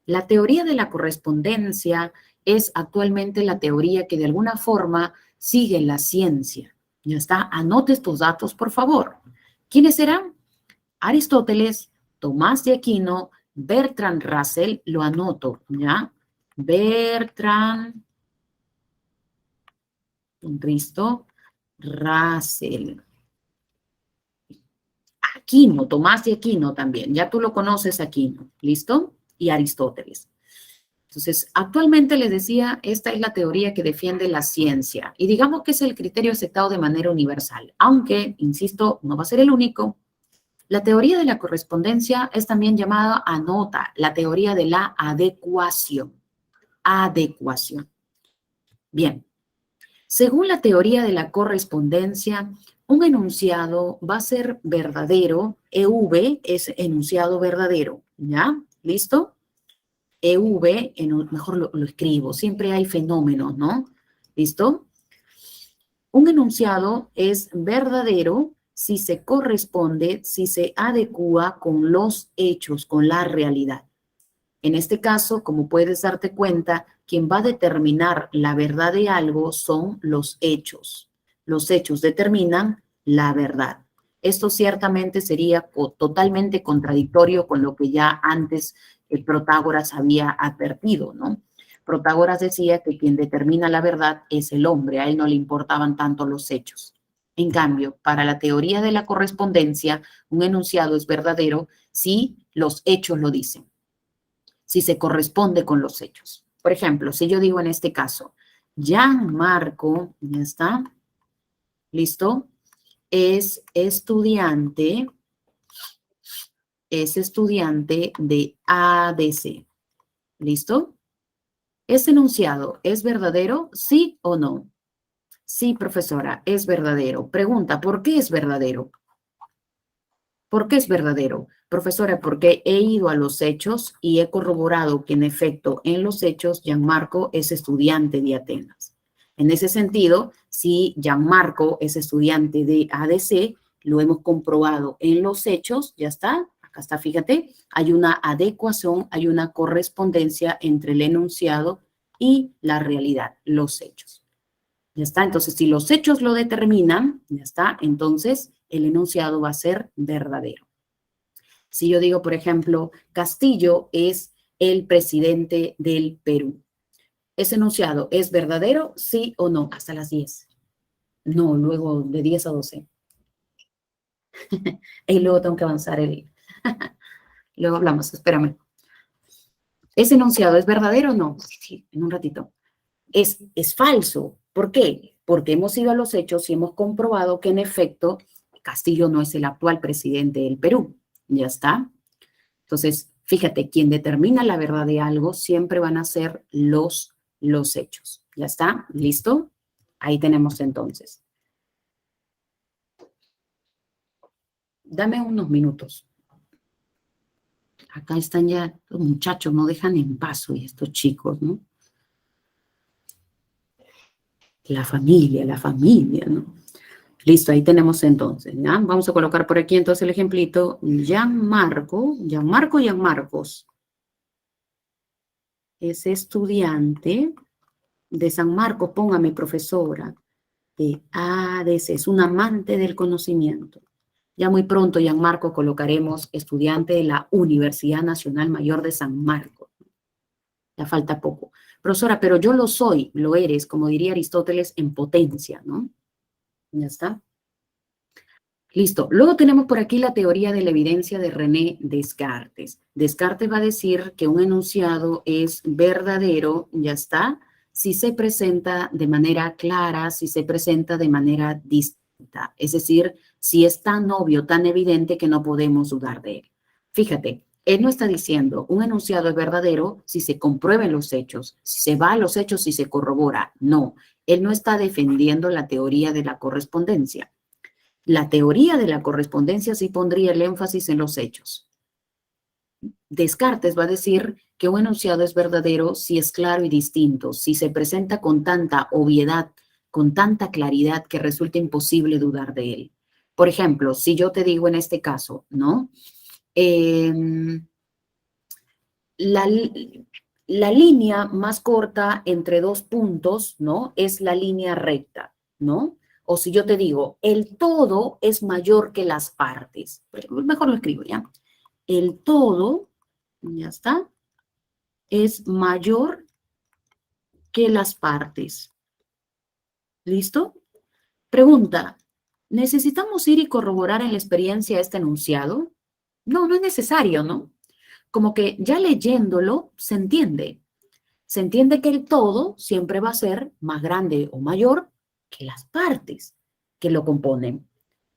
La teoría de la correspondencia es actualmente la teoría que de alguna forma sigue la ciencia. Ya está, anote estos datos, por favor. ¿Quiénes serán? Aristóteles, Tomás de Aquino, Bertrand Russell, lo anoto, ¿ya? Bertrand Russell. Aquino, Tomás de Aquino también, ya tú lo conoces, Aquino, ¿listo? Y Aristóteles. Entonces, actualmente les decía, esta es la teoría que defiende la ciencia y digamos que es el criterio aceptado de manera universal, aunque, insisto, no va a ser el único. La teoría de la correspondencia es también llamada, anota, la teoría de la adecuación. Adecuación. Bien, según la teoría de la correspondencia, un enunciado va a ser verdadero, EV es enunciado verdadero, ¿ya? ¿Listo? EV, mejor lo escribo, siempre hay fenómenos, ¿no? ¿Listo? Un enunciado es verdadero si se corresponde, si se adecúa con los hechos, con la realidad. En este caso, como puedes darte cuenta, quien va a determinar la verdad de algo son los hechos. Los hechos determinan la verdad. Esto ciertamente sería totalmente contradictorio con lo que ya antes Protágoras había advertido, ¿no? Protágoras decía que quien determina la verdad es el hombre, a él no le importaban tanto los hechos. En cambio, para la teoría de la correspondencia, un enunciado es verdadero si los hechos lo dicen, si se corresponde con los hechos. Por ejemplo, si yo digo en este caso, Gianmarco, ya está, ¿listo? Es estudiante de ADC, ¿listo? ¿Ese enunciado es verdadero, sí o no? Sí, profesora, es verdadero. Pregunta, ¿por qué es verdadero? ¿Por qué es verdadero? Profesora, porque he ido a los hechos y he corroborado que en efecto en los hechos Gianmarco es estudiante de Atenas. En ese sentido, si Gianmarco es estudiante de ADC, lo hemos comprobado en los hechos, ya está, acá está, fíjate, hay una adecuación, hay una correspondencia entre el enunciado y la realidad, los hechos. Ya está, entonces si los hechos lo determinan, ya está, entonces el enunciado va a ser verdadero. Si yo digo, por ejemplo, Castillo es el presidente del Perú. ¿Ese enunciado es verdadero, sí o no? Hasta las 10. No, luego de 10 a 12. Y luego tengo que avanzar luego hablamos, espérame. ¿Ese enunciado es verdadero o no? Sí, en un ratito. Es falso. ¿Por qué? Porque hemos ido a los hechos y hemos comprobado que en efecto Castillo no es el actual presidente del Perú. Ya está. Entonces, fíjate, quien determina la verdad de algo siempre van a ser los hechos. ¿Ya está? ¿Listo? Ahí tenemos entonces. Dame unos minutos. Acá están ya los muchachos, no dejan en paz hoy estos chicos, ¿no? La familia, ¿no? Listo, ahí tenemos entonces, ¿ya? Vamos a colocar por aquí entonces el ejemplito. Gianmarcos es estudiante de San Marcos, póngame profesora, de ADC, es un amante del conocimiento. Ya muy pronto, Gianmarco, colocaremos estudiante de la Universidad Nacional Mayor de San Marcos. Ya falta poco. Profesora, pero yo lo soy, lo eres, como diría Aristóteles, en potencia, ¿no? Ya está. Listo. Luego tenemos por aquí la teoría de la evidencia de René Descartes. Descartes va a decir que un enunciado es verdadero, ya está, si se presenta de manera clara, si se presenta de manera distinta. Es decir, si es tan obvio, tan evidente que no podemos dudar de él. Fíjate, él no está diciendo un enunciado es verdadero si se comprueben los hechos, si se va a los hechos, si se corrobora. No, él no está defendiendo la teoría de la correspondencia. La teoría de la correspondencia sí pondría el énfasis en los hechos. Descartes va a decir que un enunciado es verdadero si es claro y distinto, si se presenta con tanta obviedad, con tanta claridad que resulta imposible dudar de él. Por ejemplo, si yo te digo en este caso, ¿no? La línea más corta entre dos puntos, ¿no? Es la línea recta, ¿no? O si yo te digo, el todo es mayor que las partes. Mejor lo escribo, ¿ya? El todo, ya está, es mayor que las partes. ¿Listo? Pregunta, ¿necesitamos ir y corroborar en la experiencia este enunciado? No, no es necesario, ¿no? Como que ya leyéndolo se entiende. Se entiende que el todo siempre va a ser más grande o mayor que las partes que lo componen.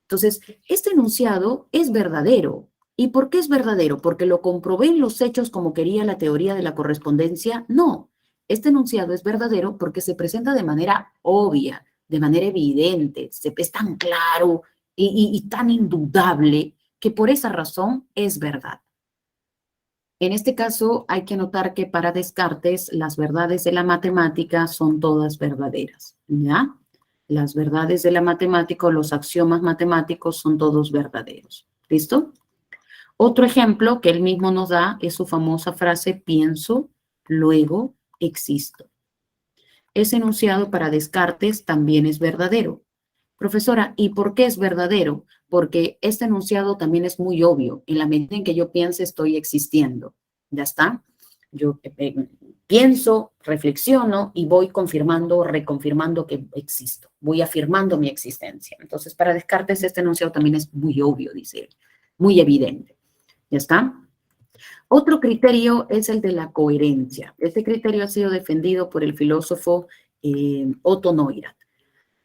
Entonces, este enunciado es verdadero. ¿Y por qué es verdadero? ¿Porque lo comprobé en los hechos como quería la teoría de la correspondencia? No. Este enunciado es verdadero porque se presenta de manera obvia, de manera evidente, es tan claro y tan indudable que por esa razón es verdad. En este caso, hay que notar que para Descartes, las verdades de la matemática son todas verdaderas, ¿ya? Las verdades de la matemática o los axiomas matemáticos son todos verdaderos. ¿Listo? Otro ejemplo que él mismo nos da es su famosa frase, pienso, luego existo. Ese enunciado para Descartes también es verdadero. Profesora, ¿y por qué es verdadero? Porque este enunciado también es muy obvio. En la medida en que yo piense, estoy existiendo. ¿Ya está? Yo pienso, reflexiono y voy confirmando, reconfirmando que existo. Voy afirmando mi existencia. Entonces, para Descartes, este enunciado también es muy obvio, dice él. Muy evidente. ¿Ya está? Otro criterio es el de la coherencia. Este criterio ha sido defendido por el filósofo Otto Neurath.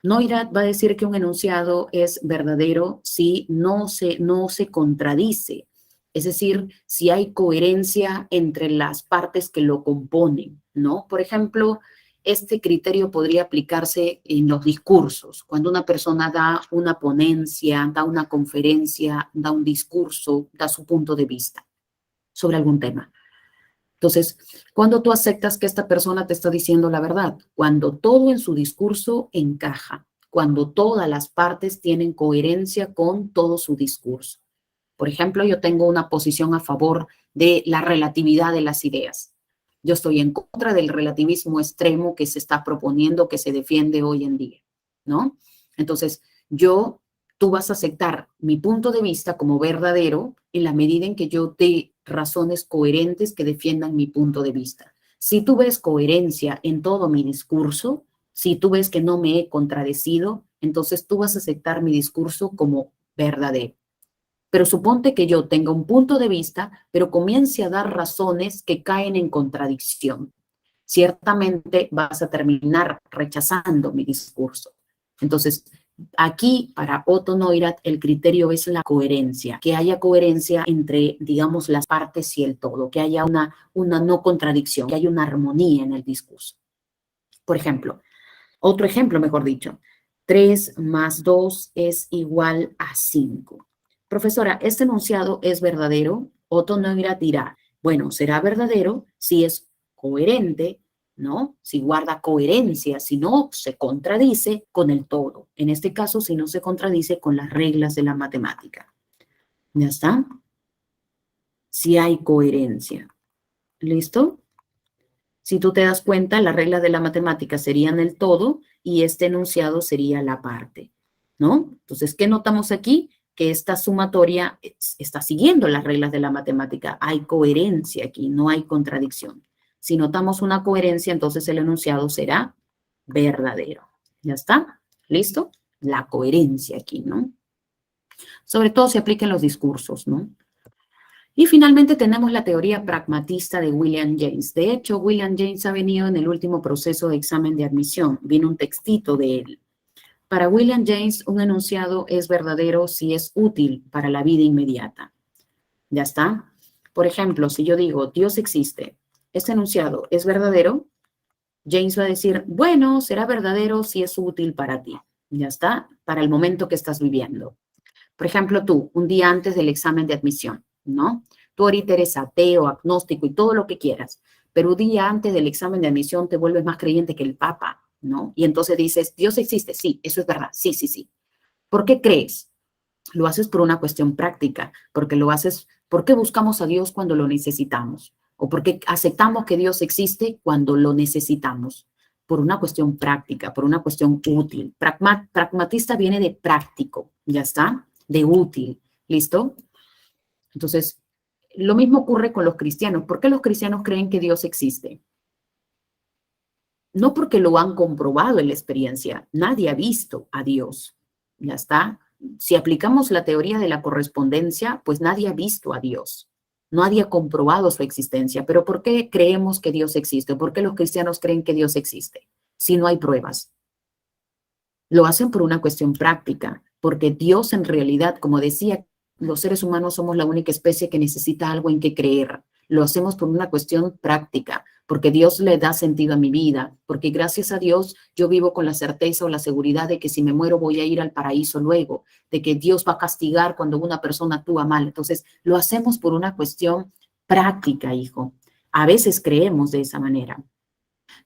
Neurath va a decir que un enunciado es verdadero si no se contradice, es decir, si hay coherencia entre las partes que lo componen, ¿no? Por ejemplo, este criterio podría aplicarse en los discursos. Cuando una persona da una ponencia, da una conferencia, da un discurso, da su punto de vista sobre algún tema. Entonces, cuando tú aceptas que esta persona te está diciendo la verdad, cuando todo en su discurso encaja, cuando todas las partes tienen coherencia con todo su discurso. Por ejemplo, yo tengo una posición a favor de la relatividad de las ideas. Yo estoy en contra del relativismo extremo que se está proponiendo, que se defiende hoy en día, ¿no? Entonces, tú vas a aceptar mi punto de vista como verdadero en la medida en que yo dé razones coherentes que defiendan mi punto de vista. Si tú ves coherencia en todo mi discurso, si tú ves que no me he contradecido, entonces tú vas a aceptar mi discurso como verdadero. Pero suponte que yo tenga un punto de vista, pero comience a dar razones que caen en contradicción. Ciertamente vas a terminar rechazando mi discurso. Entonces, aquí, para Otto Neurath, el criterio es la coherencia, que haya coherencia entre, digamos, las partes y el todo, que haya una no contradicción, que haya una armonía en el discurso. Por ejemplo, otro ejemplo, mejor dicho, 3 más 2 es igual a 5. Profesora, ¿este enunciado es verdadero? Otto Neurath dirá, bueno, será verdadero si es coherente, ¿no? Si guarda coherencia, si no se contradice con el todo. En este caso, si no se contradice con las reglas de la matemática. ¿Ya está? Si hay coherencia. ¿Listo? Si tú te das cuenta, las reglas de la matemática serían el todo y este enunciado sería la parte, ¿no? Entonces, ¿qué notamos aquí? Que esta sumatoria está siguiendo las reglas de la matemática. Hay coherencia aquí, no hay contradicción. Si notamos una coherencia, entonces el enunciado será verdadero. ¿Ya está? ¿Listo? La coherencia aquí, ¿no? Sobre todo se aplica en los discursos, ¿no? Y finalmente tenemos la teoría pragmatista de William James. De hecho, William James ha venido en el último proceso de examen de admisión. Vino un textito de él. Para William James, un enunciado es verdadero si es útil para la vida inmediata. ¿Ya está? Por ejemplo, si yo digo, Dios existe, este enunciado es verdadero, James va a decir, bueno, será verdadero si es útil para ti. ¿Ya está? Para el momento que estás viviendo. Por ejemplo, tú, un día antes del examen de admisión, ¿no? Tú ahorita eres ateo, agnóstico y todo lo que quieras, pero un día antes del examen de admisión te vuelves más creyente que el Papa, ¿no? Y entonces dices, Dios existe, sí, eso es verdad, sí, sí, sí. ¿Por qué crees? Lo haces por una cuestión práctica, porque lo haces, ¿por qué buscamos a Dios cuando lo necesitamos? ¿O por qué aceptamos que Dios existe cuando lo necesitamos? Por una cuestión práctica, por una cuestión útil. Pragmatista viene de práctico, ¿ya está? De útil, ¿listo? Entonces, lo mismo ocurre con los cristianos. ¿Por qué los cristianos creen que Dios existe? No porque lo han comprobado en la experiencia, nadie ha visto a Dios, ¿ya está? Si aplicamos la teoría de la correspondencia, pues nadie ha visto a Dios, nadie ha comprobado su existencia. Pero ¿por qué creemos que Dios existe? ¿Por qué los cristianos creen que Dios existe? Si no hay pruebas. Lo hacen por una cuestión práctica, porque Dios en realidad, como decía, los seres humanos somos la única especie que necesita algo en que creer. Lo hacemos por una cuestión práctica, porque Dios le da sentido a mi vida, porque gracias a Dios yo vivo con la certeza o la seguridad de que si me muero voy a ir al paraíso luego, de que Dios va a castigar cuando una persona actúa mal. Entonces, lo hacemos por una cuestión práctica, hijo. A veces creemos de esa manera.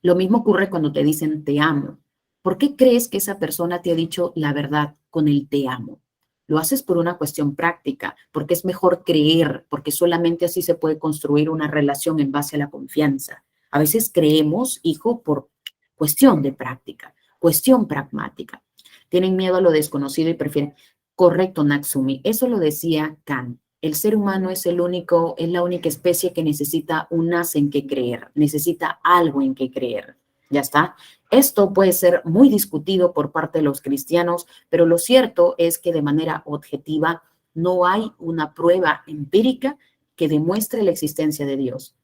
Lo mismo ocurre cuando te dicen te amo. ¿Por qué crees que esa persona te ha dicho la verdad con el te amo? Lo haces por una cuestión práctica, porque es mejor creer, porque solamente así se puede construir una relación en base a la confianza. A veces creemos, hijo, por cuestión de práctica, cuestión pragmática. Tienen miedo a lo desconocido y prefieren. Correcto, Natsumi. Eso lo decía Kant. El ser humano es la única especie que necesita un as en que creer, necesita algo en que creer. Ya está. Esto puede ser muy discutido por parte de los cristianos, pero lo cierto es que de manera objetiva no hay una prueba empírica que demuestre la existencia de Dios.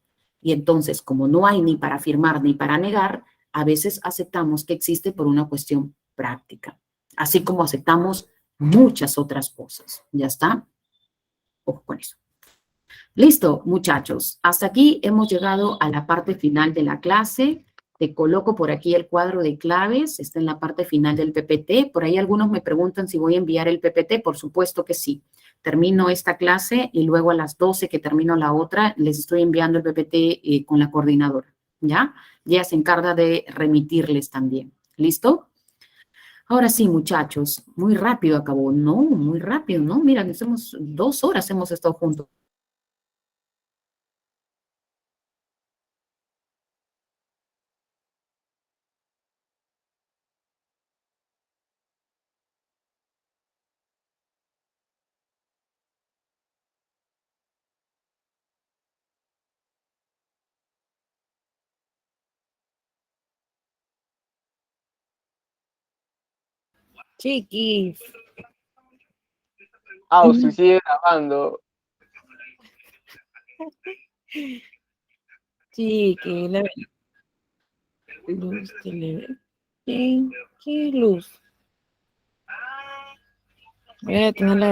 Y entonces, como no hay ni para afirmar ni para negar, a veces aceptamos que existe por una cuestión práctica, así como aceptamos muchas otras cosas. ¿Ya está? Ojo con eso. Listo, muchachos. Hasta aquí hemos llegado a la parte final de la clase. Te coloco por aquí el cuadro de claves. Está en la parte final del PPT. Por ahí algunos me preguntan si voy a enviar el PPT. Por supuesto que sí. Termino esta clase y luego a las 12 que termino la otra, les estoy enviando el PPT con la coordinadora. ¿Ya? Ya se encarga de remitirles también. ¿Listo? Ahora sí, muchachos, muy rápido acabó. No, muy rápido, ¿no? Mira, hacemos 2 horas hemos estado juntos. Chiquis. Si sigue grabando. Chiquis, la luz ¿Qué luz? Voy a tener la